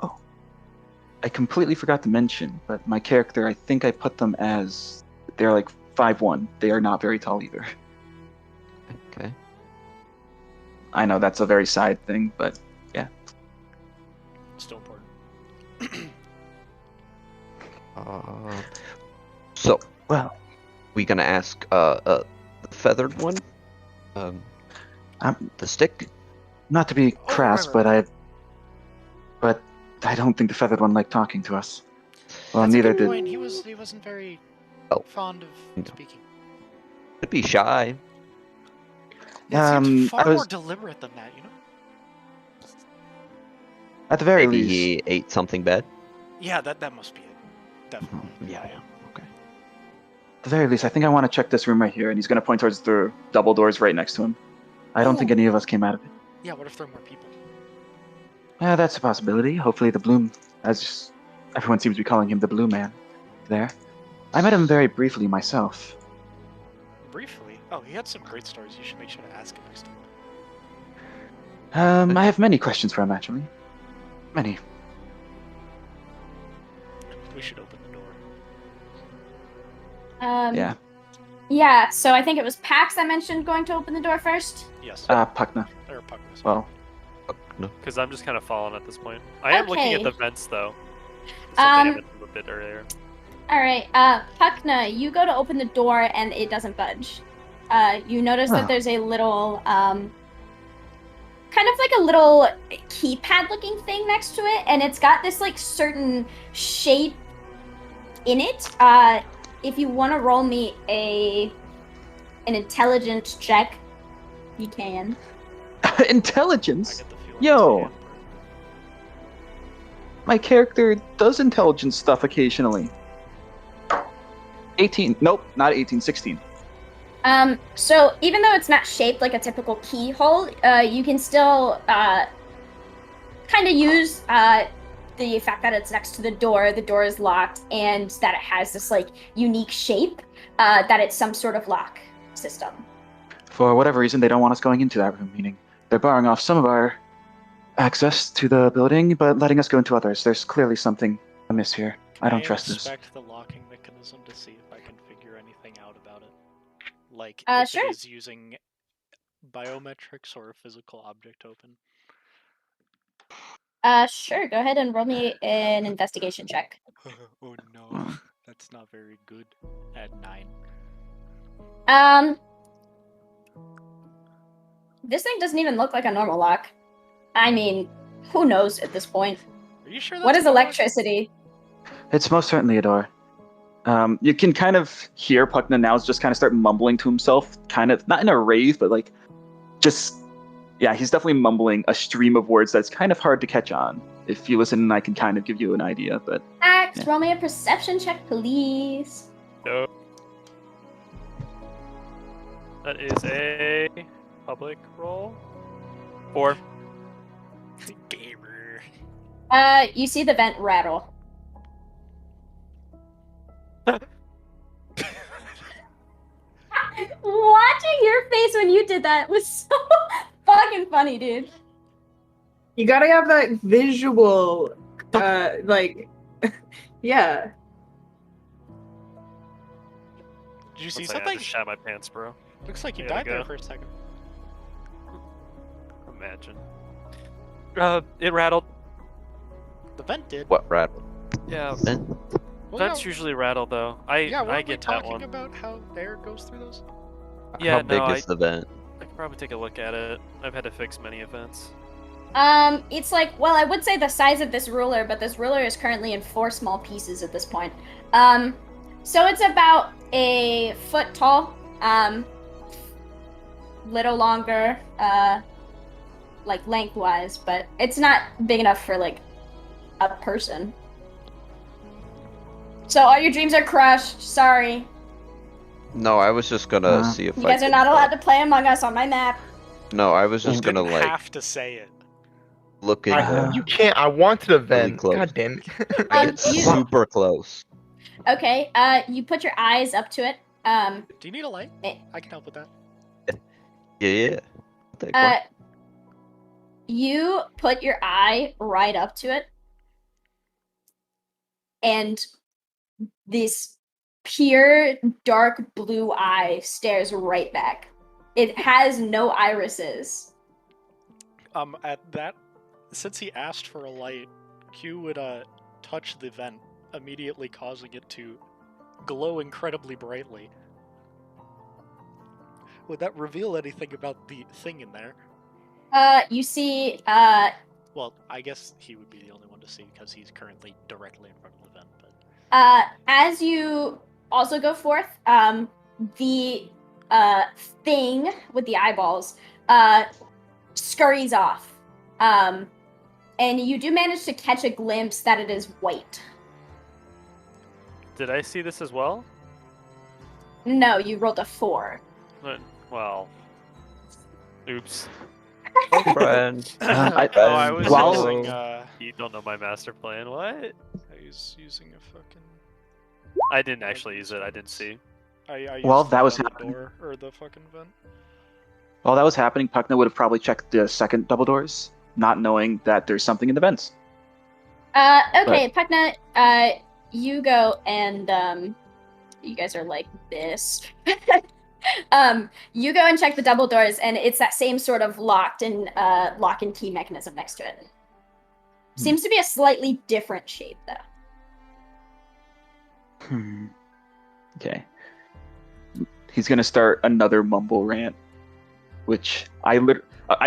G: oh, I completely forgot to mention, but my character, I think I put them as they're like 5'1". They are not very tall either.
D: Okay.
G: I know that's a very side thing, but yeah.
A: Still important.
D: So,
G: Well,
D: we gonna ask the feathered one? The stick?
G: not to be crass,
A: right.
G: but I don't think the feathered one liked talking to us. Well,
A: That's a
G: neither
A: good
G: did.
A: point. He wasn't very fond of speaking.
D: Could be shy.
A: It seemed
G: I
A: far more
G: was
A: deliberate than that, you know?
G: at the very
D: Maybe
G: least.
D: he ate something bad.
A: Yeah, that must be it. Definitely.
D: Yeah. Okay.
G: At the very least, I think I want to check this room right here, and he's going to point towards the double doors right next to him. I don't think any of us came out of it.
A: Yeah, what if there are more people?
G: Yeah, that's a possibility. Hopefully the Bloom, as everyone seems to be calling him the Blue Man, there. I met him very briefly myself.
A: Briefly? Oh, he had some great stories. You should make sure to ask him next time.
G: I have many questions for him, actually. Many.
A: we should open the door.
G: Yeah.
K: Yeah, so I think it was Pax that mentioned going to open the door first.
A: Yes.
G: Puckna.
A: Or Puckna.
G: Well.
E: Because I'm just kind of following at this point. I am looking at
K: Okay.
E: the vents, though. Something I mentioned a bit earlier.
K: Alright, Puckna, you go to open the door and it doesn't budge. You notice that there's a little, kind of like a little keypad looking thing next to it, and it's got this, like, certain shape in it. If you want to roll me an intelligence check, you can.
G: Intelligence? Yo! My character does intelligence stuff occasionally. 18. Nope, not 18, 16.
K: So even though it's not shaped like a typical keyhole, you can still, kind of use, the fact that it's next to the door is locked, and that it has this, like, unique shape, that it's some sort of lock system.
G: For whatever reason, they don't want us going into that room, meaning they're barring off some of our access to the building, but letting us go into others. There's clearly something amiss here. I don't trust this.
A: I inspect the locking mechanism to see if I can figure anything out about it. Like, if
K: sure.
A: it is using biometrics or a physical object open.
K: Sure, go ahead and roll me an investigation check.
A: Oh no, that's not very good. At 9.
K: This thing doesn't even look like a normal lock. I mean, who knows at this point?
A: Are you sure?
K: What is electricity?
G: It's most certainly a door. You can kind of hear Puckna now just kind of start mumbling to himself, kind of, not in a rave, but like, just, yeah, he's definitely mumbling a stream of words that's kind of hard to catch on. If you listen, I can kind of give you an idea, but...
K: Max,
G: yeah.
K: roll me a perception check, please.
E: No. That is a public roll. 4.
A: Gamer.
K: You see the vent rattle. Watching your face when you did that was so fucking funny, dude.
B: You gotta have that visual, like, yeah.
A: Did you see
E: Looks like I
A: something?
E: just shat my pants, bro.
A: Looks like you
E: There we
A: died there
E: go.
A: for a second.
E: Imagine. It rattled.
A: The vent did.
D: What rattled?
E: Yeah.
D: Vent?
A: Well,
E: Vents
A: yeah,
E: usually rattle though. I
A: yeah, weren't we
E: get that
A: talking
E: one.
A: about how air goes through those?
E: Yeah,
D: How big
E: no,
D: is the vent?
E: I could probably take a look at it. I've had to fix many events.
K: It's like, well, I would say the size of this ruler, but this ruler is currently in 4 small pieces at this point. So it's about a foot tall, little longer, like lengthwise, but it's not big enough for like a person. So all your dreams are crushed. Sorry.
D: No, I was just gonna see if
K: You guys are not allowed to play Among Us on my map.
D: No, I was
A: You
D: just gonna
A: didn't
D: like
A: have to say it.
D: look into
F: You can't. I wanted a vent.
D: close.
F: God damn it.
D: I get super close.
K: Okay, you put your eyes up to it.
A: Do you need a light? I can help with that.
D: Yeah. I'll take one.
K: You put your eye right up to it, and this pure dark blue eye stares right back. It has no irises.
A: At that, since he asked for a light, Q would touch the vent, immediately causing it to glow incredibly brightly. Would that reveal anything about the thing in there?
K: You see,
A: Well, I guess he would be the only one to see because he's currently directly in front of the vent. But
K: as you also go forth, the thing with the eyeballs scurries off. And you do manage to catch a glimpse that it is white.
E: Did I see this as well?
K: No, you rolled a 4.
E: Well, oops.
D: Oh, friend.
E: I was
G: while-
E: using, you don't know my master plan. What?
A: I was using a fucking.
E: I didn't actually use it. I didn't see.
A: I
G: While
A: used
G: that
A: the
G: was
A: double
G: happening-
A: door, or the fucking vent.
G: While that was happening, Puckna would have probably checked the second double doors, not knowing that there's something in the vents.
K: Okay, Puckna, you go and you guys are like this. You go and check the double doors, and it's that same sort of lock and key mechanism next to it. Seems to be a slightly different shape, though.
G: Okay. He's gonna start another mumble rant, which I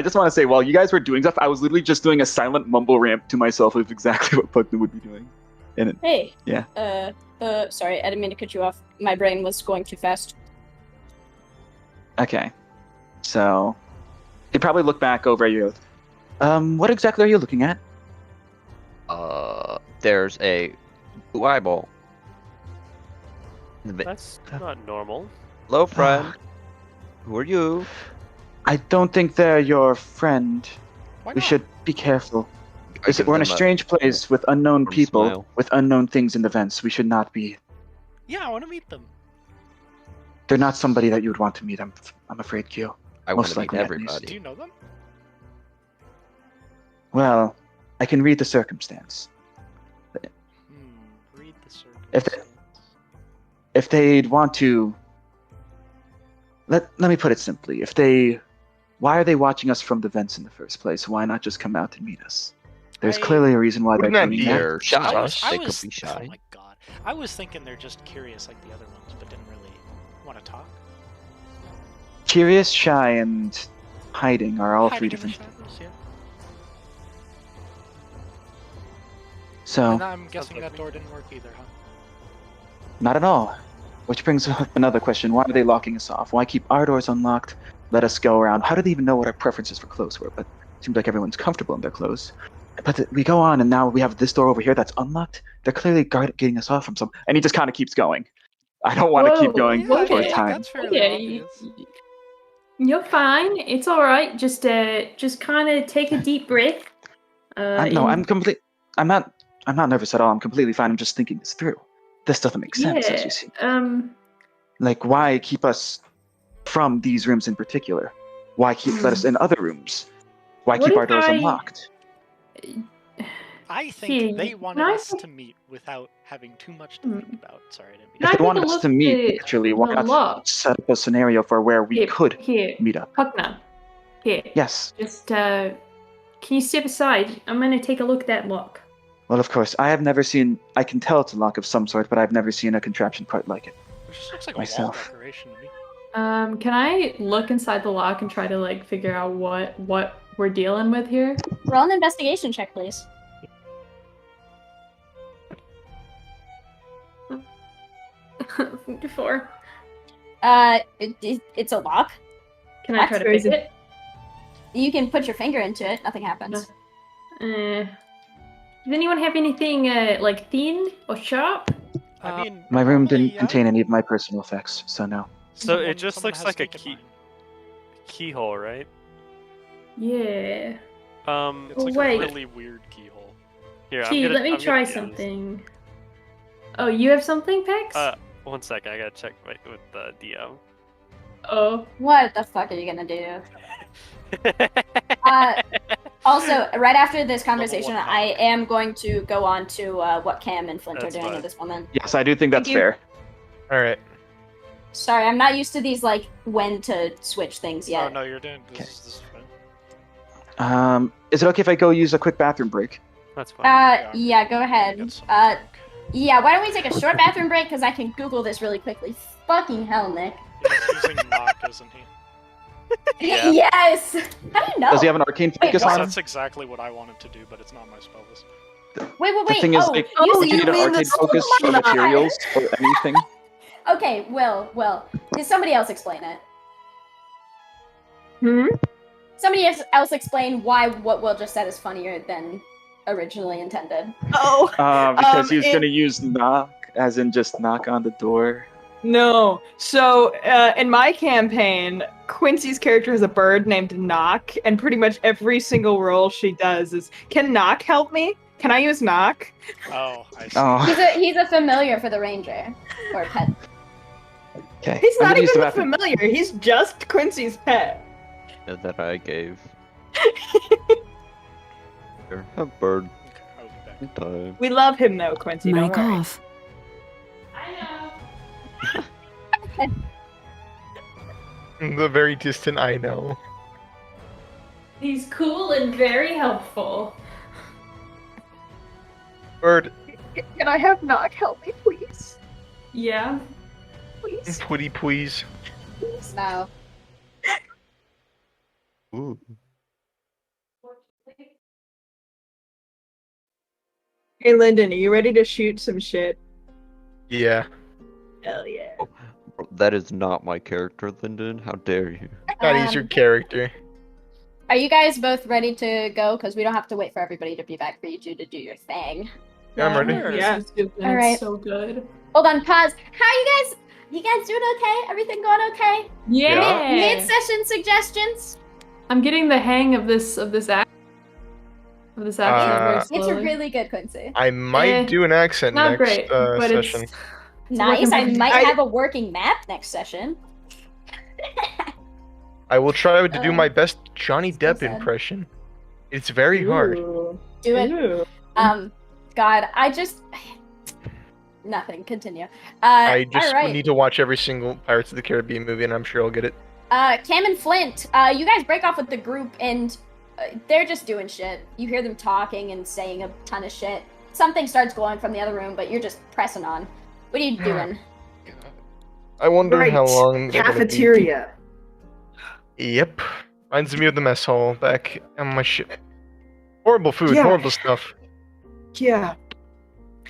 G: just want to say, while you guys were doing stuff, I was literally just doing a silent mumble rant to myself of exactly what Pugna would be doing. And
K: Hey.
G: Yeah.
K: Sorry, I didn't mean to cut you off. My brain was going too fast.
G: Okay. So, you probably look back over at you. What exactly are you looking at?
D: There's a blue eyeball.
E: That's not normal.
D: Hello, friend. Who are you?
G: I don't think they're your friend.
A: Why
G: We
A: not?
G: should be careful.
D: I give
G: We're in a
D: them
G: strange place with unknown
D: warm
G: people,
D: smile.
G: with unknown things and events. We should not be.
A: Yeah, I want to meet them.
G: They're not somebody that you would want to meet. I'm afraid, Q.
D: I want
G: Most
D: to meet
G: likely, at least.
D: everybody.
A: Do you know them?
G: Well, I can read the circumstance.
A: Read the
G: If
A: circumstance.
G: If they'd want to, let me put it simply. Why are they watching us from the vents in the first place? Why not just come out and meet us? There's clearly a reason why they're
F: Wouldn't that
G: doing
F: be
G: that.
D: They're shy.
A: I
D: They
A: was,
D: could be
A: oh
D: shy.
A: my god. I was thinking they're just curious like the other ones, but didn't really want to talk.
G: Curious, shy, and hiding are all three
A: Hiding in the
G: different things.
A: shadows, yeah.
G: So,
A: And I'm guessing that door didn't work either, huh?
G: not at all. Which brings up another question. Why are they locking us off? Why keep our doors unlocked? Let us go around. How do they even know what our preferences for clothes were? But it seems like everyone's comfortable in their clothes. But we go on, and now we have this door over here that's unlocked. They're clearly getting us off from some... And he just kind of keeps going. I don't want to keep going
A: Yeah,
G: for
A: yeah,
G: time.
A: that's fairly
J: Okay,
A: obvious.
J: you're fine. It's all right. Just kind of take a deep breath.
G: I'm not nervous at all. I'm completely fine. I'm just thinking this through. This doesn't make sense, as you see. Like, why keep us from these rooms in particular? Why let us in other rooms? Why
J: What
G: keep our
J: if
G: doors
J: I-
G: unlocked?
A: I think
J: Here,
A: they
J: can
A: wanted
J: I
A: us
J: take-
A: to meet without having too much to think about. Sorry, I didn't mean
J: Can I
G: If they
J: take a
G: wanted us
J: look
G: to meet,
J: at
G: naturally, why
J: the
G: not
J: lock?
G: set up a scenario for where we could
J: Here,
G: meet up?
J: Pugna. Here.
G: Yes.
J: Just can you step aside? I'm gonna take a look at that lock.
G: Well, of course. I can tell it's a lock of some sort, but I've never seen a contraption quite like it.
A: It just looks like a
G: myself.
A: wall decoration to me.
J: Can I look inside the lock and try to like figure out what we're dealing with here?
K: Roll an investigation check, please.
J: Four.
K: It's a lock.
J: Can I try to pick it?
K: You can put your finger into it. Nothing happens.
J: Does anyone have anything like thin or sharp?
A: I mean,
G: My room didn't
A: normally, yeah.
G: contain any of my personal effects, so no.
E: So it just
A: Someone
E: looks
A: has
E: like a
A: taken mine.
E: keyhole, right?
J: Yeah.
A: It's like
J: Wait.
A: a really weird keyhole.
E: Here,
J: Gee, let me
E: I'm
J: try
E: gonna do this.
J: something. Oh, you have something, Pex?
E: 1 second, I gotta check with the DM.
J: Oh.
K: What the fuck are you gonna do? Also, right after this conversation, I am going to go on to what Cam and Flint
E: That's
K: are doing
E: fine.
K: at this moment.
G: Yes, I do think that's
B: Thank you.
G: fair.
F: All right.
K: Sorry, I'm not used to these like when to switch things
A: Oh
K: yet.
A: no, you're doing this. This is fine.
G: Is it okay if I go use a quick bathroom break?
E: That's fine.
K: Yeah, go ahead. Yeah, why don't we take a short bathroom break? Because I can Google this really quickly. Fucking hell, Nick.
A: He's using knock, isn't he?
E: Yeah.
K: Yes! How do you know?
G: Does he have an arcane focus
K: what?
G: on him?
A: That's exactly what I wanted to do, but it's not my spell list.
K: Wait.
G: The thing is,
K: Oh,
G: like,
K: you
G: would you
K: said
G: need an
K: mean
G: arcane
K: the
G: focus for
K: soul.
G: materials or anything?
K: Okay, well, did somebody else explain it? Somebody else explain why what Will just said is funnier than originally intended.
B: Oh,
G: Because he was going to use knock, as in just knock on the door.
B: no. So, in my campaign, Quincy's character has a bird named Knock, and pretty much every single roll she does is, "Can Knock help me? Can I use Knock?"
A: Oh, I see.
G: Oh,
K: He's a familiar for the ranger or pet.
G: okay.
B: He's
G: I'm
B: not
G: gonna use
B: even
G: the
B: a
G: bathroom.
B: familiar. He's just Quincy's pet.
D: That I gave. Here, a bird.
A: Okay, I'll be back.
D: Time.
B: We love him though, Quincy. Don't
L: Mic
B: worry.
L: off.
F: The very distant I know.
J: He's cool and very helpful.
F: Bird.
B: Can I have Knock help me, please?
J: Yeah.
B: Please.
F: Putty please.
B: Please.
C: No.
D: Ooh.
B: Hey, Lyndon, are you ready to shoot some shit?
F: Yeah.
B: Hell yeah.
D: That is not my character, Lyndon. How dare you?
F: That is your character.
K: Are you guys both ready to go? Because we don't have to wait for everybody to be back for you two to do your thing.
F: Yeah, I'm ready.
J: Sure.
B: Yeah.
K: All right.
J: So good.
K: Hold on, pause. How are you guys? You guys doing okay? Everything going okay?
J: Yeah.
K: Mid-session suggestions?
J: I'm getting the hang of this act. Of this action very
K: It's
J: slowly.
K: really good, Quincy.
F: I might do an accent
J: Not
F: next
J: great, but
F: session.
J: it's
K: Nice. I
J: working.
K: might have a working map next session.
F: I will try to do my best Johnny
K: so
F: Depp
K: sad.
F: impression. It's very hard.
K: Do it.
B: Ooh.
K: God, I just nothing. Continue.
F: I just
K: all right.
F: need to watch every single Pirates of the Caribbean movie, and I'm sure I'll get it.
K: Cam and Flint, you guys break off with the group, and they're just doing shit. You hear them talking and saying a ton of shit. Something starts glowing from the other room, but you're just pressing on. What are you doing?
F: I wonder
B: Right.
F: how long they're gonna be.
B: Cafeteria.
F: Yep. Reminds me of the mess hall back on my ship. Horrible food,
B: Yeah.
F: horrible stuff.
B: Yeah.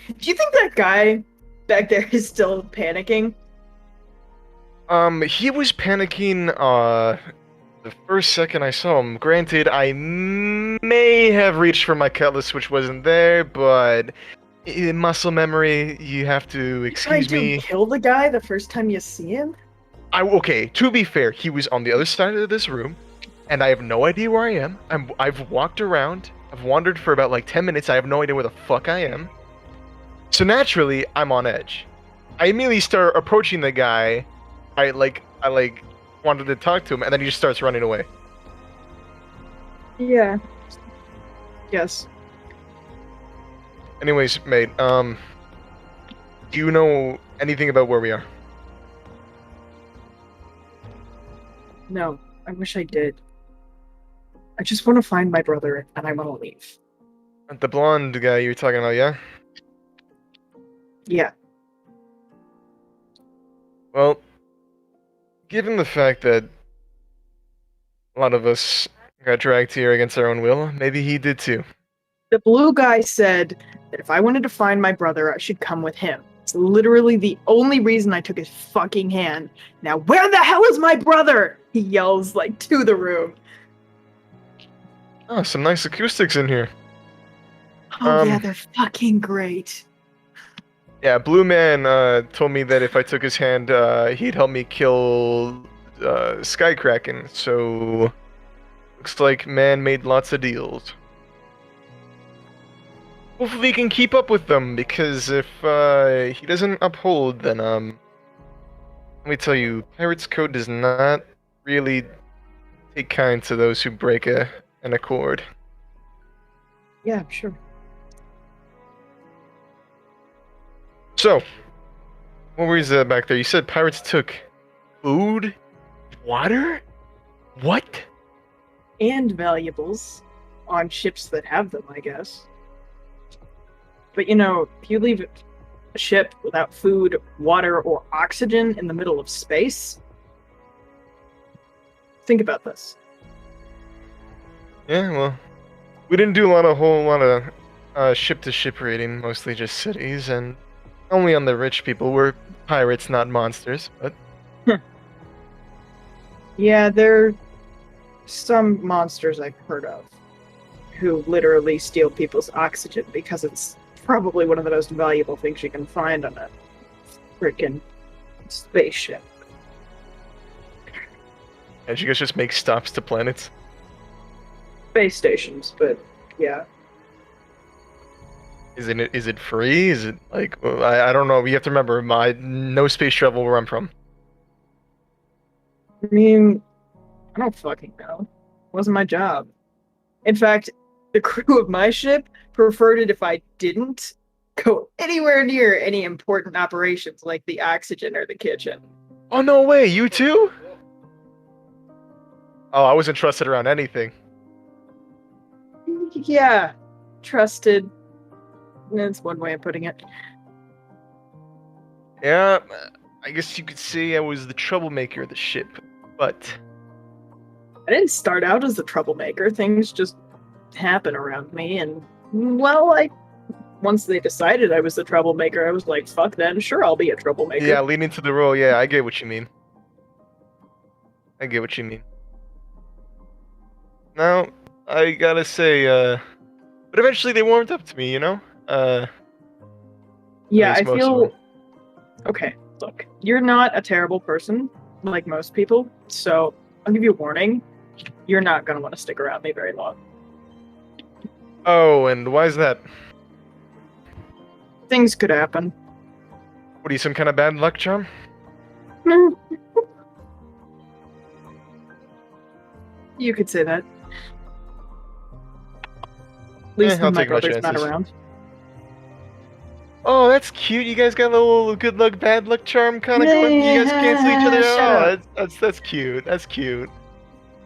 B: Do you think that guy back there is still panicking?
F: He was panicking, the first second I saw him. Granted, I may have reached for my cutlass, which wasn't there, but in muscle memory, you have to excuse
B: Trying
F: me.
B: to kill the guy the first time you see him?
F: Okay, to be fair, he was on the other side of this room, and I have no idea where I am. I've walked around. I've wandered for about like 10 minutes. I have no idea where the fuck I am. So naturally, I'm on edge. I immediately start approaching the guy. I wanted to talk to him, and then he just starts running away.
B: Yeah. Yes.
F: Anyways, mate, do you know anything about where we are?
B: No, I wish I did. I just want to find my brother, and I want to leave.
F: The blonde guy you were talking about, yeah?
B: Yeah.
F: Well, given the fact that a lot of us got dragged here against our own will, maybe he did too.
B: The blue guy said that if I wanted to find my brother, I should come with him. It's literally the only reason I took his fucking hand. Now, where the hell is my brother? He yells, like, to the room.
F: Oh, some nice acoustics in here.
B: Oh, yeah, they're fucking great.
F: Yeah, Blue Man told me that if I took his hand, he'd help me kill Skykraken, so looks like man made lots of deals. Hopefully he can keep up with them, because if he doesn't uphold, then let me tell you, Pirate's Code does not really take kind to those who break an accord.
B: Yeah, sure.
F: So, what was that back there? You said pirates took food, water? What?
B: And valuables on ships that have them, I guess. But you know, if you leave a ship without food, water, or oxygen in the middle of space, think about this.
F: Yeah, well, we didn't do a whole lot of ship-to-ship raiding, mostly just cities, and only on the rich people. We're pirates, not monsters, but...
B: Yeah, there are some monsters I've heard of who literally steal people's oxygen because it's probably one of the most valuable things you can find on a freaking spaceship.
F: And you guys just make stops to planets?
B: Space stations, but yeah.
F: Is it free? Is it like I don't know. You have to remember, no space travel where I'm from.
B: I mean, I don't fucking know. It wasn't my job. In fact, the crew of my ship preferred it if I didn't go anywhere near any important operations like the oxygen or the kitchen.
F: Oh, no way, you too? Oh, I wasn't trusted around anything.
B: Yeah, trusted. That's one way of putting it.
F: Yeah, I guess you could say I was the troublemaker of the ship, but...
B: I didn't start out as the troublemaker. Things just happen around me, and, well, once they decided I was the troublemaker, I was like, fuck then, sure, I'll be a troublemaker.
F: Yeah, lean into the role, yeah, I get what you mean. Now, I gotta say, but eventually they warmed up to me, you know?
B: Yeah, I
F: most of
B: feel...
F: them.
B: Okay, look, you're not a terrible person, like most people, so I'll give you a warning. You're not gonna want to stick around me very long.
F: Oh, and why is that?
B: Things could happen.
F: What are you, some kind of bad luck charm?
B: You could say that. At least
F: I'll
B: when my
F: take my
B: brother's not
F: chances.
B: around.
F: Oh, that's cute. You guys got a little good luck, bad luck charm kind of going. You guys cancel each other
B: Shut
F: out.
B: up.
F: That's cute. That's cute.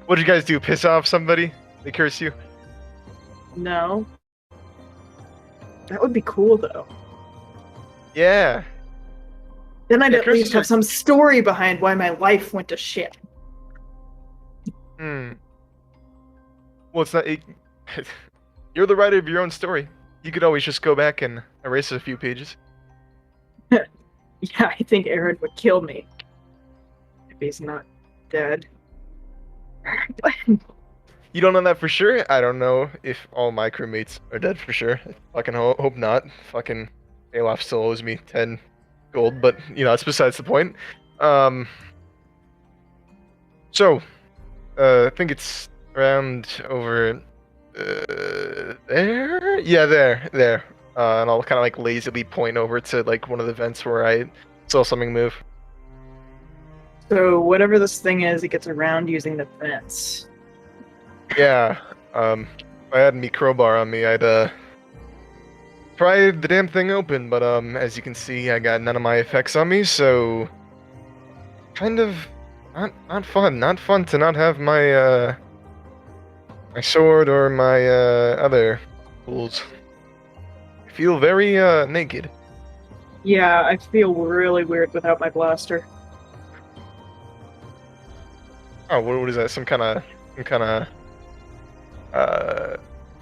F: What did you guys do? Piss off somebody? They curse you?
B: No. That would be cool, though.
F: Yeah.
B: Then I'd
F: Yeah,
B: at
F: curses
B: least have
F: are-
B: some story behind why my life went to shit.
F: Hmm. Well, it's not. You're the writer of your own story. You could always just go back and erase a few pages.
B: Yeah, I think Aaron would kill me. If he's not dead.
F: You don't know that for sure? I don't know if all my crewmates are dead for sure. I fucking hope not. Fucking Alof still owes me 10 gold, but, you know, that's besides the point. So, I think it's around over there? Yeah, there. And I'll kind of like lazily point over to like one of the vents where I saw something move.
B: So whatever this thing is, it gets around using the vents.
F: Yeah, if I had me crowbar on me, I'd pry the damn thing open, but as you can see, I got none of my effects on me, so kind of not fun. Not fun to not have my my sword or my other tools. I feel very naked.
B: Yeah, I feel really weird without my blaster.
F: Oh, what is that? Some kind of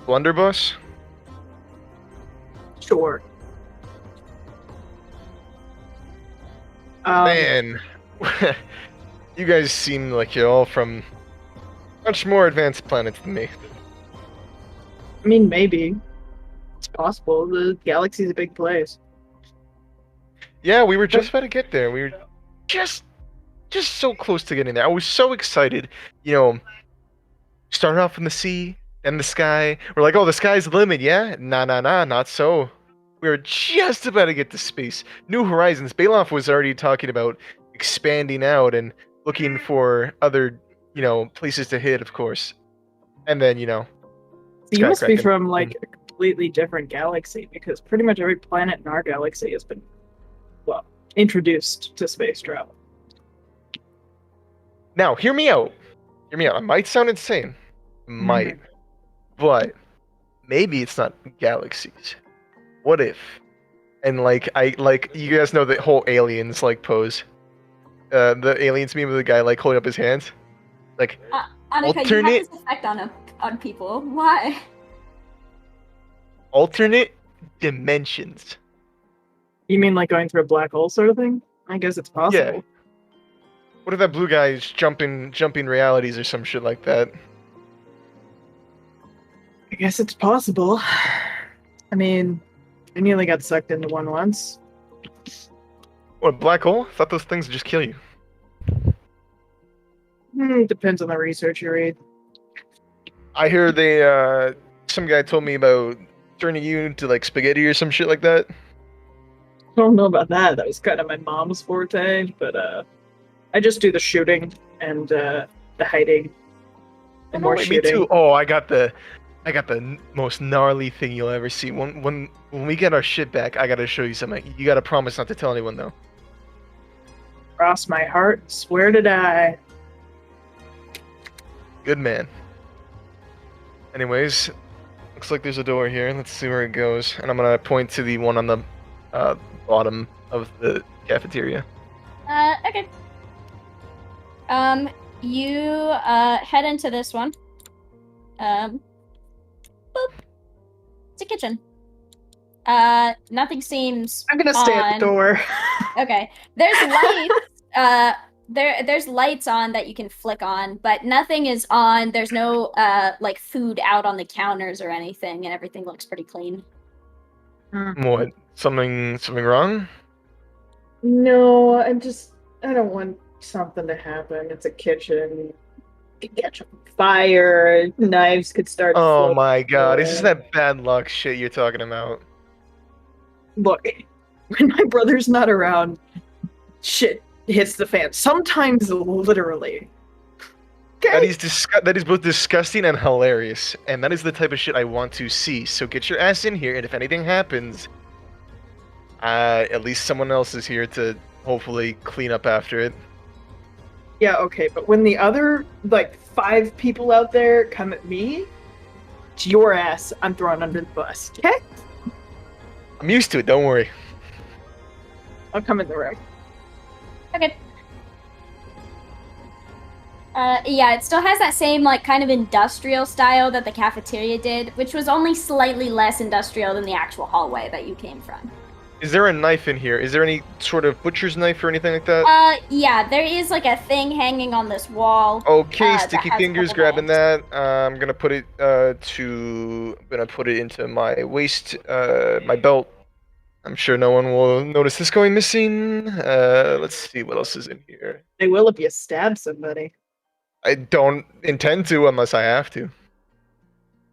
F: blunderbuss?
B: Sure.
F: Man, you guys seem like you're all from much more advanced planets than me.
B: I mean, maybe. It's possible. The galaxy's a big place.
F: Yeah, we were just about to get there. We were just so close to getting there. I was so excited. You know, started off in the sea, then the sky. We're like, oh, the sky's the limit, yeah? Nah, not so. We were just about to get to space. New horizons. Bailoff was already talking about expanding out and looking for other, you know, places to hit, of course. And then, you know,
B: You must be
F: Skycracking.
B: from, like, a completely different galaxy, because pretty much every planet in our galaxy has been, well, introduced to space travel.
F: Now, hear me out. Hear me out. I might sound insane. Might. But maybe it's not galaxies. What if? And like you guys know the whole aliens like pose. The aliens meme of the guy like holding up his hands. Like
K: Annika, you
F: alternate
K: have this effect on people. Why?
F: alternate dimensions.
B: You mean like going through a black hole sort of thing? I guess it's possible.
F: Yeah. What if that blue guy is jumping realities or some shit like that?
B: I guess it's possible. I mean, I nearly got sucked into one once.
F: What, a black hole? I thought those things would just kill you.
B: Depends on the research you read.
F: I hear they some guy told me about turning you into like spaghetti or some shit like that.
B: I don't know about that. That was kind of my mom's forte, but I just do the shooting and the hiding and more
F: Me
B: shooting.
F: too. Oh, I got the most gnarly thing you'll ever see. When we get our shit back, I gotta show you something. You gotta promise not to tell anyone though.
B: Cross my heart, swear to die.
F: Good man. Anyways, looks like there's a door here. Let's see where it goes. And I'm gonna point to the one on the bottom of the cafeteria.
K: Okay. You head into this one. Boop. It's a kitchen. Nothing seems
B: I'm gonna stay at the door.
K: Okay. There's lights. There's lights on that you can flick on, but nothing is on. There's no like food out on the counters or anything, and everything looks pretty clean.
F: What? Something wrong?
B: No, I don't want something to happen. It's a kitchen. Could catch on fire. Knives could start.
F: Oh my god, is this that bad luck shit you're talking about?
B: Look, when my brother's not around, shit hits the fan. Sometimes literally. Okay?
F: That is both disgusting and hilarious, and that is the type of shit I want to see. So get your ass in here, and if anything happens, at least someone else is here to hopefully clean up after it.
B: Yeah, okay, but when the other, 5 people out there come at me, it's your ass I'm throwing under the bus, okay?
F: I'm used to it, don't worry.
B: I'll come in the room.
K: Okay. Yeah, it still has that same, kind of industrial style that the cafeteria did, which was only slightly less industrial than the actual hallway that you came from.
F: Is there a knife in here? Is there any sort of butcher's knife or anything like that?
K: Yeah, there is, a thing hanging on this wall.
F: Okay, sticky fingers grabbing that. I'm gonna put it, into my waist, my belt. I'm sure no one will notice this going missing. Let's see what else is in here.
B: They will if you stab somebody.
F: I don't intend to unless I have to.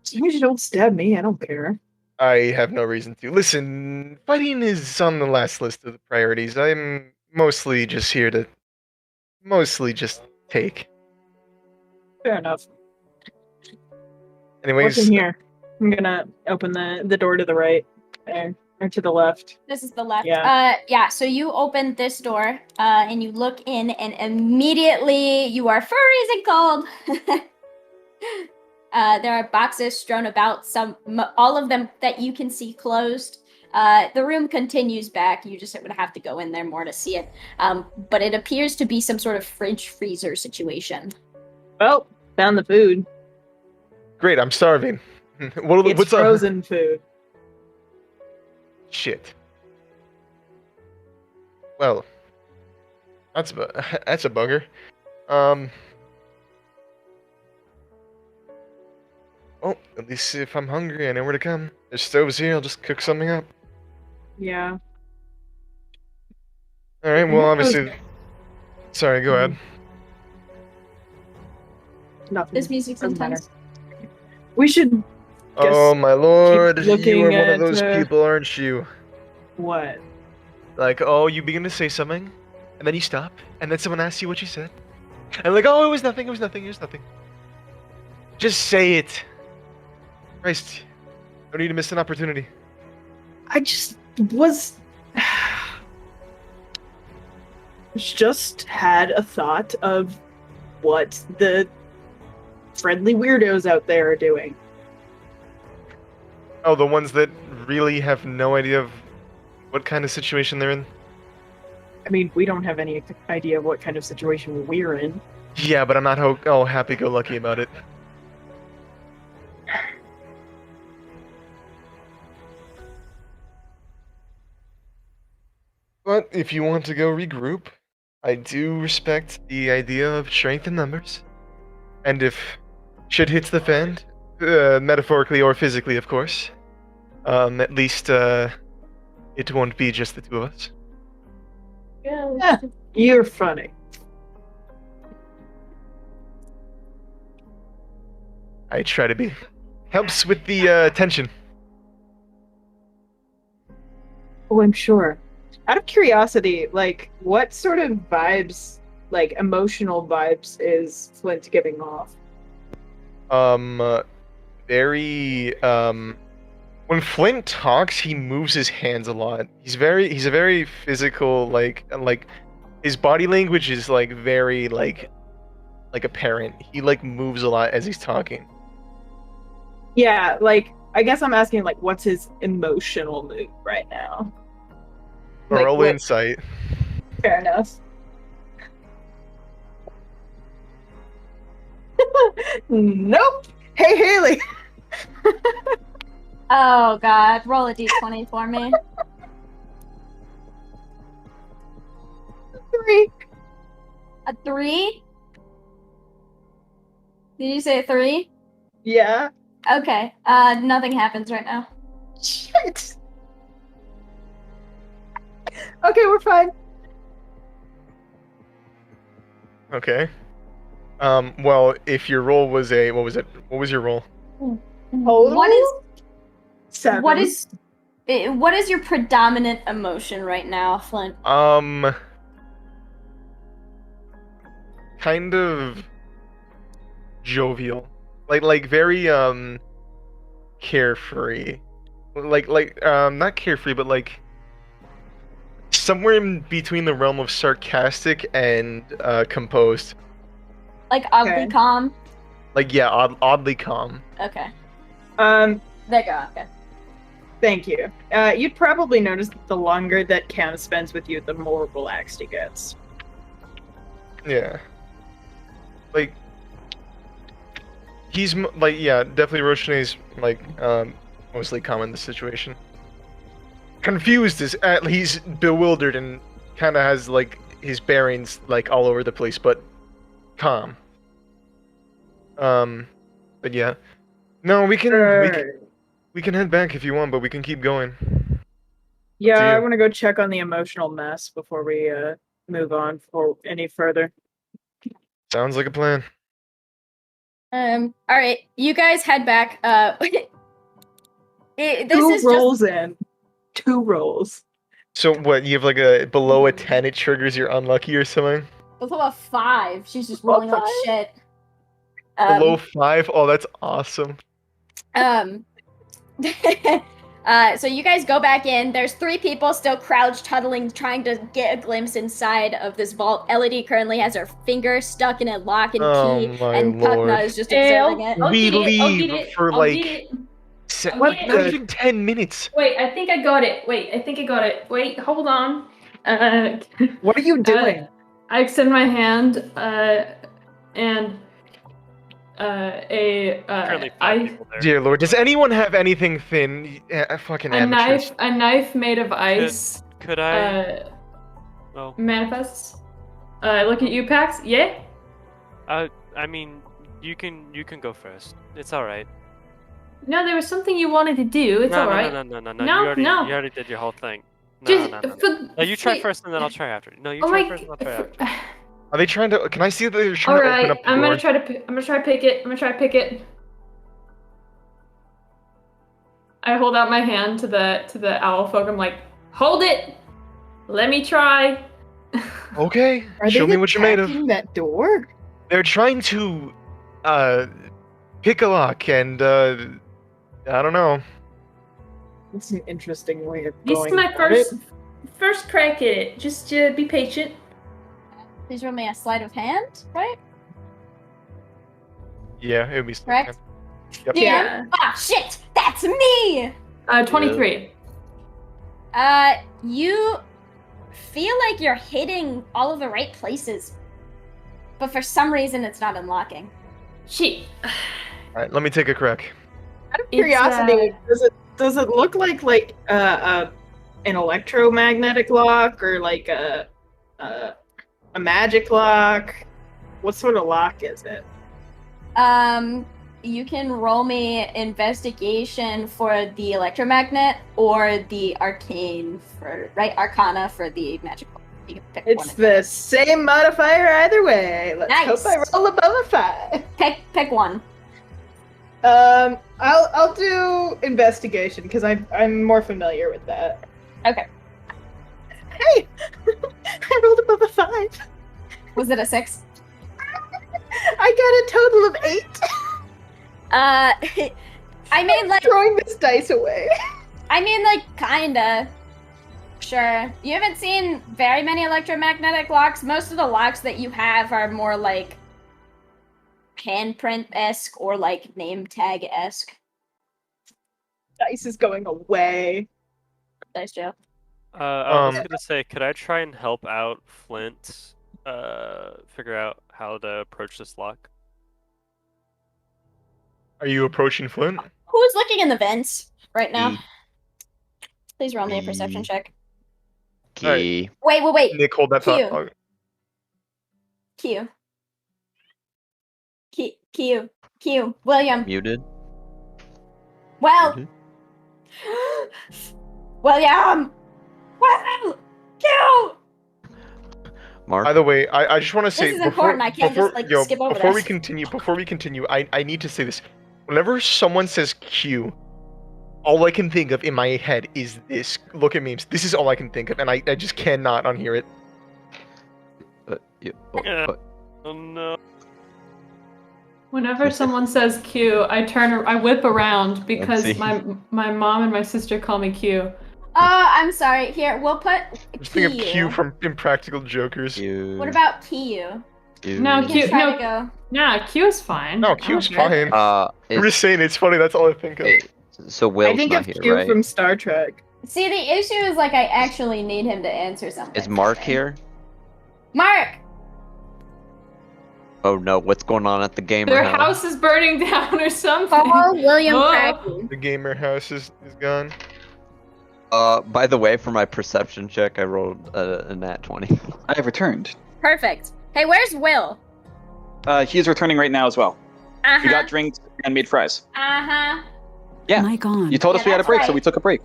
B: As long as you don't stab me, I don't care.
F: I have no reason to. Listen, fighting is on the last list of the priorities. I'm mostly just here to... take.
B: Fair enough.
F: Anyways...
B: What's in here? I'm gonna open the door to the right. There. Or to the left.
K: This is the left.
B: Yeah.
K: So you open this door, and you look in, and immediately you are freezing cold. There are boxes strewn about, all of them that you can see closed. The room continues back. You just would have to go in there more to see it. But it appears to be some sort of fridge freezer situation.
B: Well, found the food.
F: Great, I'm starving.
B: It's frozen food.
F: Shit. Well, that's a bugger. Well, at least if I'm hungry, I know where to come. There's stoves here. I'll just cook something up.
B: Yeah.
F: All right. Well, obviously. Sorry. Go ahead.
B: Nothing.
K: This music sometimes.
B: We should.
F: Oh my lord, you are one of those
B: at,
F: people, aren't you?
B: What?
F: Like, oh, you begin to say something, and then you stop, and then someone asks you what you said. And like, oh, it was nothing, it was nothing. Just say it. Christ, don't need to miss an opportunity.
B: I just had a thought of what the friendly weirdos out there are doing.
F: Oh, the ones that really have no idea of what kind of situation they're in?
B: I mean, we don't have any idea of what kind of situation we're in.
F: Yeah, but I'm not happy-go-lucky about it. But if you want to go regroup, I do respect the idea of strength in numbers. And if shit hits the fan, metaphorically or physically, of course, at least it won't be just the two of us.
B: Yeah, you're funny.
F: I try to be. Helps with the tension.
B: Oh, I'm sure. Out of curiosity, what sort of vibes, emotional vibes, is Flint giving off?
F: Very, when Flint talks, he moves his hands a lot. He's a very physical, his body language is like very like apparent. He like moves a lot as he's talking.
B: Yeah, like I guess I'm asking like what's his emotional mood right now? Like,
F: Roll
B: what-
F: insight.
B: Fair enough. Nope. Hey Haley.
K: Oh god, roll a d20 for me.
B: 3.
K: A 3? Did you say a 3?
B: Yeah.
K: Okay. Nothing happens right now.
B: Shit. Okay, we're fine.
F: Okay. Well, if your roll was a what was it? What was your roll?
K: What is
B: 7.
K: what is your predominant emotion right now, Flint?
F: Kind of jovial. Like very carefree. Like not carefree, but like somewhere in between the realm of sarcastic and composed.
K: Like oddly
B: Okay.
K: calm?
F: Like yeah, oddly calm.
K: Okay.
B: Um,
K: There you go, okay.
B: thank you. You'd probably notice that the longer that Cam spends with you, the more relaxed he gets.
F: Yeah. Like he's like yeah, definitely Roshane's like mostly calm in the situation. Confused is he's bewildered and kind of has like his bearings like all over the place, but calm. But yeah, no, we can head back if you want, but we can keep going.
B: Yeah, I
F: you.
B: want to go check on the emotional mess before we move on for any further.
F: Sounds like a plan.
K: All right, you guys head back. This
B: Two
K: is
B: rolls in. 2 rolls.
F: So what? You have like a below a 10, it triggers you're unlucky or something.
K: It's about 5. She's just rolling like
B: 5?
K: shit.
F: Below 5? Oh, that's awesome.
K: So you guys go back in. There's 3 people still crouched, huddling, trying to get a glimpse inside of this vault. Elodie currently has her finger stuck in a lock and key,
F: my
K: and
F: Lord.
K: Pugna is just observing it.
F: We leave for
J: I'll
F: like
J: get it.
F: not even 10 minutes.
J: Wait, I think I got it. Wait, hold on.
B: What are you doing?
J: I extend my hand, and
E: Currently 5 people there.
F: Dear Lord, does anyone have anything thin? Fucking amateurs.
J: a knife made of ice.
E: Could I? Well,
J: Manifests. Look at you, Pax. Yeah.
E: I mean, you can go first. It's all right.
J: No, there was something you wanted to do. It's all right.
E: No.
J: No,
E: You
J: no.
E: already did your whole thing. No,
J: Just
E: no.
J: for-
E: No, you try
J: wait.
E: first and then I'll try after. No, you
J: Oh
E: try
J: my.
E: first and I'll try after.
F: Are they trying to? Can I see that they're trying
J: All
F: to open
J: right,
F: up the
J: I'm
F: door?
J: gonna try to pick it. I'm gonna try to pick it. I hold out my hand to the owl folk. I'm like, hold it. Let me try.
F: Okay,
B: Are
F: show
B: they
F: me what you're made of.
B: attacking that door?
F: They're trying to pick a lock and I don't know.
B: That's an interesting way of
J: This
B: going
J: is my
B: about it.
J: first crack at it. Just be patient.
K: Please roll me a sleight of hand, right?
F: Yeah, it would be
K: Correct?
F: Yep.
J: Yeah.
K: Ah, shit! That's me!
J: 23.
K: You feel like you're hitting all of the right places, but for some reason it's not unlocking.
J: Shit.
F: Alright, let me take a crack.
B: Out of curiosity, does it look like an electromagnetic lock or like a magic lock? What sort of lock is it?
K: You can roll me investigation for the electromagnet or the arcane for arcana for the magical. You can pick
B: It's
K: one.
B: the same modifier either way. Let's
K: Nice.
B: hope I roll above a 5.
K: Pick one.
B: I'll do investigation because I'm more familiar with that.
K: Okay.
B: Hey, I rolled above a 5.
K: Was it a 6?
B: I got a total of 8.
K: I mean, like,
B: throwing this dice away.
K: I mean, like, kinda. Sure. You haven't seen very many electromagnetic locks. Most of the locks that you have are more like handprint-esque or like name tag-esque.
B: Dice is going away.
K: Dice jail.
E: I was gonna say, could I try and help out Flint figure out how to approach this lock?
F: Are you approaching Flint?
K: Who's looking in the vents right now? Please roll me a perception check.
D: Key.
K: Wait.
F: Nick, hold that thought. Oh.
K: Q. William.
D: Muted.
K: Well.
D: Muted.
K: William. Well. Q.
D: Mark.
F: By the way, I just want to say
K: This is important. I can't just like skip over
F: before
K: this.
F: Before we continue, I need to say this. Whenever someone says Q, all I can think of in my head is this. Look at memes. This is all I can think of, and I just cannot unhear it.
E: Oh no.
J: Whenever someone says Q, I whip around because my mom and my sister call me Q.
K: I'm sorry. Here, we'll put
F: Just think of Q from Impractical Jokers.
K: What about Q?
J: No, Q.
K: No.
J: Nah, Q is fine.
F: No, Q's fine. I'm just saying it's funny. That's all I think of.
D: So Will's
B: I think
D: not
B: of
D: here,
B: Q
D: right?
B: from Star Trek.
K: See, the issue is like I actually need him to answer something.
D: Is Mark here?
K: Mark.
D: Oh no, what's going on at the gamer
J: Their
D: house?
J: house is burning down or something.
K: Follow William
J: Whoa.
K: Kraken.
F: The gamer house is gone.
D: By the way, for my perception check, I rolled a nat 20.
G: I have returned.
K: Perfect. Hey, where's Will?
G: He is returning right now as well.
K: Uh-huh.
G: We got drinks and made fries.
K: Uh-huh.
G: Yeah.
L: Mic on.
G: You told us we had a
K: that's
G: break, so
K: right.
G: we took a break.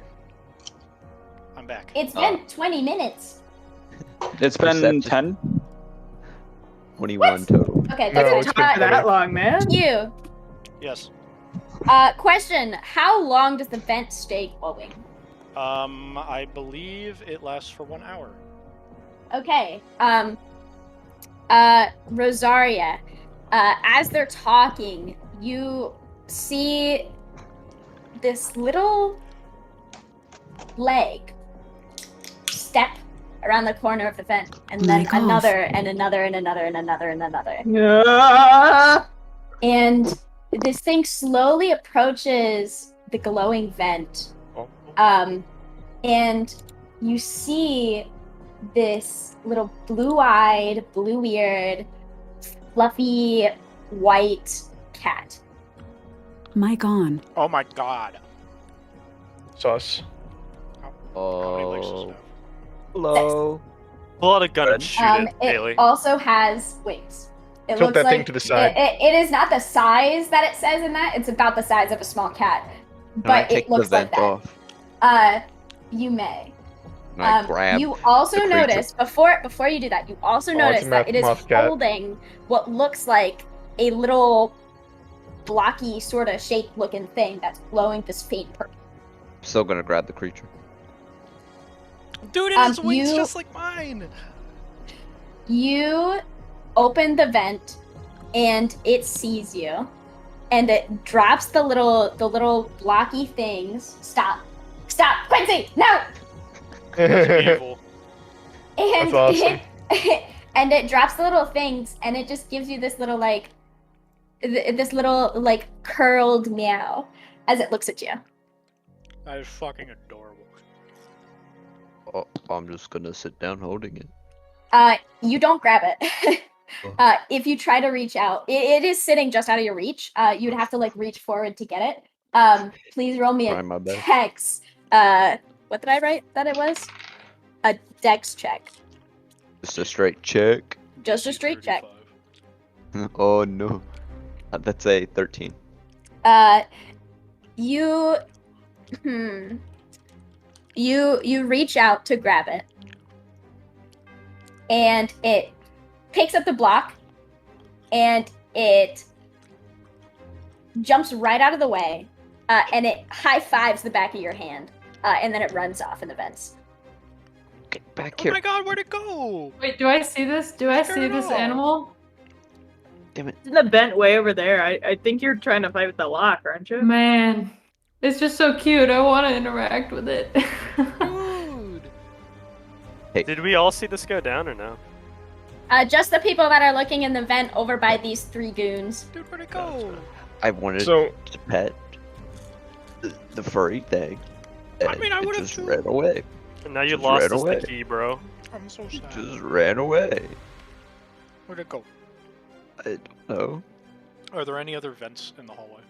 A: I'm back.
K: It's been 20 minutes.
G: It's been
D: Perception.
G: 10.
D: 21 total.
K: Okay,
F: No,
K: that's
F: it's been
B: that long, man.
K: You.
A: Yes.
K: Question. How long does the vent stay glowing?
A: I believe it lasts for 1 hour.
K: Okay. Rosaria, as they're talking, you see this little leg step around the corner of the vent, and then
L: Mic off.
K: another, and another, and another, and another, and another.
B: Ah!
K: And this thing slowly approaches the glowing vent. And you see this little blue-eyed, blue-eared, fluffy, white cat.
L: Mic on.
A: Oh my god.
F: Sus.
A: How many legs does it have?
D: Hello.
E: Pull out a gun and shoot it,
K: It
E: Haley.
K: also has wings. It
F: Tilt
K: looks
F: that
K: like
F: thing to the side.
K: It is not the size that it says in that. It's about the size of a small cat,
D: Can I
K: but
D: take
K: it looks
D: the
K: like
D: vent
K: that.
D: off?
K: You may.
D: Can I grab
K: You also
D: the creature?
K: notice before you do that. You also
F: Oh,
K: notice
F: it's a
K: that it is
F: moth cat.
K: holding what looks like a little blocky sort of shaped looking thing that's glowing this faint purple.
D: Still gonna grab the creature.
A: Dude, it has wings
K: you-
A: just like mine.
K: You open the vent, and it sees you, and it drops the little blocky things. Stop, Quincy, no!
A: That's evil.
K: And
F: That's awesome.
K: and it drops the little things, and it just gives you this little this little curled meow as it looks at you.
A: That is fucking adorable.
D: Oh, I'm just gonna sit down holding it.
K: You don't grab it. If you try to reach out, it is sitting just out of your reach. You'd have to reach forward to get it. Please roll me
D: Try
K: a
D: my best.
K: dex. What did I write that it was? A dex check.
D: Just a straight check.
K: Just a straight check.
A: 35.
D: Oh no. That's a 13.
K: You you reach out to grab it, and it picks up the block, and it jumps right out of the way, and it high fives the back of your hand, and then it runs off in the vents.
D: Get back
A: Oh
D: here.
A: my god, where'd it go?
J: Wait, do I see this? Do I
A: Sure
J: see this
A: enough.
J: animal?
D: Damn it.
B: It's in the vent way over there. I think you're trying to fight with the lock, aren't you?
J: Man, it's just so cute. I want to interact with it.
A: Dude.
D: Hey.
E: Did we all see this go down or no?
K: Just the people that are looking in the vent over by these 3 goons.
A: Dude, where'd it go?
D: I wanted
F: So-
D: to pet the furry thing.
A: I mean, I
D: it
A: would've
D: just
A: too.
D: ran away.
E: And now you
D: Just
E: lost
D: ran away.
E: the key, bro.
A: I'm so sad.
D: Just ran away.
A: Where'd it go?
D: I don't know.
A: Are there any other vents in the hallway?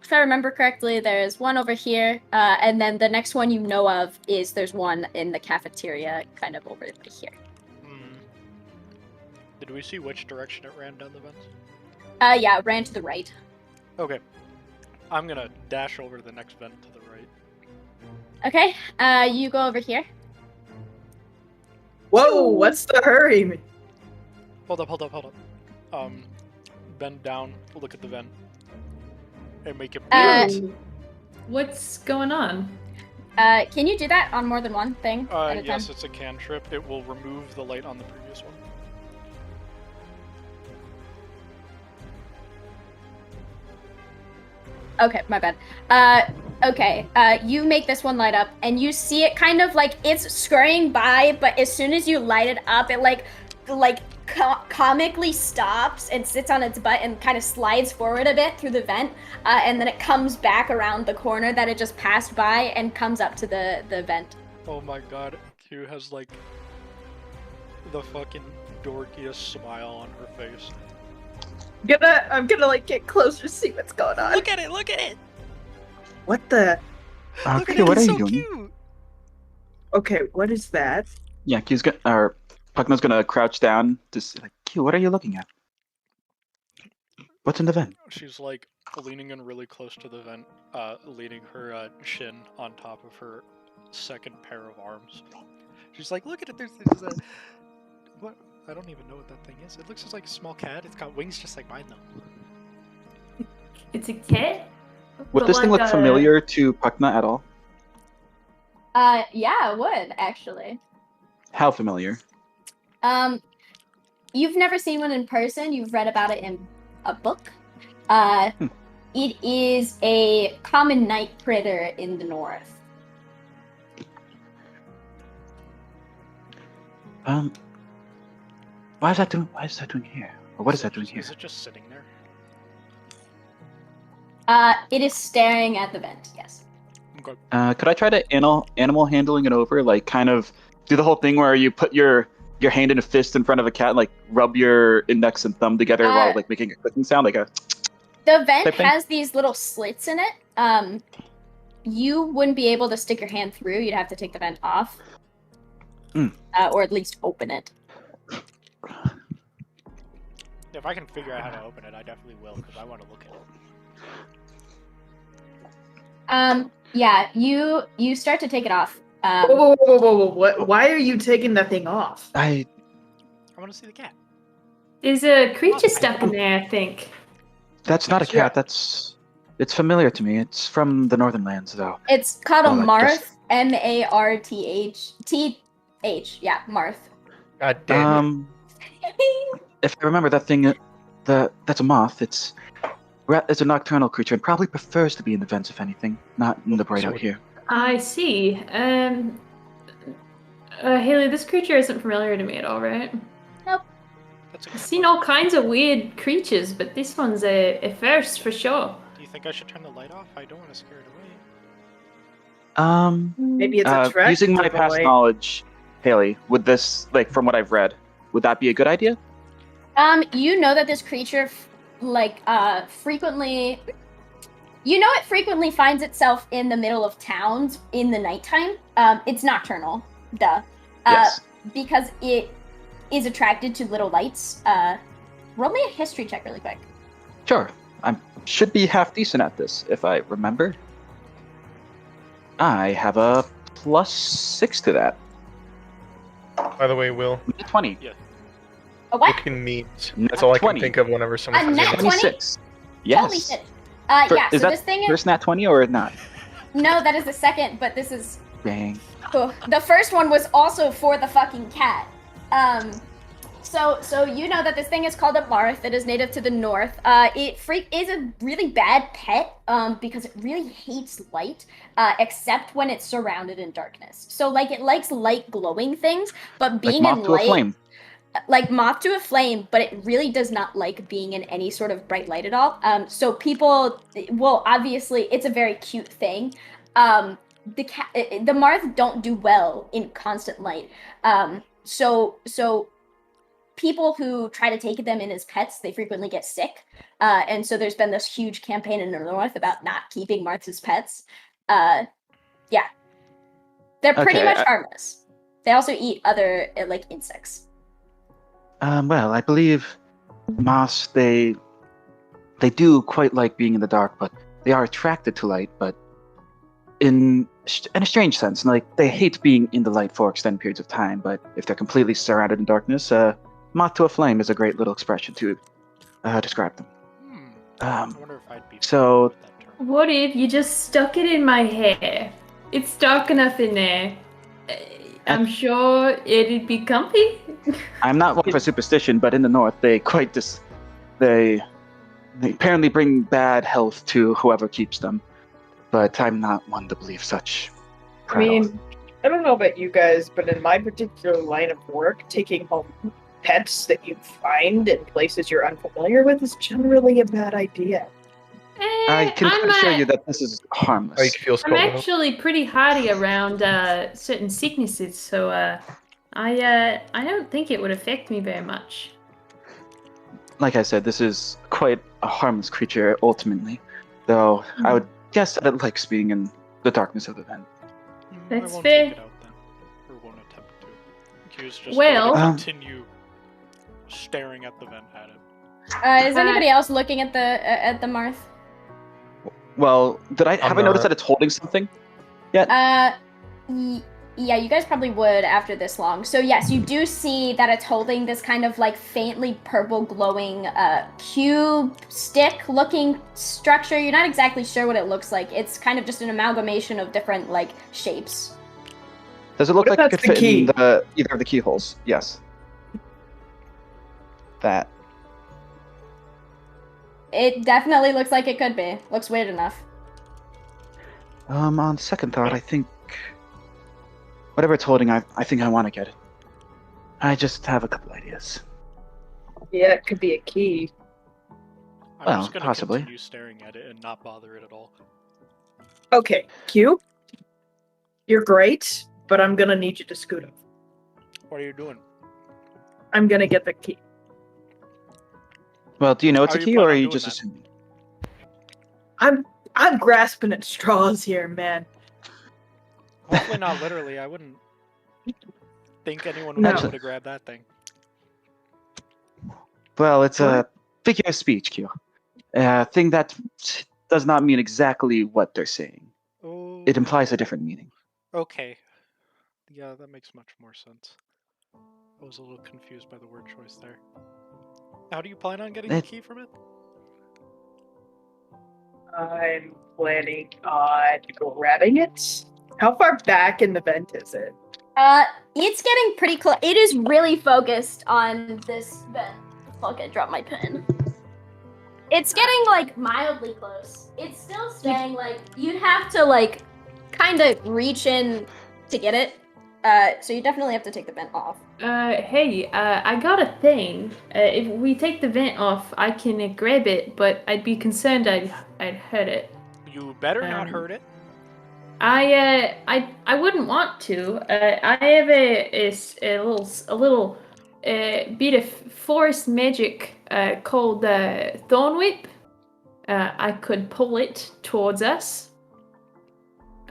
K: If I remember correctly, there's one over here, and then the next one you know of is there's one in the cafeteria, kind of over here.
A: Did we see which direction it ran down the vents?
K: Yeah, it ran to the right.
A: Okay. I'm gonna dash over to the next vent to the right.
K: Okay, you go over here.
B: Whoa, what's the hurry?
A: Hold up. Bend down, look at the vent. And make it
J: What's going on?
K: Can you do that on more than one thing at a
A: yes,
K: time?
A: it's a cantrip. It will remove the light on the previous one.
K: Okay, my bad. Okay, you make this one light up, and you see it kind of like it's scurrying by, but as soon as you light it up, it comically stops and sits on its butt and kind of slides forward a bit through the vent, and then it comes back around the corner that it just passed by and comes up to the vent.
A: Oh my god, Q has like the fucking dorkiest smile on her face.
B: I'm gonna like get closer to see what's going on.
A: Look at it!
B: What the?
A: Look at
G: Q,
A: it,
G: what are
A: it's
G: you
A: so
G: doing?
A: cute!
B: Okay, what is that?
G: Yeah, Q's gonna, or Puckno's gonna crouch down to see, like, Q, what are you looking at? What's in the vent?
A: She's like leaning in really close to the vent, leaning her shin on top of her second pair of arms. She's like, look at it, there's a... What? I don't even know what that thing is. It looks just like a small cat. It's got wings just like mine, though.
J: It's a cat?
G: Would
J: But
G: this thing
J: like
G: look familiar to Puckna at all?
K: Yeah, it would, actually.
G: How familiar?
K: You've never seen one in person, you've read about it in a book. It is a common night critter in the north.
G: Why is that doing here? Or what is that doing here?
A: Is it just sitting there?
K: It is staring at the vent, yes.
A: Okay.
G: Could I try to animal handling it over? Like, kind of do the whole thing where you put your hand in a fist in front of a cat, and, like, rub your index and thumb together while, like, making a clicking sound, like a...
K: The vent
G: type thing?
K: has these little slits in it. You wouldn't be able to stick your hand through. You'd have to take the vent off. Or at least open it.
A: If I can figure out how to open it, I definitely will, because I want to look at it.
K: Yeah, you start to take it off.
B: Whoa! What? Why are you taking that thing off?
A: I want to see the cat.
J: There's a creature stuck in there, I think.
G: That's not a cat, it's familiar to me. It's from the Northern Lands, though.
K: It's called a
G: Oh, that
K: Marth, M-A-R-T-H. Yeah, Marth.
F: God damn
G: If I remember that thing, that's a moth. It's a nocturnal creature and probably prefers to be in the vents, if anything, not in the bright out here.
J: I see. Haley, this creature isn't familiar to me at all, right?
K: Nope.
J: I've seen all kinds of weird creatures, but this one's a first for sure.
A: Do you think I should turn the light off? I don't want to scare it away.
B: Maybe it's attracted
G: using my
B: to the
G: past
B: light.
G: knowledge, Haley, would this, like, from what I've read, would that be a good idea?
K: You know that this creature, frequently... You know it frequently finds itself in the middle of towns in the nighttime. It's nocturnal, duh.
G: Yes.
K: Because it is attracted to little lights. Roll me a history check really quick.
G: Sure. I should be half decent at this, if I remember. I have a +6 to that.
F: By the way, Will,
G: 20.
A: Yeah.
K: A what?
F: looking meat.
G: Nat
F: That's all I
G: 20.
F: can think of whenever someone
K: A
F: says
K: nat
F: it.
K: 20?
G: 26. Yes.
K: Holy shit. Yeah,
G: Is
K: so
G: that
K: this thing is...
G: first nat 20 or not?
K: No, that is the second, but this is...
G: Dang.
K: Oh, the first one was also for the fucking cat. So you know that this thing is called a marth. It is native to the north. It is a really bad pet because it really hates light, except when it's surrounded in darkness. So like it likes light glowing things, but being
G: like moth
K: in
G: to
K: light,
G: a flame.
K: Like moth to a flame, but it really does not like being in any sort of bright light at all. So people, well, obviously it's a very cute thing. The marth don't do well in constant light. So people who try to take them in as pets, they frequently get sick. And so there's been this huge campaign in the north about not keeping marths as pets. Yeah. They're pretty much harmless. They also eat other like insects.
G: Well, I believe moths, they do quite like being in the dark, but they are attracted to light, but in a strange sense. Like, they hate being in the light for extended periods of time, but if they're completely surrounded in darkness, moth to a flame is a great little expression to describe them.
A: I wonder if I'd be
G: so
A: with that term.
J: What if you just stuck it in my hair? It's dark enough in there. I'm sure it'd be comfy.
G: I'm not one for superstition, but in the north, they quite they apparently bring bad health to whoever keeps them. But I'm not one to believe such.
B: I mean, I don't know about you guys, but in my particular line of work, taking home pets that you find in places you're unfamiliar with is generally a bad idea.
G: I can assure you that this is harmless.
J: I'm actually pretty hardy around certain sicknesses, so I don't think it would affect me very much.
G: Like I said, this is quite a harmless creature ultimately, though I would guess that it likes being in the darkness of the vent.
J: That's
A: I won't
J: fair.
A: Take it out, then. Or won't attempt to. Q's just
J: Well,
A: going to continue staring at the vent at it.
K: Is anybody else looking at the marth?
G: Well, have I noticed that it's holding something yet?
K: Yeah, you guys probably would after this long. So yes, you do see that it's holding this kind of like faintly purple glowing cube stick looking structure. You're not exactly sure what it looks like. It's kind of just an amalgamation of different like shapes.
G: Does it look like it could fit in either of the keyholes? Yes. That.
K: It definitely looks like it could be. Looks weird enough.
G: On second thought, I think whatever it's holding, I think I want to get it. I just have a couple ideas.
B: Yeah, it could be a key.
A: I'm just gonna
G: possibly.
A: continue staring at it and not bother it at all.
B: Okay, Q, you're great, but I'm gonna need you to scoot up.
A: What are you doing?
B: I'm gonna get the key.
G: Well, do you know it's a key, or are you just assuming?
B: I'm grasping at straws here, man.
A: Hopefully not literally. I wouldn't think anyone would be able to grab that thing.
G: Well, it's a figure of speech, Q. A thing that does not mean exactly what they're saying.
A: Oh.
G: It implies a different meaning.
A: Okay. Yeah, that makes much more sense. I was a little confused by the word choice there. How do you plan on getting the key from it?
B: I'm planning on grabbing it. How far back in the vent is it?
K: It's getting pretty close. It is really focused on this vent. Fuck, I dropped my pen. It's getting, like, mildly close. It's still staying, like, you'd have to, like, kind of reach in to get it. So you definitely have to take the vent off.
J: Hey, I got a thing. If we take the vent off, I can grab it, but I'd be concerned I'd hurt it.
A: You better not hurt it.
J: I wouldn't want to. I have a little bit of forest magic called Thorn Whip. I could pull it towards us.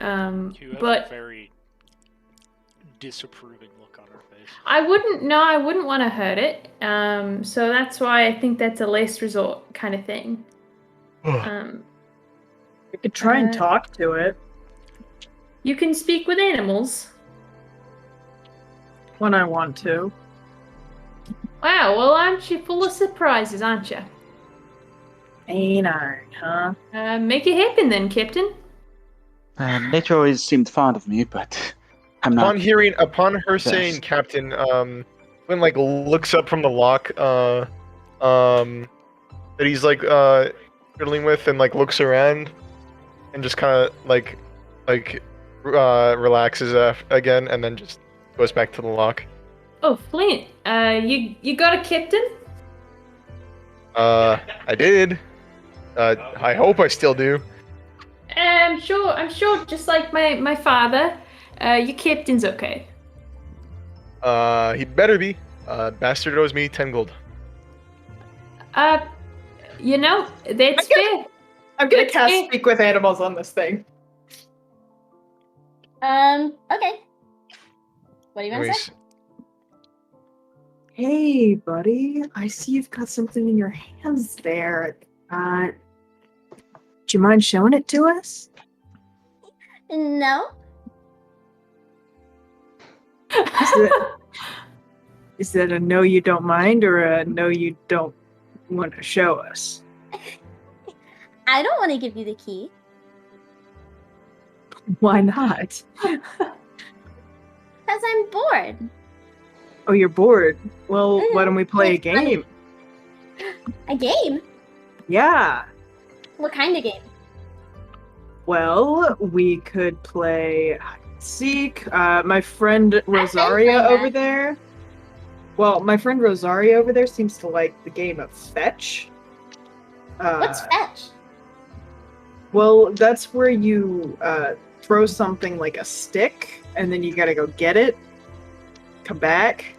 A: You have
J: but
A: a very disapproving look on her face.
J: I wouldn't want to hurt it. So that's why I think that's a last resort kind of thing.
B: We could try and talk to it.
J: You can speak with animals.
B: When I want to.
J: Wow, well, aren't you full of surprises, aren't you?
B: Ain't I, huh?
J: Make it happen then, Captain.
G: Nature always seemed fond of me, but I'm not.
F: Upon her saying Captain, Quinn like looks up from the lock that he's like fiddling with, and like looks around and just kind of like relaxes again, and then just goes back to the lock.
J: Oh, Flint, you got a captain?
F: I did. I hope I still do.
J: I'm sure. Just like my father, your captain's okay.
F: He better be. Bastard owes me 10 gold.
J: You know, that's fair.
B: I'm gonna cast Speak with Animals on this thing.
K: Okay. What do you want to say?
B: Hey, buddy. I see you've got something in your hands there. Do you mind showing it to us?
K: No.
B: Is that a no you don't mind or a no you don't want to show us?
K: I don't want to give you the key.
B: Why not?
K: Because I'm bored.
B: Oh, you're bored? Well, why don't we play a game?
K: A game?
B: Yeah.
K: What kind of game?
B: Well, we could play hide and seek. My friend Rosaria over there. Well, my friend Rosaria over there seems to like the game of fetch.
K: What's fetch?
B: Well, that's where you throw something like a stick, and then you gotta go get it, come back.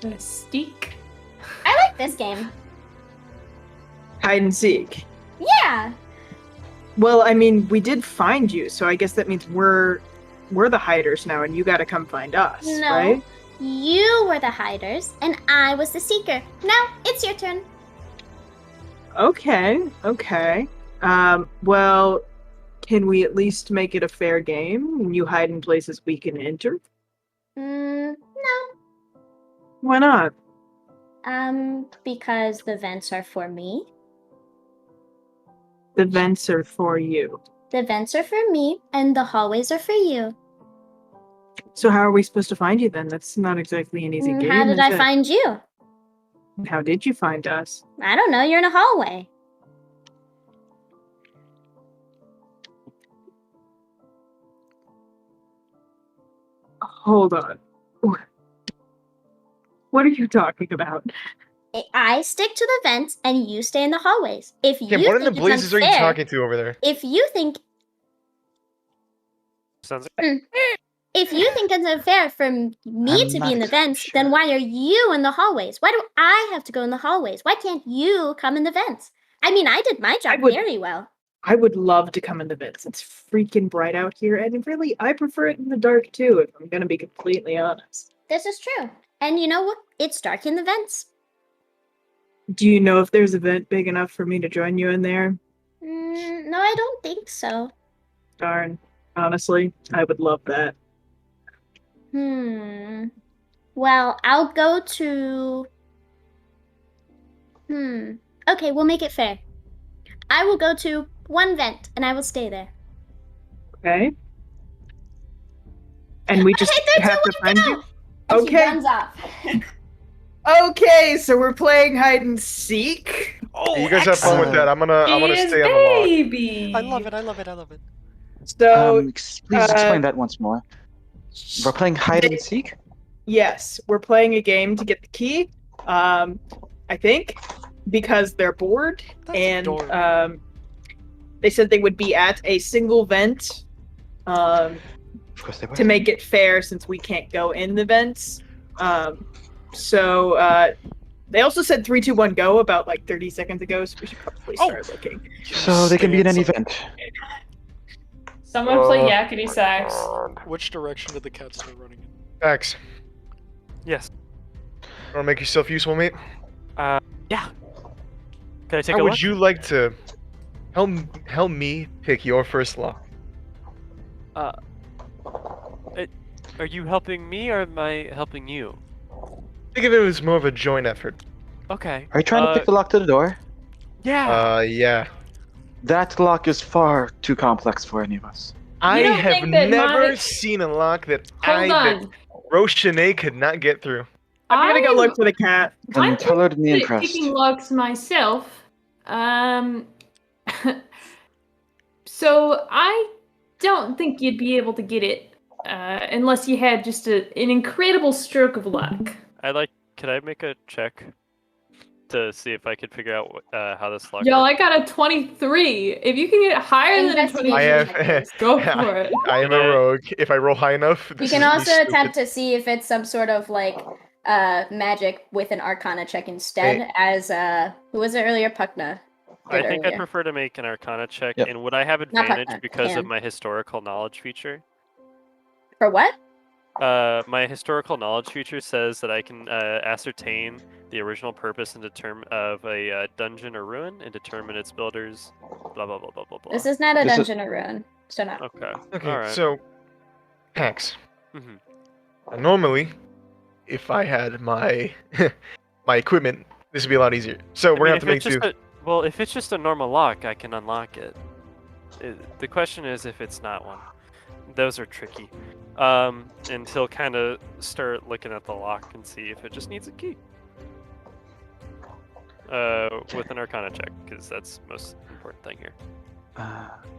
J: A stick?
K: I like this game.
B: Hide and seek.
K: Yeah.
B: Well, I mean, we did find you, so I guess that means we're the hiders now, and you gotta come find us,
K: No.
B: right?
K: You were the hiders, and I was the seeker. Now, it's your turn.
B: Okay. Well, can we at least make it a fair game? You hide in places we can enter?
K: No.
B: Why not?
K: Because the vents are for me.
B: The vents are for you.
K: The vents are for me, and the hallways are for you.
B: So how are we supposed to find you then? That's not exactly an easy game.
K: How did
B: is
K: I
B: it?
K: find you?
B: How did you find us?
K: I don't know. You're in a hallway.
B: Hold on. What are you talking about?
K: I stick to the vents, and you stay in the hallways. If you
F: Kim, what in the
K: think
F: blazes
K: it's
F: are you
K: unfair,
F: talking to over there?
K: If you think
E: Sounds
K: if you think it's unfair for me to be in the vents, then why are you in the hallways? Why do I have to go in the hallways? Why can't you come in the vents? I mean, I did my job very well.
B: I would love to come in the vents. It's freaking bright out here, and really, I prefer it in the dark too, if I'm gonna be completely honest.
K: This is true. And you know what? It's dark in the vents.
B: Do you know if there's a vent big enough for me to join you in there?
K: No, I don't think so.
B: Darn. Honestly, I would love that.
K: Well, I'll go to... Okay, we'll make it fair. I will go to one vent, and I will stay there.
B: Okay. And we just have to find you?
K: And
B: Okay.
K: She runs off.
B: Okay, so we're playing hide and seek.
A: Oh,
F: you guys have fun with that. I'm gonna stay on the log.
J: Baby.
A: I love it.
B: So,
G: please explain that once more. We're playing hide and seek?
B: yes, we're playing a game to get the key. I think because they're bored, and they said they would be at a single vent. To make it fair, since we can't go in the vents. So they also said 3, 2, 1, go about like 30 seconds ago, so we should probably start looking.
G: So they can be in any vent.
J: Someone play yakety sax.
A: Which direction did the cats start running in?
F: Max,
E: Yes.
F: you wanna make yourself useful, mate?
E: Yeah. Can I take
F: How
E: a
F: would
E: look?
F: you like to help me pick your first lock?
E: Are you helping me or am I helping you?
F: Think of it as more of a joint effort.
E: Okay.
G: Are you trying to pick the lock to the door?
E: Yeah.
F: Yeah.
G: That lock is far too complex for any of us.
F: I
J: don't
F: have
J: think that
F: never
J: my-
F: seen a lock that
J: Hold on.
F: Roshane could not get through.
B: I'm gonna go look for the cat.
G: Then color me
J: good at
G: impressed.
J: picking locks myself. So I don't think you'd be able to get it unless you had just an incredible stroke of luck.
E: Could I make a check to see if I could figure out how this lock
J: Yo,
E: works?
J: I got a 23. If you can get higher than a 23, go for it.
F: I am a rogue. If I roll high enough,
K: You
F: this
K: can
F: is me
K: also
F: stupid.
K: attempt to see if it's some sort of like magic with an Arcana check instead,
F: Hey.
K: as who was it earlier? Puckna.
E: I think I'd
K: earlier.
E: prefer to make an Arcana check,
G: Yep.
E: and would I have
K: Not
E: advantage
K: Puckna,
E: because of
K: Cam.
E: my historical knowledge feature?
K: For what?
E: My historical knowledge feature says that I can ascertain the original purpose and of a dungeon or ruin and determine its builders. Blah blah blah blah blah blah.
K: This is not a
G: This is-
K: dungeon or ruin, so no.
E: Okay.
F: Okay,
E: All right.
F: so Pax.
E: Mhm.
F: Normally, if I had my my equipment, this would be a lot easier. So we're gonna have to make do.
E: Well, if it's just a normal lock, I can unlock it. The question is if it's not one. Those are tricky. And he'll kind of start looking at the lock and see if it just needs a key. With an Arcana check, because that's the most important thing here.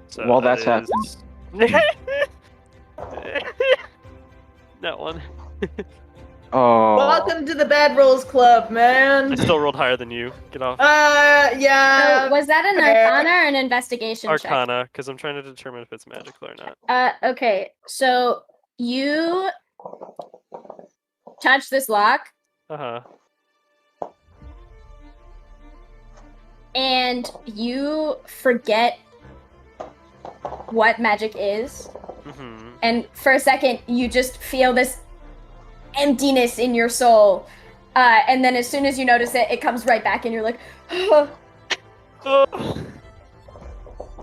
E: So
G: While
E: that
G: that's
E: is- That one.
G: Oh.
B: Welcome to the Bad Rolls Club,
E: I
B: man.
E: still rolled higher than you. Get off.
B: Yeah.
K: So was that an
B: fair.
K: Arcana or an investigation check?
E: Arcana, because I'm trying to determine if it's magical or not.
K: Okay, so you touch this lock,
E: Uh huh.
K: and you forget what magic is.
E: Mm-hmm.
K: And for a second, you just feel this emptiness in your soul. And then as soon as you notice it, it comes right back, and you're like,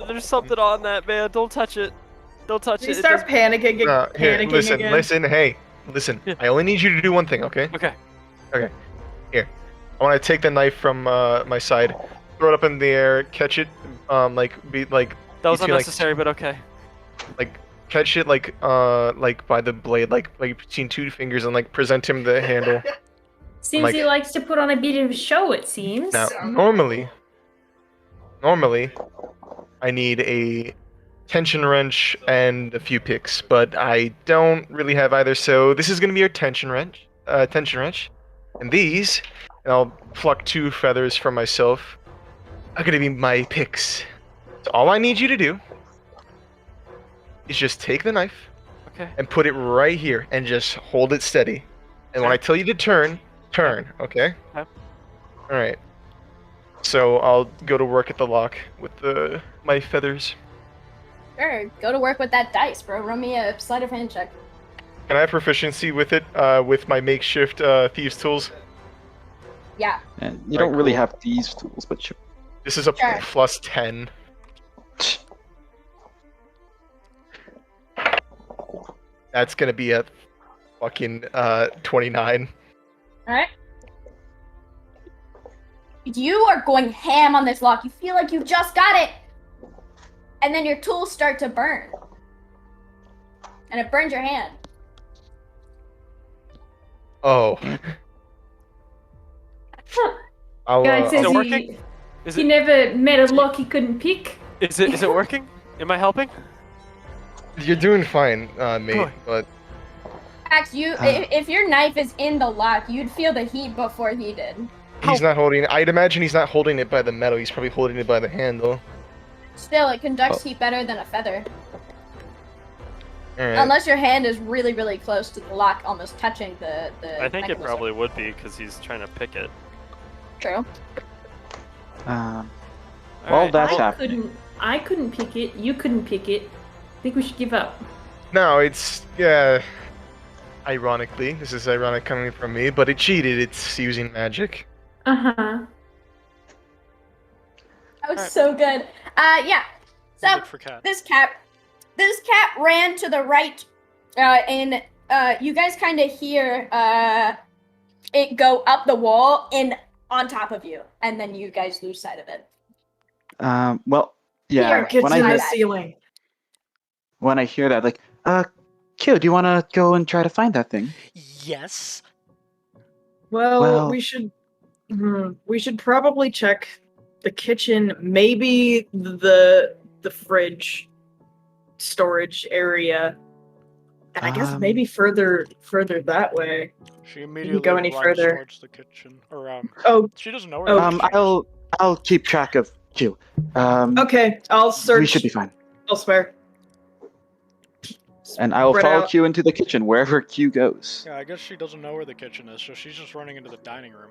E: There's something on that, man. Don't touch it. Don't touch
B: You
E: it.
B: start panicking,
F: Here,
B: panicking
F: listen,
B: again.
F: listen. Hey, listen. I only need you to do one thing, okay?
E: Okay.
F: Okay. Here, I want to take the knife from my side, throw it up in the air, catch it,
E: That was
F: between,
E: unnecessary, but okay.
F: like catch it like by the blade, like between two fingers, and like present him the handle.
J: Seems
F: Like-
J: he likes to put on a bit of a show, it seems.
F: Now, normally, I need a tension wrench and a few picks, but I don't really have either. So this is gonna be your tension wrench, and these, and I'll pluck 2 feathers from myself, are gonna be my picks. So all I need you to do is just take the knife,
E: Okay.
F: and put it right here, and just hold it steady. And when I tell you to turn, okay?
E: Okay.
F: All right. So I'll go to work at the lock with my feathers.
K: sure, go to work with that dice, bro. Run me a sleight of hand check.
F: Can I have proficiency with it, with my makeshift thieves' tools?
K: Yeah.
G: And you don't really have these tools, but you...
F: This is a
K: Sure.
F: plus 10. That's gonna be a fucking 29.
K: Alright. You are going ham on this lock. You feel like you just got it. And then your tools start to burn. And it burns your hand.
F: Oh. I'll,
J: Guy
E: Is
J: says
E: it
J: he,
E: working? Is
J: he
E: it?
J: never met a lock he couldn't pick.
E: Is it working? Am I helping?
F: You're doing fine, mate,
E: Good.
F: but
K: Ax, if your knife is in the lock, you'd feel the heat before he did.
F: he's not holding. I'd imagine he's not holding it by the metal. He's probably holding it by the handle.
K: Still, it conducts heat better than a feather.
F: All right.
K: Unless your hand is really, really close to the lock, almost touching the
E: I think it
K: mechanism.
E: probably would be because he's trying to pick it.
K: True.
G: While
E: Alright.
G: that's happening...
J: I couldn't pick it. You couldn't pick it. I think we should give up.
F: No, it's yeah. Ironically, this is ironic coming from me, but it cheated. It's using magic.
J: Uh-huh.
K: That was so good. Yeah. So
A: Good for cat.
K: this cat ran to the right, and you guys kind of hear it go up the wall and on top of you, and then you guys lose sight of it.
G: Well, yeah.
B: Here, gets
G: When
B: in
G: I,
B: the ceiling.
G: when I hear that, like, Q, do you want to go and try to find that thing?
A: Yes.
B: Well, we should probably check the kitchen, maybe the fridge storage area. And I guess maybe further that way.
A: She immediately
B: go any
A: runs
B: further.
A: towards the kitchen. Or she doesn't know where
B: Oh,
A: the kitchen is.
G: I'll keep track of Q.
B: Okay, I'll search.
G: We should be fine.
B: Elsewhere.
G: And I will
B: Spread
G: follow
B: out.
G: Q into the kitchen wherever Q goes.
A: Yeah, I guess she doesn't know where the kitchen is, so she's just running into the dining room.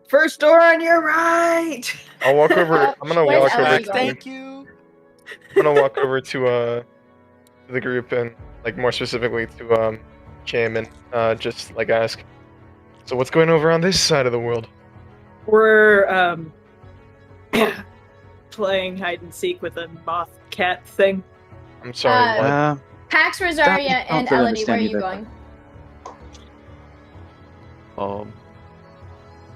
B: First door on your right.
F: I'll walk over. I'm gonna
K: Where's
F: walk over.
K: Ellie
F: To,
K: going?
A: Thank you.
F: I'm gonna walk over to the group and like more specifically to Cham and just like ask. So what's going over on this side of the world?
B: We're playing hide and seek with a moth cat thing.
F: I'm sorry. what?
K: Pax, Rosaria,
G: don't
K: and
G: really
K: Elodie, where are
G: understand
K: you
G: either.
K: going?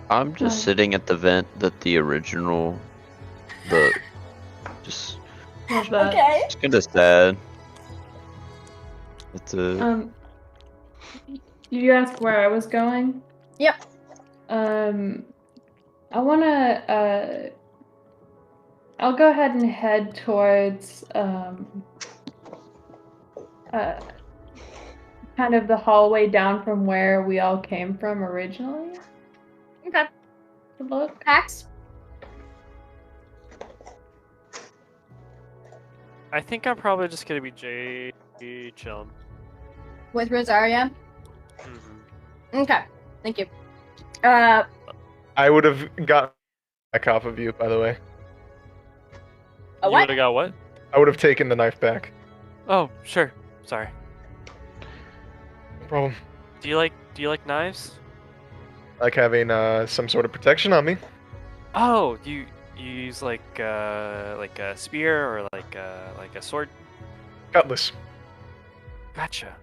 D: I'm just sitting at the vent that the original, just
J: Love that.
K: Okay.
D: it's kind of sad. It's a
J: You asked where I was going?
K: Yep.
J: I wanna I'll go ahead and head towards kind of the hallway down from where we all came from originally.
K: Okay.
J: To look.
K: Pax?
E: I think I'm probably just gonna be Jay chilling.
K: With Rosaria?
E: Mm-hmm.
K: Okay. Thank you.
F: I would have got back off of you, by the way.
K: A
E: You
K: what?
E: would have got what?
F: I would have taken the knife back.
E: Oh, sure. Sorry.
F: No problem.
E: Do you like knives?
F: Like having some sort of protection on me.
E: Oh, you use like a spear or like a sword?
F: Cutlass.
E: Gotcha.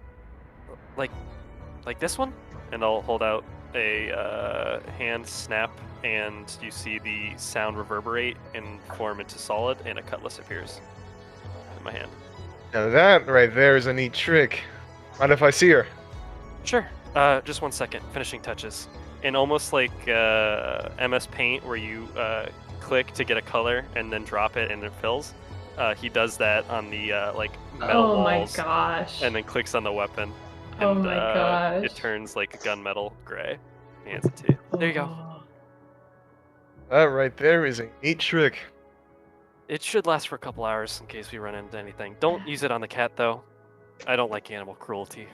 E: Like this one? And I'll hold out a hand snap, and you see the sound reverberate and form into solid, and a cutlass appears in my hand.
F: Now that right there is a neat trick. Mind if I see her?
E: Sure. Just 1 second. Finishing touches. And almost like MS Paint, where you click to get a color and then drop it and it fills. He does that on the like metal
J: Oh my
E: walls,
J: gosh.
E: and then clicks on the weapon. And,
J: Oh my gosh.
E: It turns like gunmetal gray. He hands it to you. There you go.
F: That right there is a neat trick.
E: It should last for a couple hours in case we run into anything. Don't use it on the cat though. I don't like animal cruelty.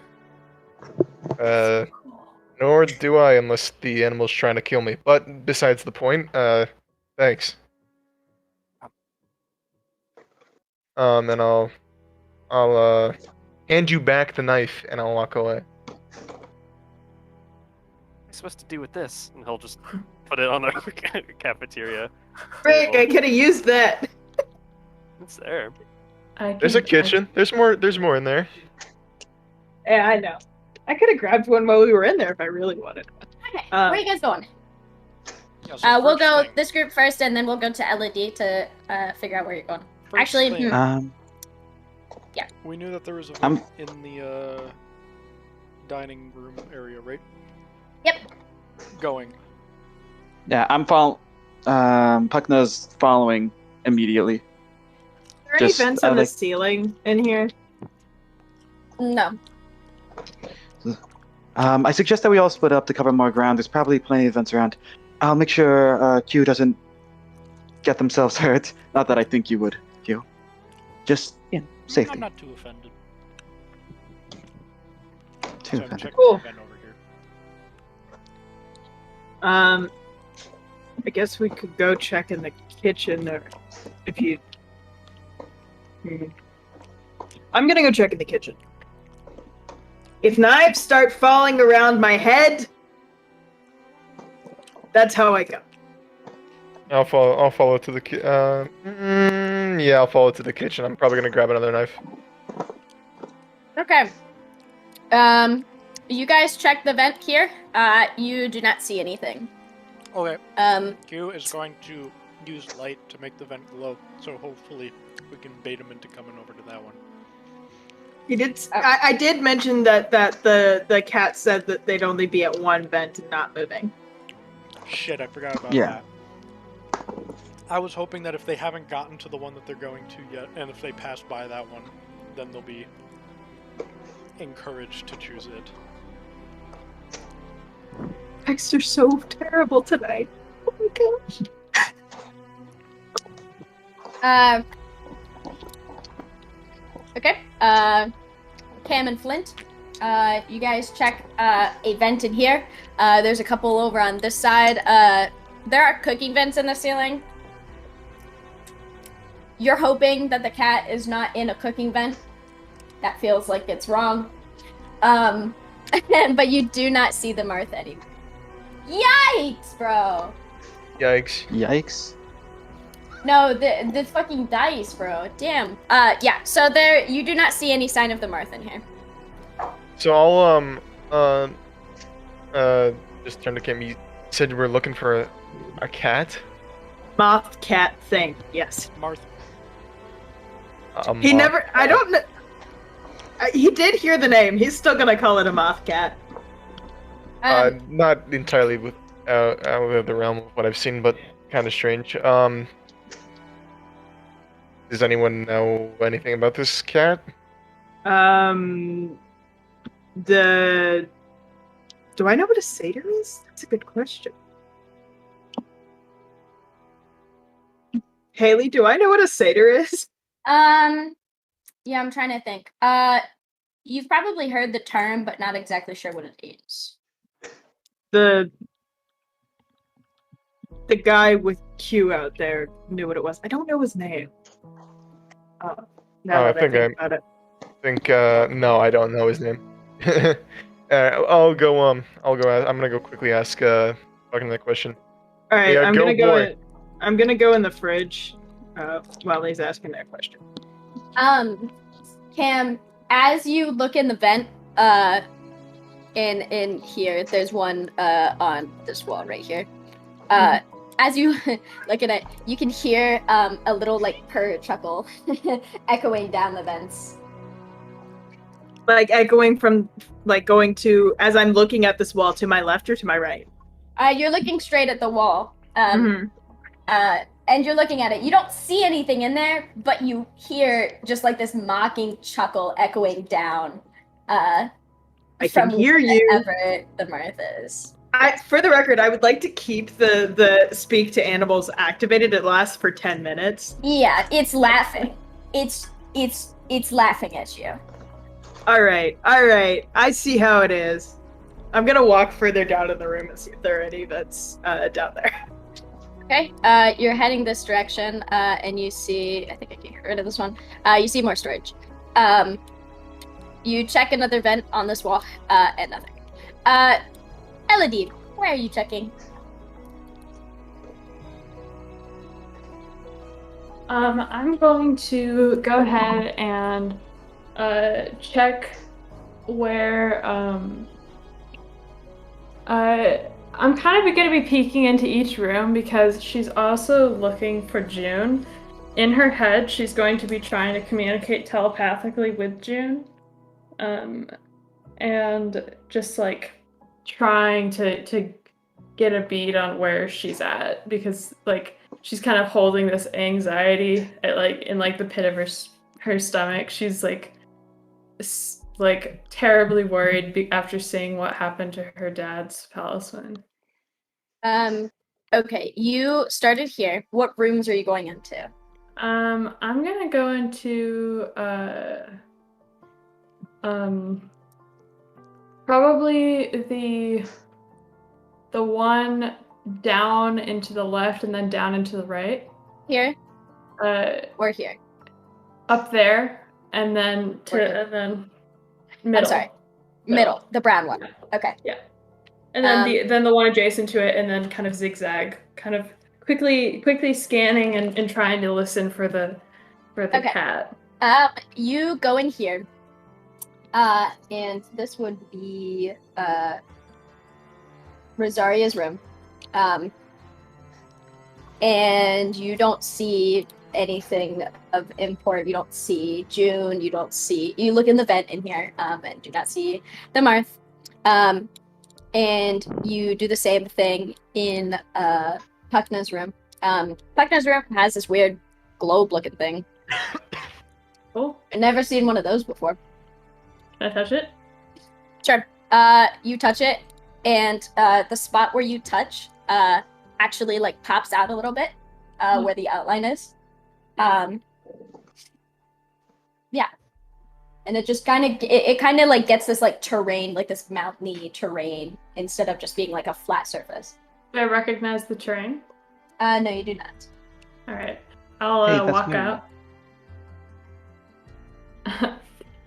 F: Nor do I unless the animal's trying to kill me. But besides the point, thanks. And I'll hand you back the knife and I'll walk away.
E: What am I supposed to do with this? And he'll just put it on the cafeteria.
B: Frick,
E: table.
B: I could have used that.
E: It's there.
F: There's a kitchen. There's more in there.
B: Yeah, I know. I could have grabbed one while we were in there if I really wanted.
K: Okay. Where are you guys going?
A: Yeah, so
K: We'll
A: first
K: go
A: thing-
K: this group first, and then we'll go to LED to figure out where you're going.
A: first
K: Actually,
A: thing,
K: yeah.
A: we knew that there was a
G: I'm-
A: vent in the dining room area, right?
K: Yep.
A: Going.
G: Yeah, I'm Puckna's following immediately.
B: Are there any
G: Just,
B: vents on the
G: like-
B: ceiling in here?
K: No.
G: I suggest that we all split up to cover more ground. There's probably plenty of vents around. I'll make sure Q doesn't get themselves hurt. Not that I think you would, Q. Just, safety.
A: I'm not too offended.
G: Too
A: So I'm
G: offended.
A: checking
B: Cool.
A: the vent over here.
B: I guess we could go check in the kitchen or if you. I'm gonna go check in the kitchen. If knives start falling around my head, that's how I go.
F: I'll follow to the yeah, I'll follow to the kitchen. I'm probably gonna grab another knife.
K: Okay. You guys check the vent here. You do not see anything.
A: Okay.
K: Um,
A: Q is going to use light to make the vent glow, so hopefully we can bait him into coming over to that one.
B: He did. I did mention that the cat said that they'd only be at one vent and not moving.
A: Shit, I forgot about that. I was hoping that if they haven't gotten to the one that they're going to yet, and if they pass by that one, then they'll be encouraged to choose it.
B: Pecs are so terrible tonight. Oh my
K: gosh. Okay. Cam and Flint, you guys check a vent in here. There's a couple over on this side. There are cooking vents in the ceiling. You're hoping that the cat is not in a cooking vent. That feels like it's wrong. But you do not see the Marth anymore. Yikes, bro.
F: Yikes.
K: No, the fucking dice, bro. Damn. Yeah, so there, you do not see any sign of the Marth in here.
F: So I'll, just turn to Kim. You said you were looking for a cat?
B: Moth cat thing, yes.
A: Marth.
B: He never, I don't know. He did hear the name. He's still gonna call it a moth cat.
F: Not entirely out of the realm of what I've seen, but kind of strange. Does anyone know anything about this cat?
B: Do I know what a satyr is? That's a good question. Haley, do I know what a satyr is?
K: Yeah, I'm trying to think. You've probably heard the term, but not exactly sure what it is.
B: The guy with Q out there knew what it was. I don't know his name. No,
F: I don't know his name. I'll go. I'm gonna go quickly ask fucking that question.
B: All right, I'm gonna go in the fridge while he's asking that question.
K: Cam, as you look in the vent, in here, there's one on this wall right here. As you look at it, you can hear a little like purr chuckle echoing down the vents.
B: Like echoing from like going to as I'm looking at this wall to my left or to my right?
K: You're looking straight at the wall. And you're looking at it. You don't see anything in there, but you hear just like this mocking chuckle echoing down.
B: I can hear you.
K: Wherever the Marth is.
B: For the record, I would like to keep the speak to animals activated. It lasts for 10 minutes.
K: Yeah, it's laughing. It's laughing at you.
B: All right. I see how it is. I'm gonna walk further down in the room and see if there are any that's down there.
K: Okay, you're heading this direction, and you see, I think I can get rid of this one. You see more storage. You check another vent on this wall, and nothing. Elodie, where are you checking?
H: I'm going to go ahead and check where I'm kind of going to be peeking into each room because she's also looking for June. In her head, she's going to be trying to communicate telepathically with June. And just like trying to get a bead on where she's at because like she's kind of holding this anxiety at like in like the pit of her stomach. She's like terribly worried after seeing what happened to her dad's palisman.
K: Okay, you started here. What rooms are you going into?
H: I'm gonna go into probably the one down into the left and then down into the right.
K: Here? Or here?
H: Up there and then and then middle.
K: I'm sorry. Middle. The brown one. Okay.
H: Yeah. And then the one adjacent to it and then kind of zigzag, kind of quickly scanning and trying to listen for the cat.
K: You go in here. And this would be Rosaria's room. And you don't see anything of import. You don't see June. You look in the vent in here and do not see the Marth. And you do the same thing in Puckna's room. Puckna's room has this weird globe-looking thing.
J: Oh.
K: I've never seen one of those before.
J: Can I touch it?
K: Sure. You touch it, and the spot where you touch actually like pops out a little bit where the outline is. Yeah. And it just kind of it kind of like gets this like terrain, like this mountainy terrain, instead of just being like a flat surface.
J: Do I recognize the terrain?
K: No, you do not.
J: All right, I'll walk
G: me.
J: out.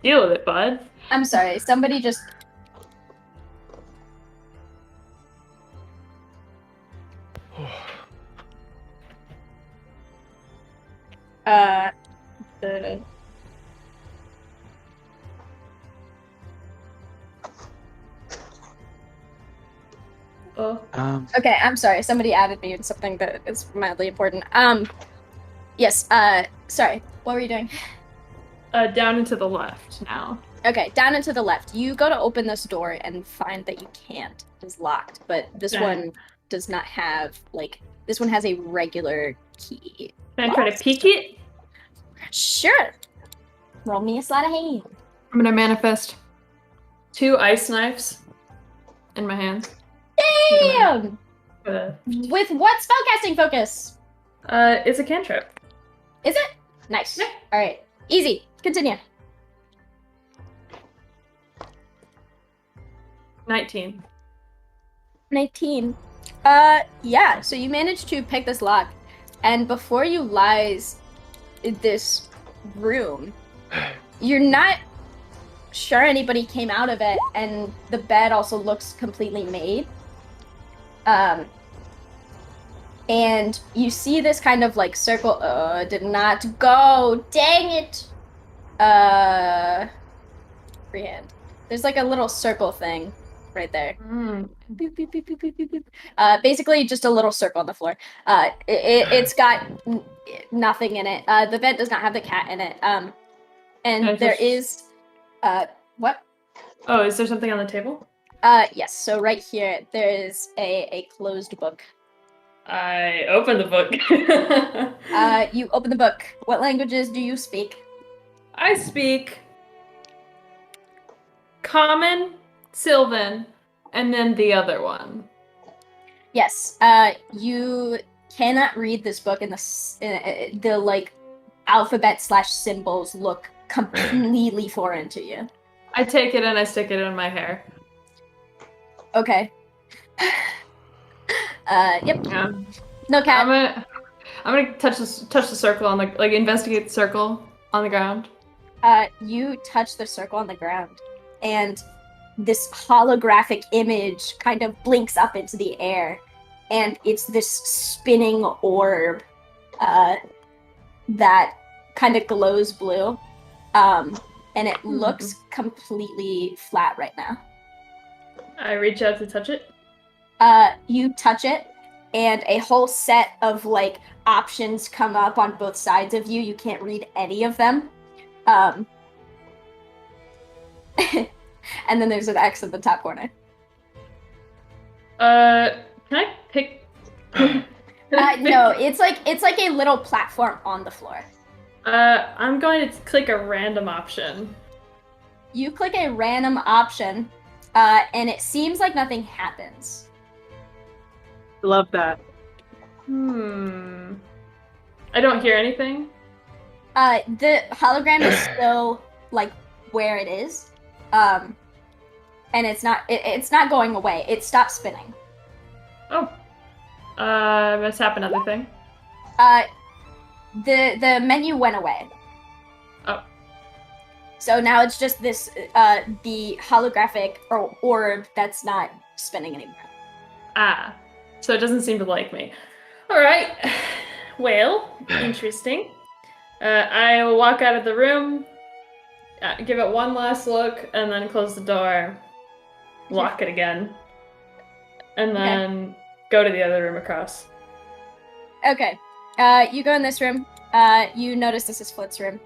J: Deal with it, bud.
K: I'm sorry. Somebody just. The.
J: Oh.
K: Okay, I'm sorry. Somebody added me in something that is mildly important. Yes. Sorry. What were you doing?
J: Down and to the left now.
K: Okay, down and to the left. You go to open this door and find that you can't. It's locked, but this one does not have, like, this one has a regular key.
J: Can I try to peek it?
K: Sure. Roll me a sleight of hand.
J: I'm gonna manifest 2 ice knives in my hands.
K: Damn! With what spellcasting focus?
J: It's a cantrip.
K: Is it? Nice.
J: Yeah.
K: Alright. Easy. Continue.
J: 19.
K: 19. Yeah, so you managed to pick this lock, and before you lies this room, you're not sure anybody came out of it, and the bed also looks completely made. And you see this kind of like circle. Did not go. Dang it. Freehand. There's like a little circle thing right there. Boop, boop, boop, boop, boop, boop, boop. Basically just a little circle on the floor. It's got nothing in it. The vent does not have the cat in it. And there is, what?
J: Oh, is there something on the table?
K: Yes. So right here, there is a closed book.
J: I open the book.
K: You open the book. What languages do you speak?
J: I speak Common, Sylvan, and then the other one.
K: Yes. You cannot read this book in the like alphabet / symbols look completely foreign to you.
J: I take it and I stick it in my hair.
K: Okay. Yep.
J: Yeah.
K: No cat.
J: I'm gonna touch the circle on the investigate the circle on the ground.
K: You touch the circle on the ground, and this holographic image kind of blinks up into the air, and it's this spinning orb that kind of glows blue, and it looks completely flat right now.
J: I reach out to touch it.
K: You touch it, and a whole set of like options come up on both sides of you. You can't read any of them. And then there's an X in the top corner.
J: Can I pick?
K: No, it's like a little platform on the floor.
J: I'm going to click a random option.
K: You click a random option, and it seems like nothing happens.
B: Love that.
J: I don't hear anything.
K: The hologram is still like where it is, and it's not going away. It stopped spinning.
J: Oh, let's tap another thing.
K: The menu went away.
J: Oh.
K: So now it's just this the holographic orb that's not spinning anymore.
J: Ah. So it doesn't seem to like me. All right. Well, interesting. I will walk out of the room, give it one last look, and then close the door, lock it again, and then go to the other room across.
K: Okay. You go in this room. You notice this is Flit's room.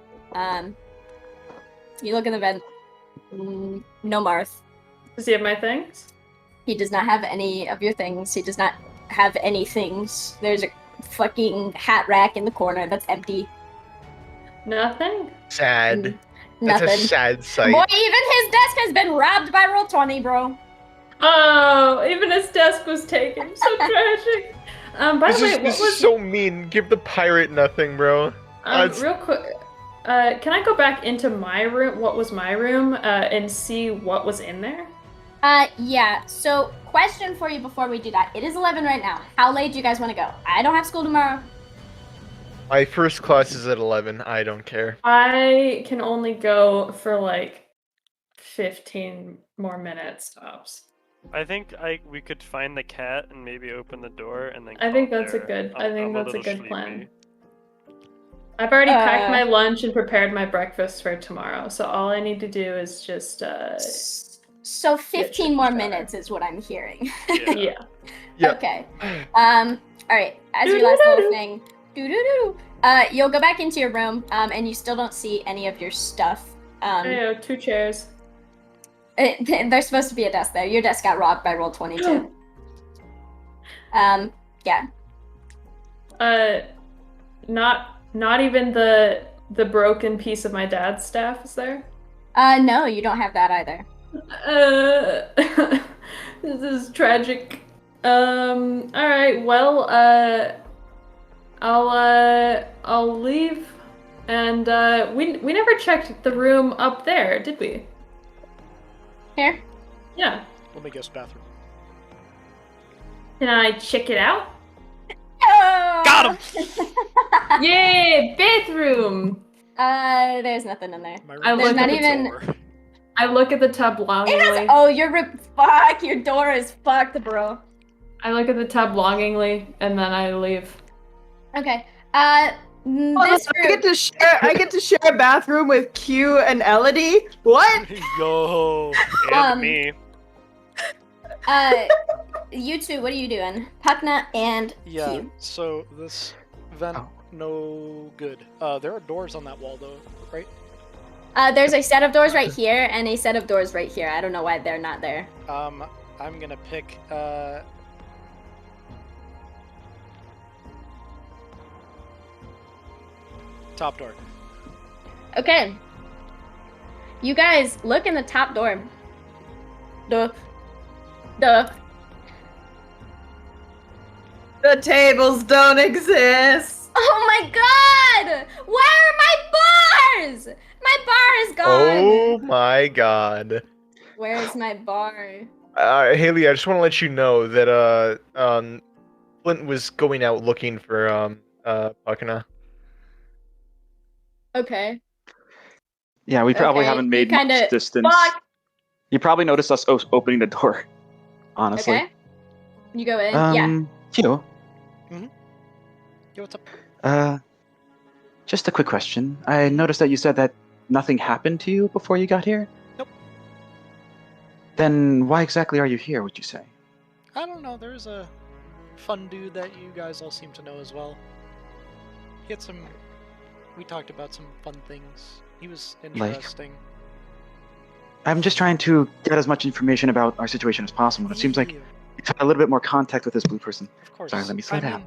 K: You look in the vent. No Marth.
J: Does he have my things?
K: He does not have any of your things. He does not have any things. There's a fucking hat rack in the corner that's empty.
J: Nothing?
F: Sad.
K: Nothing.
F: That's a sad sight.
K: Boy, even his desk has been robbed by Roll20, bro.
J: Oh, even his desk was taken. So tragic. By the way,
F: This is so mean. Give the pirate nothing, bro.
J: Real quick, can I go back into my room? What was my room? And see what was in there?
K: Yeah. So, question for you before we do that. It is 11 right now. How late do you guys want to go? I don't have school tomorrow.
F: My first class is at 11. I don't care.
J: I can only go for like 15 more minutes tops.
E: I think we could find the cat and maybe open the door and then.
J: I think that's a good plan. I've already packed my lunch and prepared my breakfast for tomorrow, so all I need to do is just.
K: So 15 more minutes is what I'm hearing.
J: Yeah.
K: Okay. All right. As your last little thing, you'll go back into your room, and you still don't see any of your stuff.
J: Hey, 2 chairs.
K: There's supposed to be a desk there. Your desk got robbed by Roll20 too. Yeah.
J: Not even the broken piece of my dad's staff is there?
K: No, you don't have that either.
J: This is tragic. Alright, well, I'll leave. And we never checked the room up there, did we?
K: Here?
J: Yeah.
A: Let me guess, bathroom.
J: Can I check it out?
K: Oh!
A: Got him!
J: Yay, bathroom!
K: There's nothing in there.
J: There's not even. I look at the tub longingly.
K: Fuck, your door is fucked, bro.
J: I look at the tub longingly, and then I leave.
K: Okay.
B: I get to share a bathroom with Q and Elodie? What?
E: Yo, and me.
K: You two, what are you doing? Pukna and
A: Yeah,
K: Q.
A: so this vent, no good. There are doors on that wall, though, right?
K: There's a set of doors right here and a set of doors right here. I don't know why they're not there.
A: I'm gonna pick, top door.
K: Okay. You guys, look in the top door. The
B: tables don't exist.
K: Oh my god! Where are my bars? My bar is gone.
F: Oh my god.
K: Where is my bar?
F: Haley, I just want to let you know that Flint was going out looking for Pukna.
K: Okay.
G: Yeah, we probably haven't made much distance.
K: Fuck.
G: You probably noticed us opening the door. Honestly.
K: Okay. You go in. Yeah.
G: Q.
A: Mm-hmm. Yo, what's up?
G: Just a quick question. I noticed that you said that nothing happened to you before you got here?
A: Nope.
G: Then why exactly are you here, would you say?
A: I don't know, there's a fun dude that you guys all seem to know as well. We talked about some fun things. He was interesting.
G: I'm just trying to get as much information about our situation as possible. It seems like you've had a little bit more contact with this blue person.
A: Of course.
G: Sorry, let me slow down.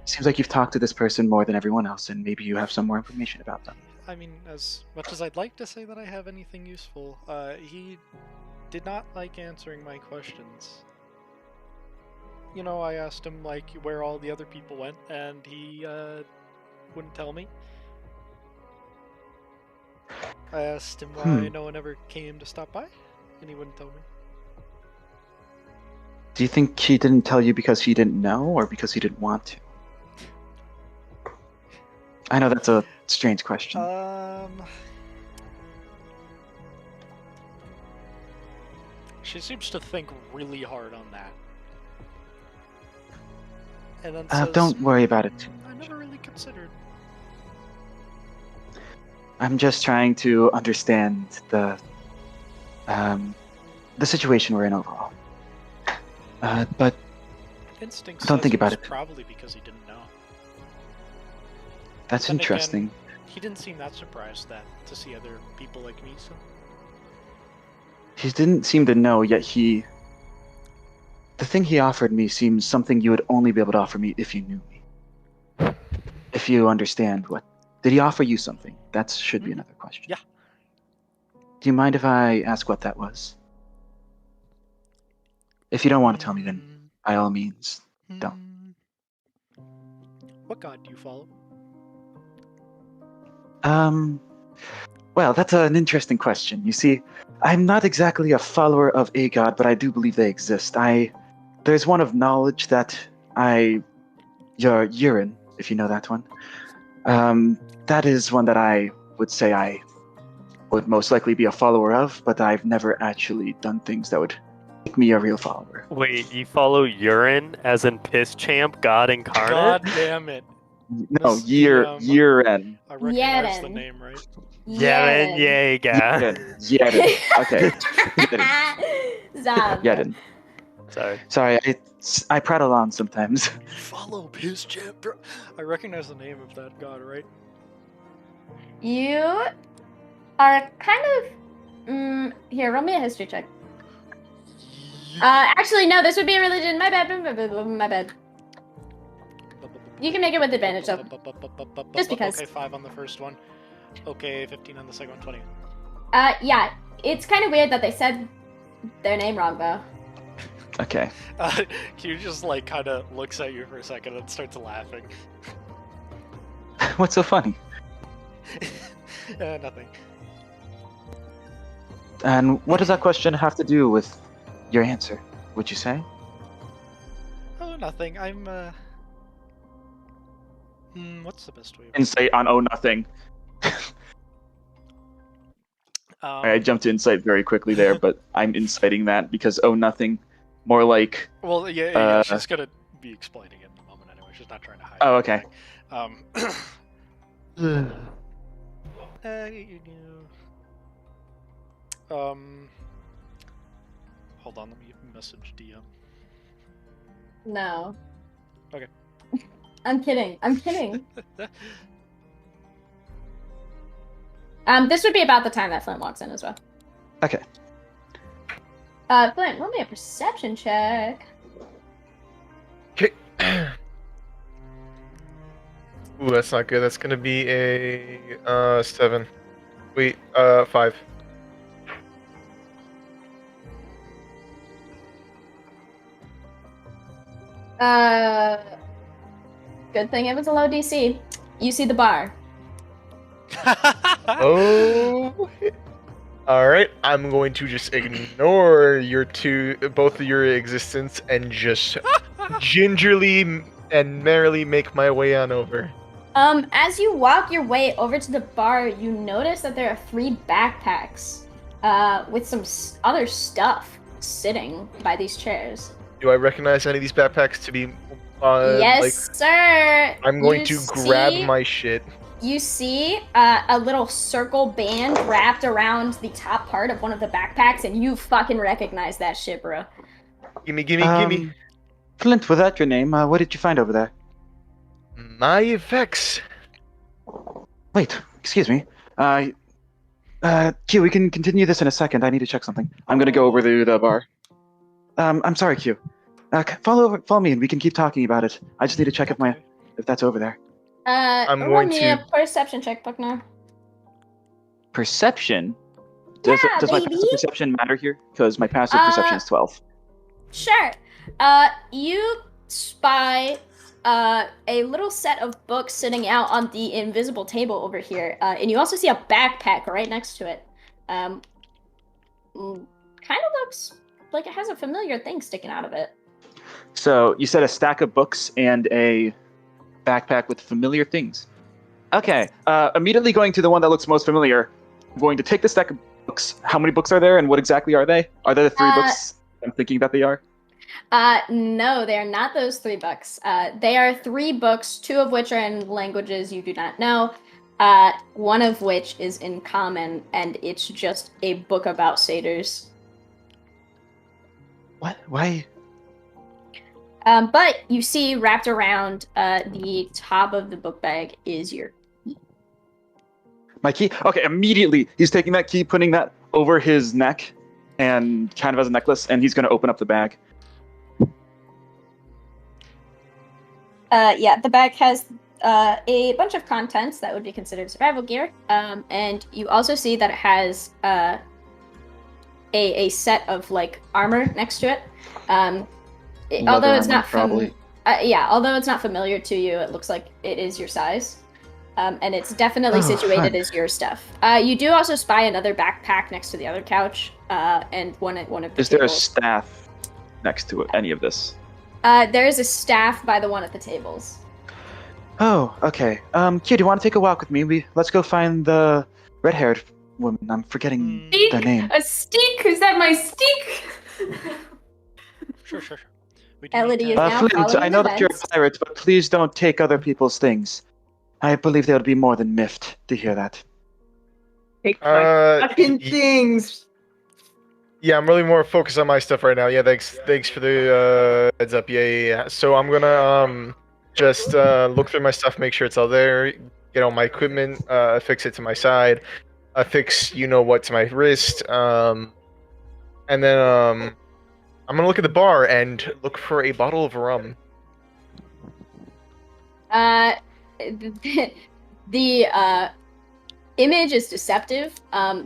G: It seems like you've talked to this person more than everyone else, and maybe you have some more information about them.
A: I mean, as much as I'd like to say that I have anything useful, he did not like answering my questions. You know, I asked him, like, where all the other people went, and he, wouldn't tell me. I asked him why no one ever came to stop by, and he wouldn't tell me.
G: Do you think he didn't tell you because he didn't know, or because he didn't want to? I know that's a strange question.
A: She seems to think really hard on that. And then says,
G: don't worry about it.
A: I never really considered.
G: I'm just trying to understand the situation we're in overall. But
A: Instinct
G: don't think
A: says
G: about
A: it
G: it.
A: was probably because he didn't know.
G: That's
A: Then
G: interesting.
A: Again, he didn't seem that surprised to see other people like me. So
G: He didn't seem to know, yet the thing he offered me seems something you would only be able to offer me if you knew me. If you understand what. Did he offer you something? That should be another question.
A: Yeah.
G: Do you mind if I ask what that was? If you don't want to tell me, then by all means, don't.
A: What god do you follow?
G: Well, that's an interesting question. You see, I'm not exactly a follower of a god, but I do believe they exist. There's one of knowledge that your urine, if you know that one. That is one that I would say I would most likely be a follower of, but I've never actually done things that would make me a real follower.
E: Wait, you follow Urine as in Piss Champ, God incarnate?
A: God damn it.
G: No, urine.
A: I recognize the name, right?
E: Yeren Yeager.
G: Yeren. Okay.
K: Zab.
G: Yeren. Sorry, I prattle on sometimes.
A: Follow Piss Champ, bro. I recognize the name of that god, right?
K: You are kind of... here, roll me a history check. Actually, no, this would be a religion. My bad. My bad. You can make it with advantage, though. Just because.
A: Okay, 5 on the first one. Okay, 15 on the second one, 20.
K: Yeah, it's kind of weird that they said their name wrong, though.
G: Okay.
A: Q just, like, kind of looks at you for a second and starts laughing.
G: What's so funny?
A: Nothing.
G: And what does that question have to do with your answer, would you say?
A: Oh, nothing. I'm, what's the best way?
G: Insight on nothing. I jumped to insight very quickly there, but I'm inciting that because nothing, more like.
A: Well, yeah, she's gonna be explaining it in a moment anyway. She's not trying to hide.
G: Oh, okay.
A: Hold on, let me message DM.
K: No.
A: Okay.
K: I'm kidding. This would be about the time that Flint walks in as well.
G: Okay.
K: Flint, roll me a perception check.
F: Okay. Ooh, that's not good. That's gonna be a 7. Wait, 5.
K: Good thing it was a low DC. You see the bar.
F: Oh. Alright, I'm going to just ignore both of your existence and just gingerly and merrily make my way on over.
K: As you walk your way over to the bar, you notice that there are 3 backpacks, with some other stuff sitting by these chairs.
F: Do I recognize any of these backpacks to be,
K: yes, sir!
F: I'm going to grab my shit.
K: You see a little circle band wrapped around the top part of one of the backpacks, and you fucking recognize that shit, bro.
F: Gimme.
G: Flint, was that your name? What did you find over there?
F: My effects.
G: Wait, excuse me. Q, we can continue this in a second. I need to check something. I'm gonna go over to the bar. I'm sorry, Q. Follow me and we can keep talking about it. I just need to check if that's over there.
K: Roll me a perception check, Buckner.
G: Perception? Does my passive perception matter here? Because my passive perception is 12.
K: Sure. You spy a little set of books sitting out on the invisible table over here, and you also see a backpack right next to it. Kind of looks like it has a familiar thing sticking out of it.
G: So you said a stack of books and a backpack with familiar things. Okay, immediately going to the one that looks most familiar. I'm going to take the stack of books. How many books are there, and what exactly are they? Are there the 3 books I'm thinking that they are?
K: No, they are not those 3 books. They are 3 books, 2 of which are in languages you do not know, one of which is in common, and it's just a book about satyrs.
G: What? Why?
K: But you see wrapped around the top of the book bag is your
G: My key? Okay, immediately he's taking that key, putting that over his neck, and kind of as a necklace, and he's going to open up the bag.
K: Yeah, the bag has a bunch of contents that would be considered survival gear, and you also see that it has a set of like armor next to it. Although it's not
G: probably.
K: Although it's not familiar to you, it looks like it is your size, and it's definitely situated as your stuff. You do also spy another backpack next to the other couch, and one of the
G: Is there a
K: tables.
G: staff next to any of this?
K: There is a staff by the one at the tables.
G: Oh, okay. Q, do you want to take a walk with me? Let's go find the red-haired woman. I'm forgetting
J: Steak?
G: their name.
J: A steak? Is that my steak?
A: Sure.
K: Elodie is now
G: Flint,
K: following
G: I know
K: the
G: that you're a
K: events.
G: pirate, but please don't take other people's things. I believe they would be more than miffed to hear that.
B: Take my fucking
F: y-
B: things.
F: Yeah, I'm really more focused on my stuff right now. Yeah, thanks for the heads up. Yeah. So I'm gonna just look through my stuff, make sure it's all there, get all my equipment, affix it to my side, affix what to my wrist, and then I'm gonna look at the bar and look for a bottle of rum.
K: The image is deceptive.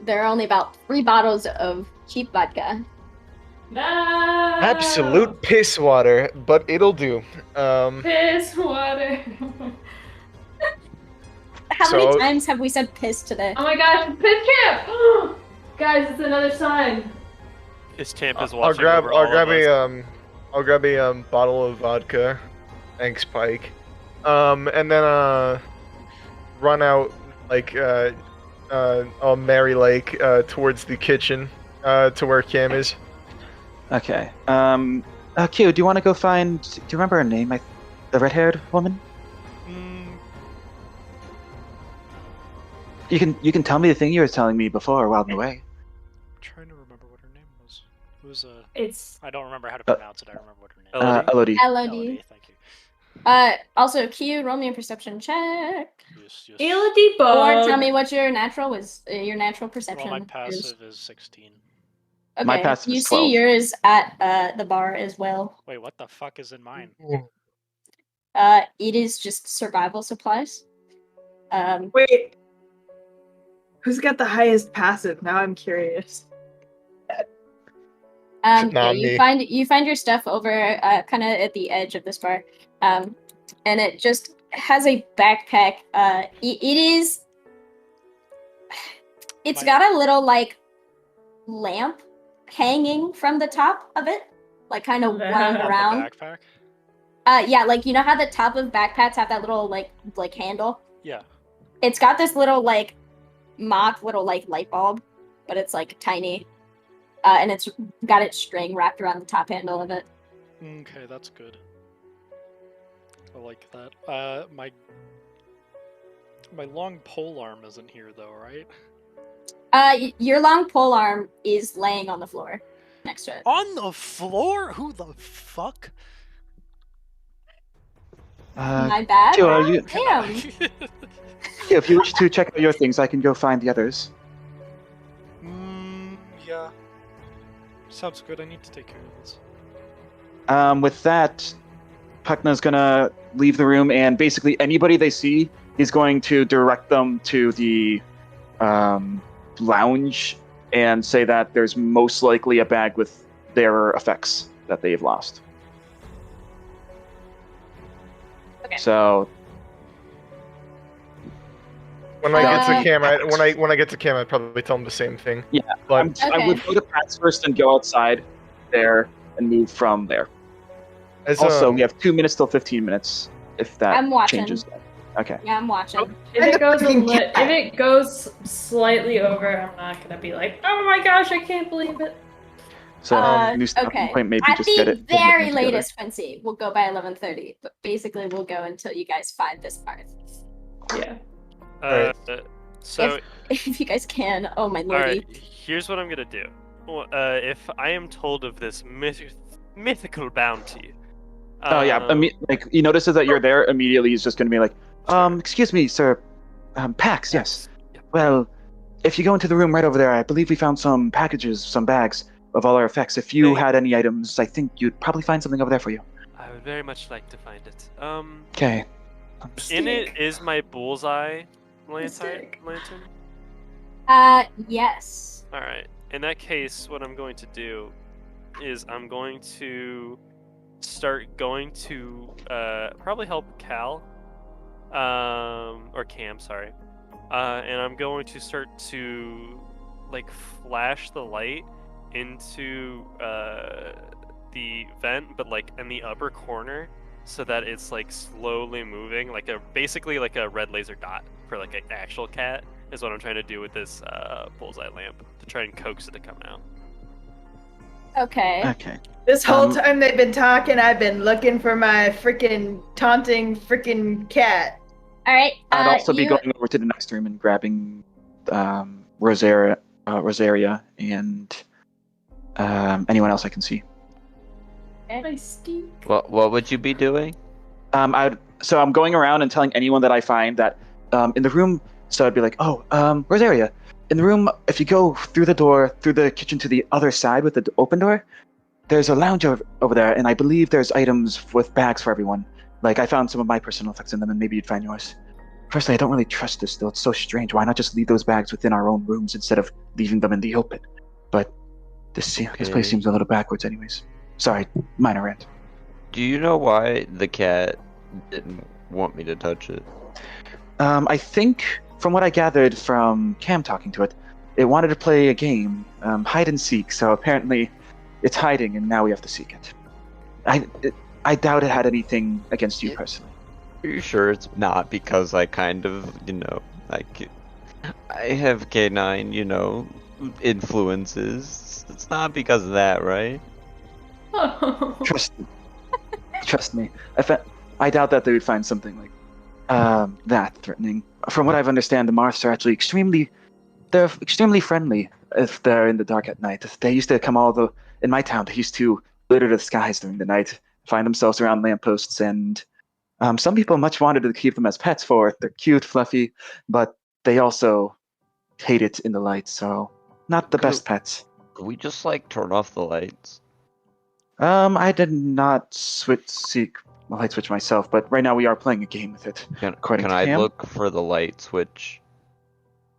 K: There are only about 3 bottles of cheap vodka.
J: No.
F: Absolute piss water, but it'll do.
J: Piss water.
K: How
F: So-
K: many times have we said piss today?
J: Oh my gosh, piss camp! Guys, it's another sign.
E: His champ is
F: I'll
E: watching
F: grab
E: over all of us.
F: I'll grab a bottle of vodka. Thanks, Pike. And then run out like all merry like towards the kitchen to where Cam is.
G: Okay. Q, do you want to go find... Do you remember her name? The red-haired woman? You can tell me the thing you were telling me before while I'm away.
A: I'm trying to remember what her name was. It was
J: It's...
A: I don't remember how to pronounce it. I remember what her name was.
G: Elodie.
K: Elodie.
A: Thank you.
K: Also, Q, roll me a perception check.
A: Yes.
J: Elodie
K: Or
J: Bug.
K: tell me what your natural was. Your natural perception.
A: Well, my
K: is.
A: passive is 16.
K: Okay.
G: My passive
K: you
G: is
K: see
G: 12.
K: yours at the bar as well.
A: Wait, what the fuck is in mine?
K: It is just survival supplies.
B: Wait. Who's got the highest passive? Now I'm curious.
K: Yeah,
F: Not
K: you
F: me.
K: find your stuff over kind of at the edge of this bar, and it just has a backpack. It's got a little like lamp hanging from the top of it, like kind of wound around.
A: Backpack?
K: Yeah, like you know how the top of backpacks have that little like handle.
A: Yeah.
K: It's got this little like mock little like light bulb, but it's like tiny, and it's got its string wrapped around the top handle of it.
A: Okay, that's good. I like that. My long pole arm isn't here though, right?
K: Your long pole arm is laying on the floor next to it.
A: On the floor? Who the fuck?
K: My bad.
G: Q, are you...
K: Damn.
G: Yeah, if you wish to check out your things, I can go find the others.
A: Yeah. Sounds good. I need to take care of this.
G: With that, Pukna's gonna leave the room, and basically anybody they see, he's going to direct them to the lounge and say that there's most likely a bag with their effects that they've lost.
K: Okay.
G: So
F: When I get to Cam, when I get to Cam, I'd probably tell him the same thing.
G: yeah,
F: But
G: I would go to Pat's first and go outside there and move from there.
F: as
G: Also, we have 2 minutes till 15 minutes if that
K: I'm watching.
G: changes. Okay.
K: Yeah, I'm watching.
J: If it goes slightly over, I'm not gonna be like, oh my gosh, I can't believe it.
G: So new stopping
K: Okay.
G: point, maybe
K: At
G: just get
K: the
G: it. get it
K: very
G: together.
K: latest, Quincy, we'll go by 11:30. But basically, we'll go until you guys find this part.
J: Yeah.
E: So,
K: If you guys can. Oh my
E: all
K: lordy.
E: right, here's what I'm gonna do. Well, if I am told of this mythical bounty.
G: Oh yeah, like he notices that you're there. Immediately, he's just gonna be like, "Excuse me, sir, Pax, yes. Well, if you go into the room right over there, I believe we found some packages, some bags of all our effects. If you had any items, I think you'd probably find something over there for you.
E: I would very much like to find it.
G: Okay.
E: In it is my bullseye lantern.
K: Yes.
E: All right. In that case, what I'm going to do is I'm going to start going to probably help Cal, or Cam, sorry. And I'm going to start to like flash the light into the vent, but like in the upper corner, so that it's like slowly moving, like basically like a red laser dot for like an actual cat is what I'm trying to do with this bullseye lamp to try and coax it to come out.
K: Okay.
G: Okay.
B: This whole time they've been talking, I've been looking for my freaking taunting freaking cat.
K: All right.
G: I'd also be going over to the next room and grabbing Rosaria and anyone else I can see.
J: My stink.
D: What would you be doing?
G: So I'm going around and telling anyone that I find that in the room. So I'd be like, Rosaria, in the room, if you go through the door, through the kitchen to the other side with the open door, there's a lounge over there, and I believe there's items with bags for everyone. Like, I found some of my personal effects in them, and maybe you'd find yours. Personally, I don't really trust this, though. It's so strange. Why not just leave those bags within our own rooms instead of leaving them in the open? But this place seems a little backwards anyways. Sorry, minor rant.
D: Do you know why the cat didn't want me to touch it?
G: I think, from what I gathered from Cam talking to it, it wanted to play a game, hide and seek, so apparently it's hiding, and now we have to seek it. I doubt it had anything against you personally.
D: Are you sure it's not because I kind of, like, I have K9, influences. It's not because of that, right?
G: Trust me. I doubt that they would find something like that threatening. From what I've understand, the Marths are actually extremely friendly if they're in the dark at night. They used to come in my town, they used to litter the skies during the night, find themselves around lampposts, and some people much wanted to keep them as pets for it. They're cute, fluffy, but they also hate it in the light, so not the best pets.
D: Could we just, like, turn off the lights?
G: I did not seek the light switch myself, but right now we are playing a game with it.
D: Can I look for the light switch?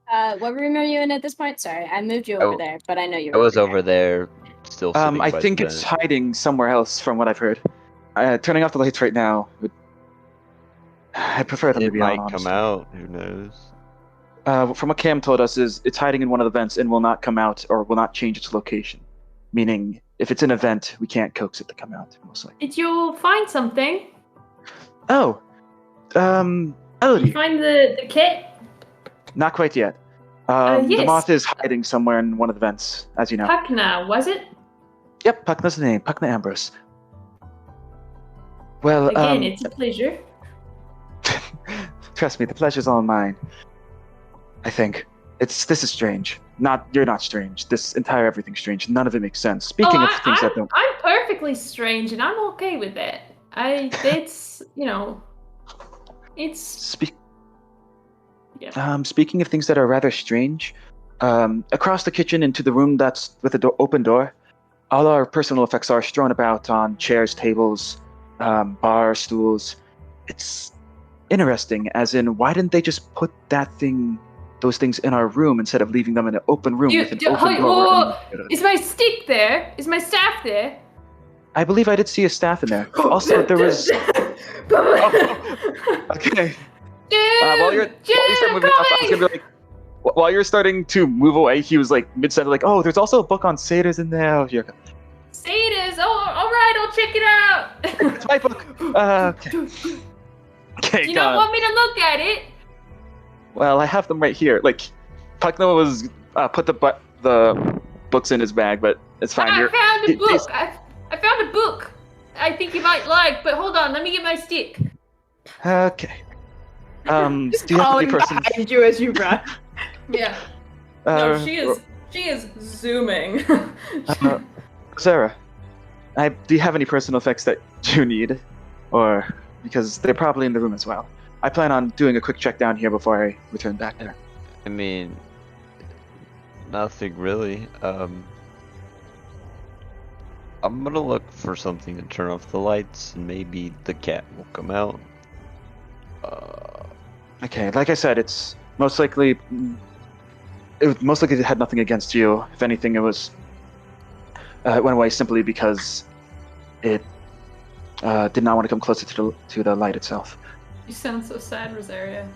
K: What room are you in at this point? Sorry, I moved you over there, but I know you were
D: I was over there, still sitting
G: I
D: by
G: think
D: the
G: it's
D: vent.
G: hiding somewhere else, from what I've heard. Turning off the lights right now I prefer them to be on.
D: It might come out. Who knows?
G: From what Cam told us, is it's hiding in one of the vents and will not come out or will not change its location. Meaning, if it's an event, we can't coax it to come out, most likely.
J: Did you find something?
G: Oh, Elodie.
J: Did you find the kit?
G: Not quite yet.
J: Yes.
G: The moth is hiding somewhere in one of the vents, as you know.
J: Puckna, was it?
G: Yep, Puckna's the name. Puckna Ambrose. Well,
J: Again, it's a pleasure.
G: Trust me, the pleasure's all mine. I think. This is strange. You're not strange. This entire everything's strange. None of it makes sense. Speaking of things that don't.
J: I'm perfectly strange, and I'm okay with that. It's
G: Speaking of things that are rather strange, across the kitchen into the room that's with the open door, all our personal effects are strewn about on chairs, tables, bar stools. It's interesting, as in, why didn't they just put those things in our room instead of leaving them in an open room with an open door?
J: Is my stick there? Is my staff there?
G: I believe I did see a staff in there. Also, there was. Okay. While you're starting to move away, he was like mid-sentence, like, "Oh, there's also a book on satyrs in there." Oh,
J: Satyrs. Oh, all right, I'll check it out.
G: It's my book. Okay.
J: Do you not want me to look at it?
G: Well, I have them right here. Like, Puckna was put the books in his bag, but it's fine.
J: I found a book. I found a book. I think you might like, but hold on, let me get my stick.
G: Okay. Do you have any person
B: behind you as you run?
J: Yeah. No, she is zooming.
G: Sarah, do you have any personal effects that you need, or because they're probably in the room as well? I plan on doing a quick check down here before I return back there.
D: I mean, nothing really. I'm gonna look for something to turn off the lights, and maybe the cat will come out.
G: Okay, like I said, it's most likely. It had nothing against you. If anything, it was. It went away simply because it did not want to come closer to the light itself.
J: You sound so sad, Rosaria.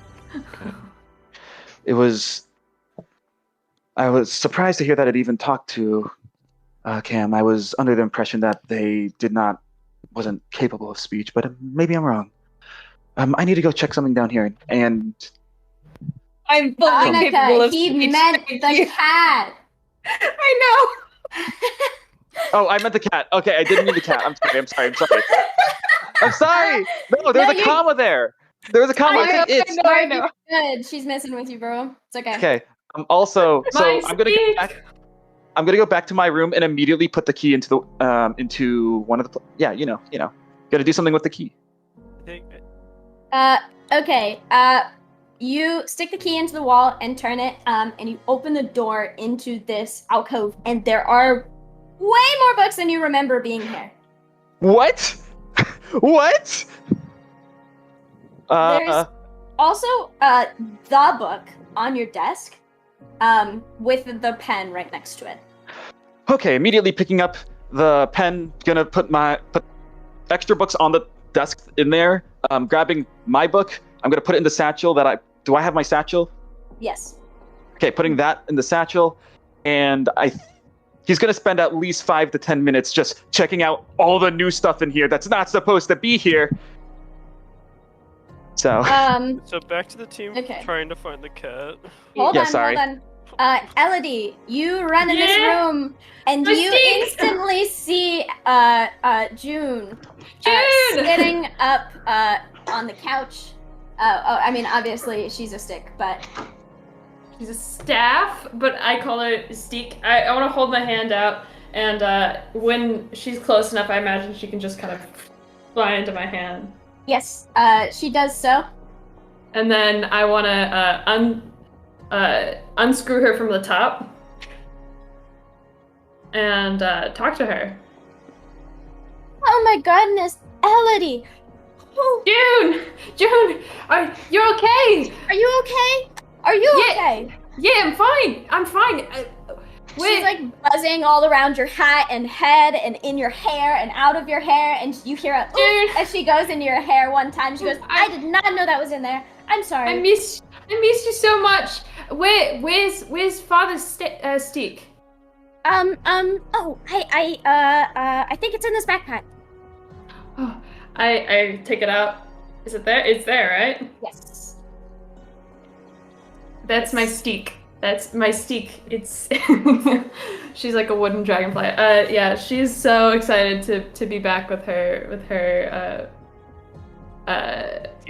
G: It was. I was surprised to hear that it even talked to Cam. I was under the impression that they wasn't capable of speech, but maybe I'm wrong. I need to go check something down here, and
J: I'm fully capable of speech.
K: He meant the cat.
J: I know.
G: Oh, I meant the cat. Okay, I didn't mean the cat. I'm sorry. I'm sorry. No, there's a comma there. There was a comma.
K: I know. Good. She's messing with you, bro. It's okay.
G: Okay. I'm gonna go back to my room and immediately put the key into one of the. Yeah, you know. Gotta do something with the key.
K: Okay. You stick the key into the wall and turn it, and you open the door into this alcove, and there are way more books than you remember being here.
G: What? What?
K: There's also the book on your desk, with the pen right next to it.
G: Okay, immediately picking up the pen, gonna put extra books on the desk in there. Grabbing my book, I'm gonna put it in the satchel do I have my satchel?
K: Yes.
G: Okay, putting that in the satchel, and he's gonna spend at least 5 to 10 minutes just checking out all the new stuff in here that's not supposed to be here. So.
E: So back to the team trying to find the cat.
K: Hold on. Elodie, you run in this room, and you instantly see June sitting up on the couch. I mean, obviously she's a stick, but
J: she's a staff. But I call her Steak. I want to hold my hand out, and when she's close enough, I imagine she can just kind of fly into my hand.
K: Yes, she does so.
J: And then I want to unscrew her from the top and talk to her.
K: Oh my goodness, Elodie!
J: June, you're okay?
K: Are you okay? Okay?
J: Yeah, I'm fine.
K: She's like buzzing all around your hat and head and in your hair and out of your hair, and you hear a oof as she goes into your hair one time. She goes, I did not know that was in there. I'm sorry.
J: I missed you so much. Where's Father's Steak?
K: I think it's in this backpack.
J: Oh, I take it out. Is it there? It's there, right?
K: Yes.
J: That's my Steak. That's my Steak. It's she's like a wooden dragonfly. Yeah, she's so excited to be back with her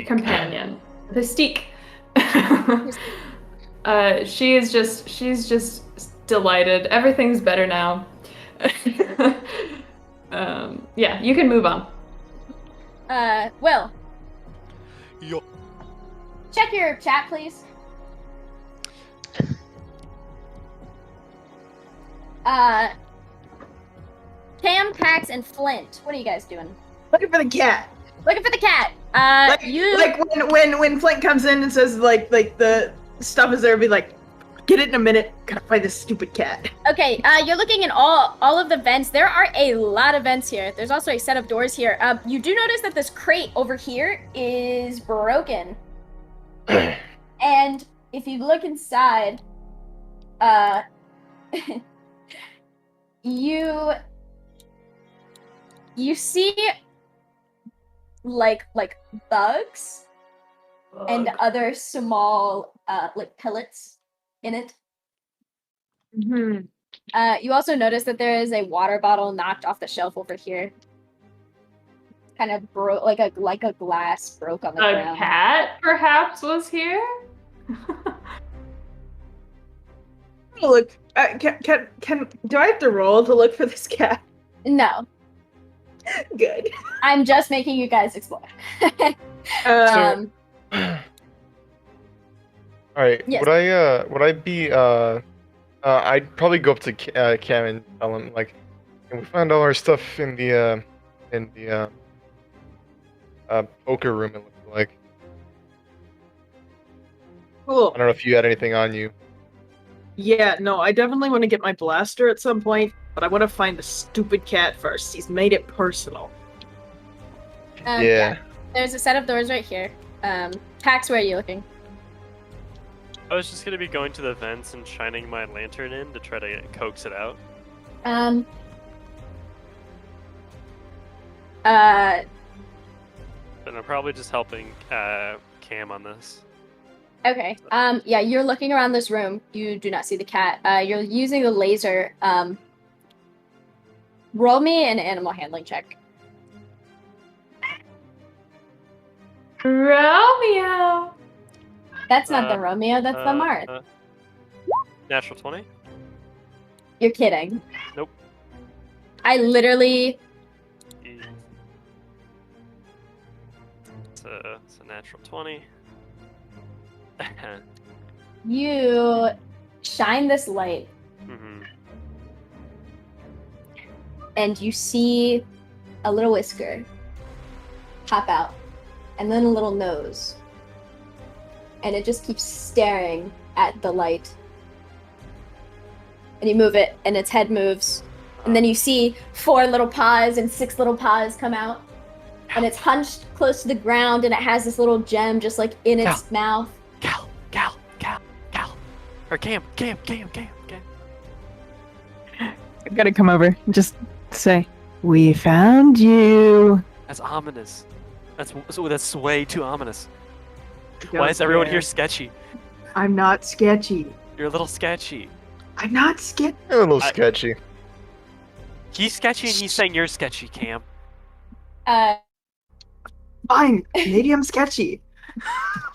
J: companion, the Steak. She's just delighted. Everything's better now. Yeah, you can move on.
K: Will.
A: Yo.
K: Check your chat, please. Cam, Pax, and Flint. What are you guys doing?
B: Looking for the cat.
K: Looking for the cat.
B: When Flint comes in and says like the stuff is there, be like, get it in a minute. Gotta find this stupid cat.
K: Okay, you're looking in all of the vents. There are a lot of vents here. There's also a set of doors here. You do notice that this crate over here is broken. And if you look inside, you see like bugs and other small like pellets in it.
B: Mm-hmm.
K: You also notice that there is a water bottle knocked off the shelf over here. Kind of broke, like a glass broke on the ground.
J: A cat, perhaps, was here.
B: Look, can do I have to roll to look for this cat?
K: No.
B: Good.
K: I'm just making you guys explore.
F: All right.
K: Yes.
F: Would I be I'd probably go up to Cam and tell him like, can we find all our stuff in the poker room? It looked like.
B: Cool.
F: I don't know if you had anything on you.
B: Yeah, no, I definitely want to get my blaster at some point, but I want to find the stupid cat first. He's made it personal.
F: Yeah.
K: There's a set of doors right here. Pax, where are you looking?
E: I was just gonna be going to the vents and shining my lantern in to try to coax it out. But I'm probably just helping Cam on this.
K: Okay. Yeah, you're looking around this room. You do not see the cat. You're using the laser. Roll me an animal handling check.
J: Romeo!
K: That's not the Romeo, that's the Marth.
E: Natural 20?
K: You're kidding.
E: Nope.
K: I literally...
E: It's a natural 20.
K: You shine this light.
E: Mm-hmm.
K: And you see a little whisker pop out. And then a little nose. And it just keeps staring at the light. And you move it, and its head moves. And then you see 4 little paws and 6 little paws come out. And it's hunched close to the ground, and it has this little gem just like in its mouth.
E: Cal. Or Cam.
B: I've got to come over and just say, "We found you."
E: That's ominous. That's way too ominous. Why is everyone here sketchy?
B: I'm not sketchy.
E: You're a little sketchy.
B: I'm not sketchy.
F: You're a little sketchy.
E: He's sketchy and he's saying you're sketchy, Cam.
B: Fine. Maybe I'm sketchy.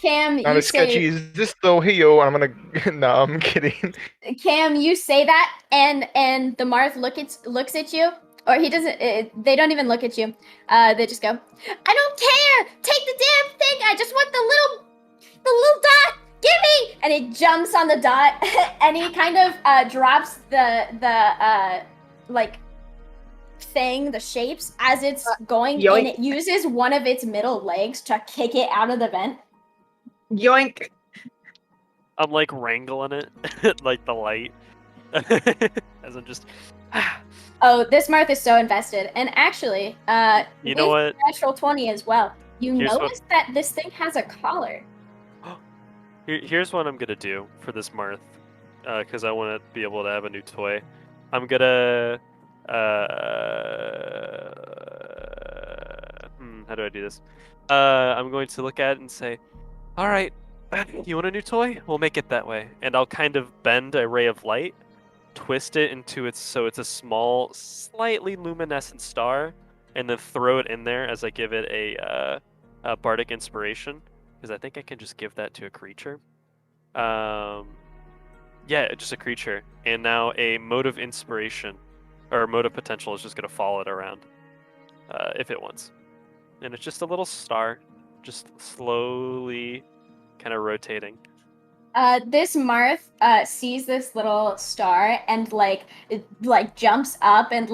K: Cam,
F: Not
K: you
F: as sketchy
K: say...
F: as this though. Hey yo, I'm gonna. No, I'm kidding.
K: Cam, you say that, and the Marth looks at you. Or he doesn't, they don't even look at you. They just go, "I don't care! Take the damn thing! I just want the little dot! Give me!" And he jumps on the dot, and he kind of drops the thing, the shapes, as it's going,
B: yoink.
K: and it uses one of its middle legs to kick it out of the vent.
B: Yoink.
E: I'm like wrangling it, like the light. As I'm just...
K: Oh, this Marth is so invested. And actually,
E: you know what?
K: Natural 20 as well. You
E: Here's
K: notice that this thing has a collar.
E: Here's what I'm gonna do for this Marth, because I want to be able to have a new toy. I'm gonna... how do I do this? I'm going to look at it and say, "Alright, you want a new toy? We'll make it that way." And I'll kind of bend a ray of light, twist it into so it's a small, slightly luminescent star, and then throw it in there as I give it a bardic inspiration, because I think I can just give that to a creature. Yeah, just a creature, and now a mode of inspiration or mode of potential is just gonna follow it around, if it wants, and it's just a little star, just slowly, kind of rotating.
K: This Marth sees this little star and it jumps up and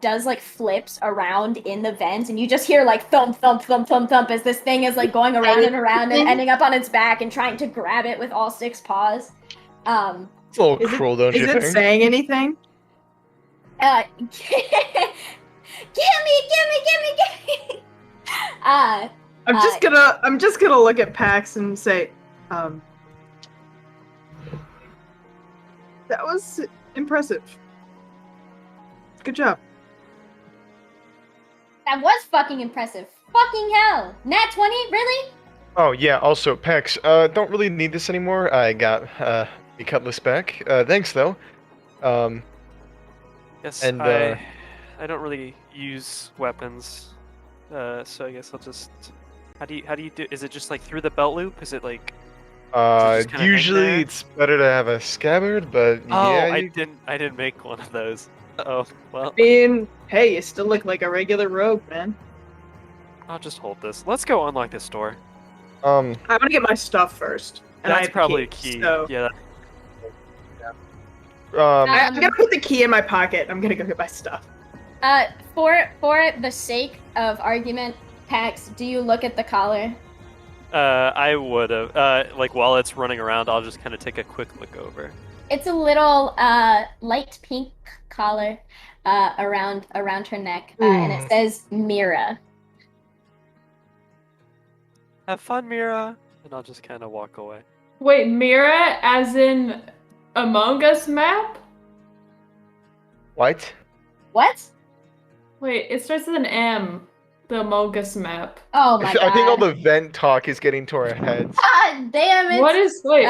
K: does flips around in the vent, and you just hear thump thump thump thump thump as this thing is going around and around and ending up on its back and trying to grab it with all 6 paws.
F: It's a little cruel, don't you think?
B: Is it saying anything?
K: Gimme!
B: I'm just gonna look at Pax and say, that was impressive. Good job.
K: That was fucking impressive. Fucking hell! Nat 20? Really?
F: Oh yeah. Also, Pax, don't really need this anymore. I got the cutlass back. Thanks though.
E: Yes,
F: and
E: I don't really use weapons, so I guess I'll just. How do you do? Is it just through the belt loop? Is it
F: usually it's better to have a scabbard, but
E: oh,
F: yeah.
E: I didn't make one of those. Oh well.
B: I mean, hey, you still look like a regular rogue, man.
E: I'll just hold this. Let's go unlock this door.
B: I want to get my stuff first. And
E: That's
B: I have
E: probably
B: a key.
E: key.
B: So
E: Yeah.
B: I'm gonna put the key in my pocket. I'm gonna go get my stuff.
K: For the sake of argument, Pax, do you look at the collar?
E: I would have. Like while it's running around, I'll just kind of take a quick look over.
K: It's a little light pink collar around her neck, and it says Mira.
E: Have fun, Mira. And I'll just kind of walk away.
J: Wait, Mira as in Among Us map?
F: What?
K: What?
J: Wait, it starts with an M. The Among Us map.
K: Oh my god.
F: I think all the vent talk is getting to our heads.
K: God damn it!
J: What is wait?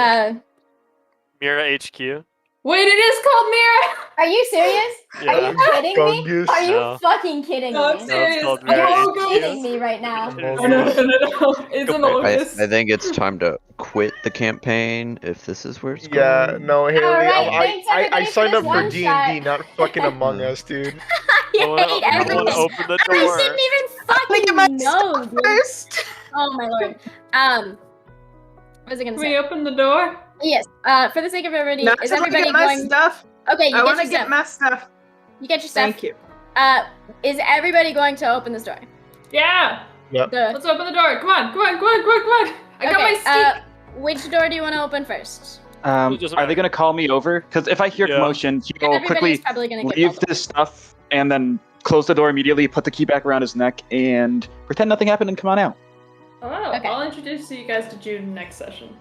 E: Mira HQ.
J: Wait, it is called Mira.
K: Are you serious?
E: Yeah.
K: Are you kidding me?
F: Fungus.
K: Are you
E: No.
K: fucking kidding me?
J: No, I'm
E: No,
J: serious.
E: it's called
K: Are
E: Mira
K: you
E: HQ.
K: kidding me right now?
J: No. It's Among
D: I
J: Us.
D: think it's time to quit the campaign if this is where it's going.
F: Yeah, no, Haley,
K: Alright,
F: I
K: thanks,
F: I
K: everybody, for
F: signed
K: this
F: up for
K: one
F: D&D,
K: shot.
F: not fucking Among Us, dude.
K: I
E: I wanna
K: hate everything.
E: open the
K: I
E: door.
K: didn't even fucking know, dude.
B: First.
K: Oh my lord. What was I gonna
J: Can
K: say?
J: we open the door?
K: Yes. For the sake of everybody,
B: No,
K: is
B: I want to
K: everybody
B: get my
K: going?
B: stuff.
K: Okay, you
B: I
K: get
B: want
K: your
B: to get
K: stuff.
B: my stuff.
K: You get your stuff.
B: Thank you.
K: Is everybody going to open this door?
J: Yeah.
F: Yep.
J: Let's open the door. Come on. I got my stick.
K: Which door do you want to open first?
G: Are
E: doesn't
G: they
E: matter.
G: gonna call me over? Because if I hear
E: Yeah.
G: commotion, he will
K: Everybody's
G: quickly
K: probably gonna get
G: leave
K: called
G: this stuff and then close the door immediately, put the key back around his neck, and pretend nothing happened and come on out.
J: Oh,
K: Okay.
J: I'll introduce you guys to Jude next session.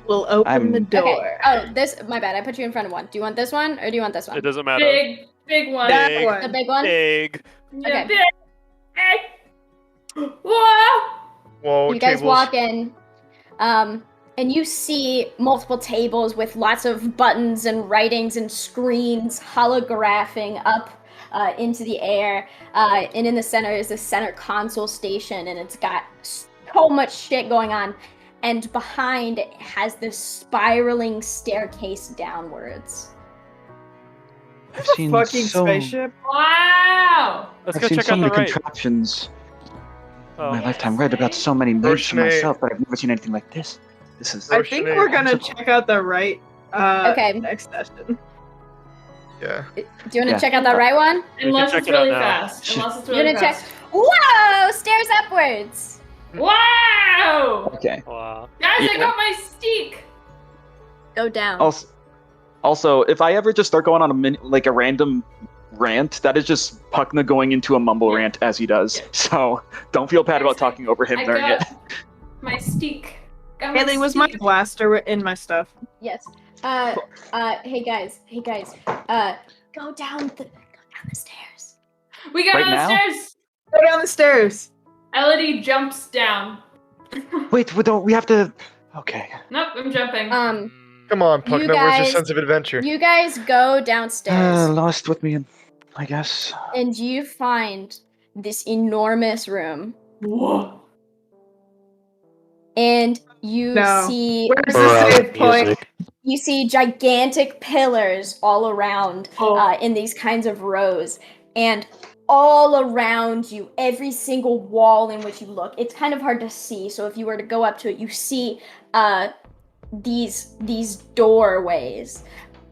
B: We'll open the door.
K: Okay. Oh, this. My bad. I put you in front of one. Do you want this one or do you want this one?
E: It doesn't matter.
J: Big one.
B: That
E: Big.
B: one.
K: The big one.
E: Big.
J: Yeah,
K: Okay.
J: big. Whoa!
F: Whoa,
K: You guys
F: tables.
K: walk in, and you see multiple tables with lots of buttons and writings and screens holographing up into the air. And in the center is the center console station, and it's got so much shit going on. And behind it has this spiraling staircase downwards.
G: I've
B: A
G: seen
B: fucking
G: so,
B: spaceship.
J: Wow!
E: Let's
G: I've
E: go
G: seen
E: check
G: so
E: out the
G: many
E: right.
G: contraptions
E: Oh.
G: in my lifetime. Read about so many myths for
F: Roshne.
G: myself, but I've never seen anything like this. This is.
B: I think we're gonna check out the right.
K: Okay.
B: Next session.
F: Yeah.
K: Do you want to
G: Yeah.
K: check out the right one?
J: Unless
E: check
J: it's
E: it out
J: really
E: now.
J: fast. Unless it's
K: You're
J: really
K: gonna check.
J: fast.
K: Whoa! Stairs upwards.
J: Wow!
G: Okay.
E: Wow.
J: Guys, I
G: Yeah.
J: got my steak!
K: Go down.
G: Also, if I ever just start going on a random rant, that is just Puckna going into a mumble
J: Yeah.
G: rant as he does.
J: Yeah.
G: So don't feel bad about talking over him
J: I
G: during
J: got
G: it.
J: my steak. Got my
B: Haley, was my
J: steak.
B: blaster in my stuff?
K: Yes. Hey guys. Go down the stairs.
J: We got
G: Right
J: on the
G: now?
J: stairs!
B: Go down the stairs.
J: Elodie jumps down.
G: Wait, we have to. Okay.
J: Nope, I'm jumping.
F: Come on, Pucknut, where's your
K: guys-
F: sense of adventure?
K: You guys go downstairs,
G: Lost with me, I guess.
K: and you find this enormous room,
J: Whoa.
K: and you
B: No.
K: see
B: Where's the save point?
K: you see gigantic pillars all around
J: Oh.
K: in these kinds of rows, and all around you, every single wall in which you look, it's kind of hard to see. So if you were to go up to it, you see these doorways.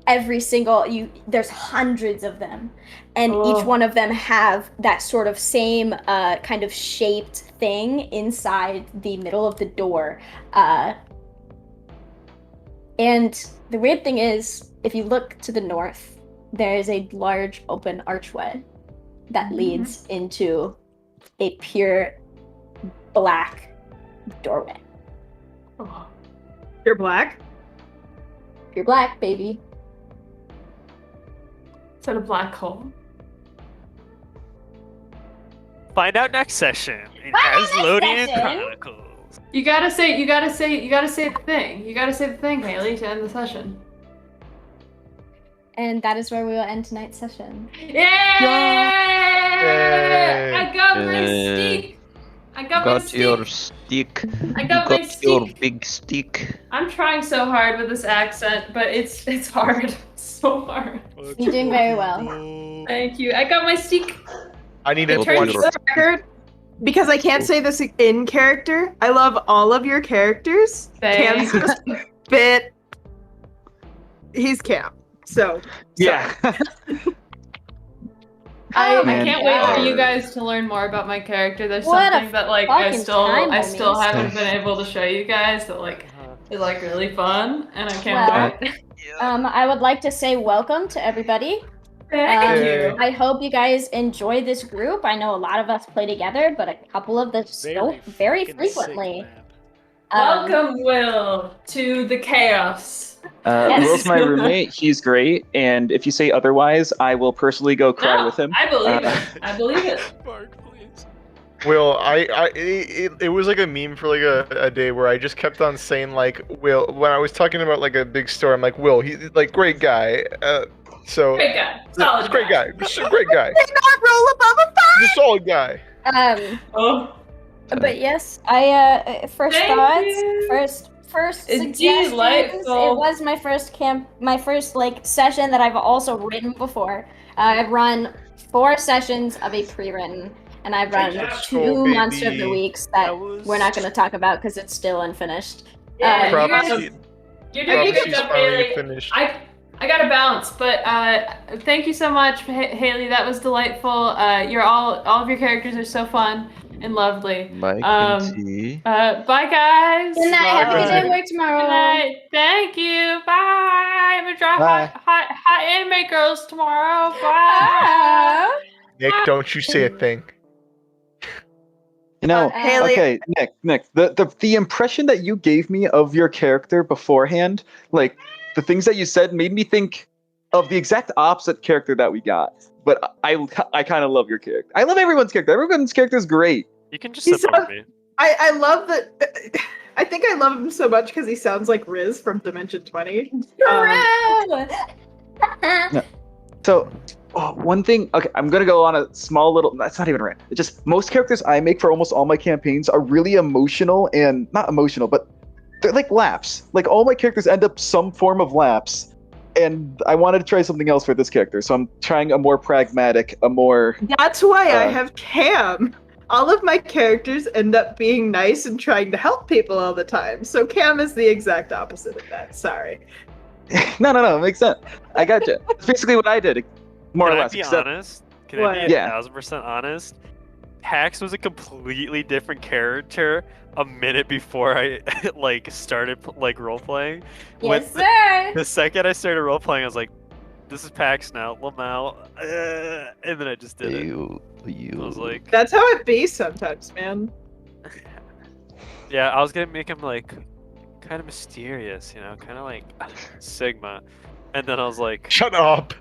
K: Every single there's hundreds of them, and each one of them have that sort of same kind of shaped thing inside the middle of the door. And the weird thing is, if you look to the north, there is a large open archway that leads into a pure black doorway.
J: Oh.
B: You're black?
K: Pure black, baby.
J: Is that a black hole?
E: Find out next session in
K: Find out next
E: Aslodian
K: session.
E: Chronicles.
J: You gotta say the thing. You gotta say the thing, Haley, to end the session.
K: And that is where we will end tonight's session.
J: Yay!
F: Yay!
J: I got my
D: Yay.
J: steak! I got my
D: Got your
J: steak!
D: stick.
J: I
D: You
J: got my
D: got your
J: steak!
D: big stick.
J: I'm trying so hard with this accent, but it's hard. So hard.
K: You're doing very well.
J: Thank you. I got my steak.
F: I need
J: It
F: a
J: turns
F: watch.
B: For the record, because I can't say this in character, I love all of your characters. Cam's just a bit. He's Cam. So.
G: Yeah.
J: I
G: Man,
J: can't wait for you
G: are-
J: guys to learn more about my character. There's
K: What a
J: something that like I
K: fucking
J: still
K: time,
J: haven't been able to show you guys that like is like really fun, and I can't
K: Well,
J: wait.
K: I would like to say welcome to everybody.
J: Thank you.
K: I hope you guys enjoy this group. I know a lot of us play together, but a couple of us don't very frequently.
J: Welcome, Will, to the chaos.
G: Will's my roommate. He's great, and if you say otherwise, I will personally go cry
J: No,
G: with him.
J: I believe it. I believe it.
F: Will, it was like a meme for like a day where I just kept on saying like Will when I was talking about like a big story. I'm like Will, he's like great guy. So
J: Great guy, solid
F: great guy, just a great guy,
B: roll above a
F: just a solid guy.
J: Oh.
K: But yes, I first
J: Thank
K: thoughts,
J: you.
K: first
J: It's
K: suggestions.
J: delightful.
K: It was my first like session that I've also written before. I've run 4 sessions of a pre-written, and I've run
F: Let's
K: 2
F: go,
K: Monster of the
F: baby.
K: Weeks that we're not going to talk about because it's still unfinished.
J: Yeah, you
F: Prophecy-
J: guys, you're doing a good
F: Prophecy's
J: job,
F: finally
J: Haley.
F: finished.
J: I gotta bounce, but thank you so much, Haley. That was delightful. You're all of your characters are so fun and lovely.
D: Mike
J: Um,
D: and T.
J: Bye, guys.
K: Good night. Have a good day at work
J: Good
K: tomorrow.
J: night. Thank you. Bye. I'm gonna draw
G: Bye.
J: hot anime girls tomorrow. Bye.
F: Nick, don't you say a thing.
G: You know,
B: Haley-
G: okay, Nick, the impression that you gave me of your character beforehand, like the things that you said made me think of the exact opposite character that we got. But I kind of love your character. I love everyone's character. Everyone's character is great.
E: You can just
B: He's
E: sit over me.
B: I love that. I think I love him so much because he sounds like Riz from Dimension 20.
G: So, one thing, okay, I'm gonna go on a small little. That's not even right. It's just most characters I make for almost all my campaigns are really emotional and not emotional, but they're like laps. Like all my characters end up some form of laps, and I wanted to try something else for this character, so I'm trying a more pragmatic, a more.
B: That's why I have Cam. All of my characters end up being nice and trying to help people all the time. So Cam is the exact opposite of that. Sorry.
G: No, it makes sense. I gotcha. It's basically what I did, more
E: Can
G: or
E: I
G: less.
E: be
G: except-
E: honest? Can I
B: What?
E: be
G: Yeah.
E: 1000% honest? Pax was a completely different character a minute before I like started like role playing.
K: Yes, sir.
E: The second I started role playing, I was like, "This is Pax now, Lamau," and then I just did it. I was like,
B: That's how it be sometimes, man.
E: "Yeah, I was gonna make him like kind of mysterious, you know, kind of like Sigma," and then I was like,
F: Shut up.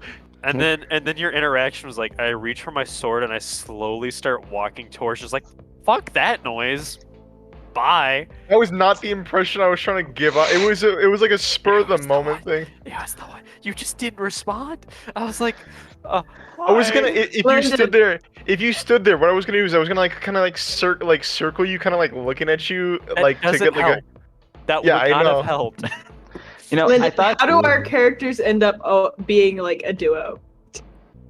E: And then your interaction was like, I reach for my sword and I slowly start walking towards, just like, fuck that noise. Bye.
F: That was not the impression I was trying to give out. It was like a spur of the moment thing.
E: Yeah, that's the one. You just didn't respond. I was like,
F: I was gonna
E: why?
F: if you stood there, what I was gonna do is I was gonna like kind of like circle you, kind of like looking at you,
E: That
F: like to
E: doesn't
F: get like
E: help. That
F: Yeah,
E: would
F: I
E: not
F: know.
E: have helped.
G: You know,
B: Lynn,
G: I thought.
B: how do our characters end up being like a duo?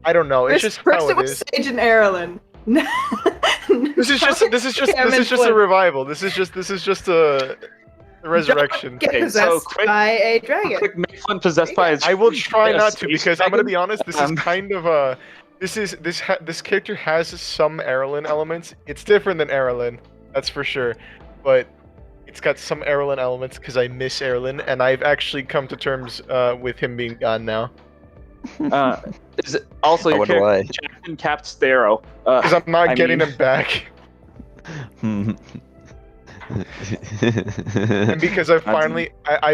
F: I don't know. It's
B: First,
F: just
B: first
F: how
B: it
F: it
B: was
F: is.
B: Sage and Erlen.
F: This is just a revival. This is just a resurrection.
B: Get
G: Okay, so
B: possessed
G: quick-
B: by a dragon.
G: Quick, make fun possessed by his.
F: I will try not to
G: space
F: because I'm gonna
G: dragon?
F: be honest. This is
G: Um,
F: kind of a. This character has some Erlen elements. It's different than Erlen, that's for sure, but it's got some Erlen elements because I miss Erlen, and I've actually come to terms with him being gone now.
G: Is it also
D: I
G: your
D: wonder
G: character Jackson Cap Sparrow?
F: Because I'm not
G: I
F: getting
G: mean-
F: him back, and because I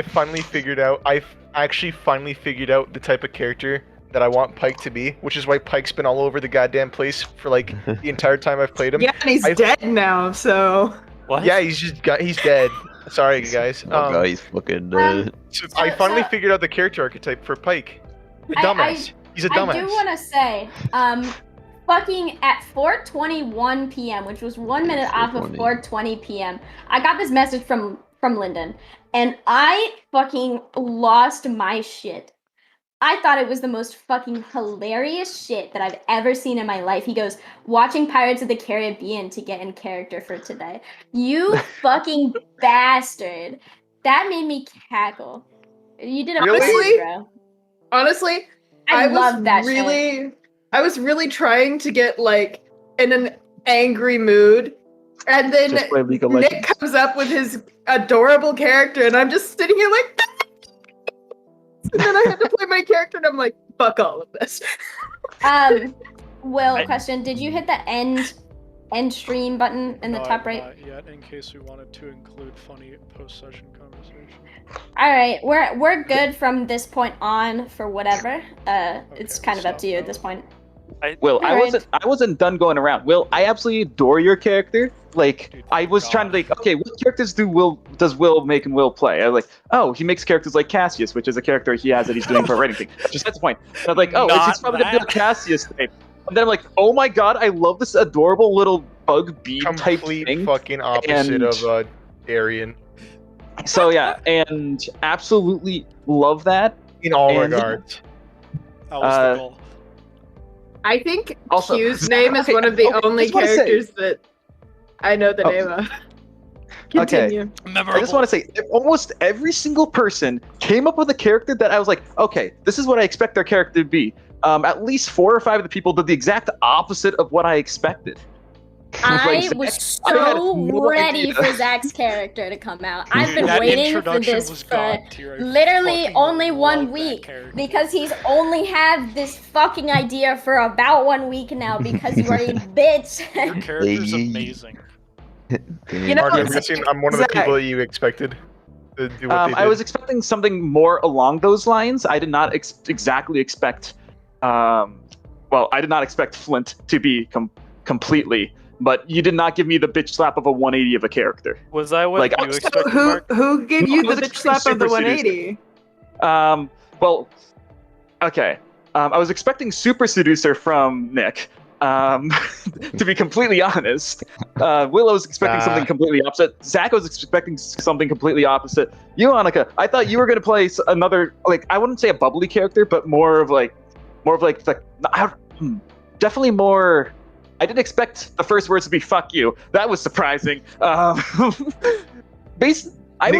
F: finally figured out. I've actually finally figured out the type of character that I want Pike to be, which is why Pike's been all over the goddamn place for like the entire time I've played him.
B: Yeah, and he's dead now, so.
E: What?
F: Yeah, he's dead. Sorry, guys.
D: Oh god, he's fucking dead.
F: So I finally figured out the character archetype for Pike. A dumbass. He's a dumbass.
K: I do want to say, fucking at 4:21 p.m., which was 1 minute off of 4:20 p.m., I got this message from Lyndon, and I fucking lost my shit. I thought it was the most fucking hilarious shit that I've ever seen in my life. He goes, watching Pirates of the Caribbean to get in character for today. You fucking bastard. That made me cackle. You did a
B: Honestly,
K: bro.
B: Honestly,
K: I love that
B: shit. I was really trying to get like in an angry mood, and then Nick comes up with his adorable character, and I'm just sitting here like, and then I had to play my character, and I'm like, fuck all of this.
K: Will, question: did you hit the end stream button in the top right?
A: Not yet, in case we wanted to include funny post-session conversation.
K: All right, we're good from this point on for whatever. It's kind of up to you at this point.
G: Will, I wasn't done going around. Will, I absolutely adore your character. Like, dude, I was trying to like, okay, what characters does Will make and Will play? I was like, oh, he makes characters like Cassius, which is a character he has that he's doing for a writing thing. Just that's the point. And I'm like, oh, he's probably gonna do a Cassius thing. And then I'm like, oh my god, I love this adorable little bug bee type thing.
F: Complete fucking opposite of Darian.
G: So yeah, and absolutely love that
F: in all regards.
A: That was the goal.
B: I think Q's name is one of the only characters that I know the name of. Continue.
G: Okay. I just want to say, almost every single person came up with a character that I was like, okay, this is what I expect their character to be. At least 4 or 5 of the people did the exact opposite of what I expected.
K: I was so ready for Zach's character to come out. I've been waiting for this for literally only 1 week because he's only had this fucking idea for about 1 week now because you are a bitch.
A: Your character's amazing.
F: You know, I'm one of the people that you expected to do what they did.
G: I was expecting something more along those lines. I did not exactly expect. I did not expect Flint to be completely. But you did not give me the bitch slap of a 180 of a character.
E: Was I what you expected, Mark?
B: Who gave you the bitch slap of the 180?
G: Okay. I was expecting Super Seducer from Nick. To be completely honest. Willow was expecting something completely opposite. Zach was expecting something completely opposite. You, Annika, I thought you were going to play another, like, I wouldn't say a bubbly character, but more of definitely more. I didn't expect the first words to be "fuck you." That was surprising. I was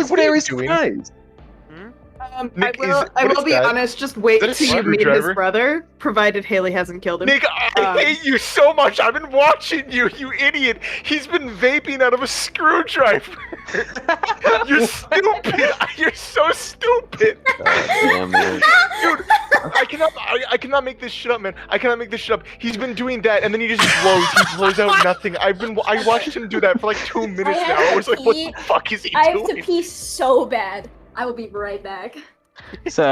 G: very surprised.
B: I will be honest. Just wait till you meet his brother, provided Haley hasn't killed him.
F: Nick, I hate you so much. I've been watching you, you idiot. He's been vaping out of a screwdriver. You're stupid. You're so stupid. Dude, I cannot make this shit up, man. I cannot make this shit up. He's been doing that, and then he just blows. He blows out nothing. I watched him do that for like 2 minutes now. I was like, what the fuck is he doing?
K: I have to pee so bad. I will be right back.
G: So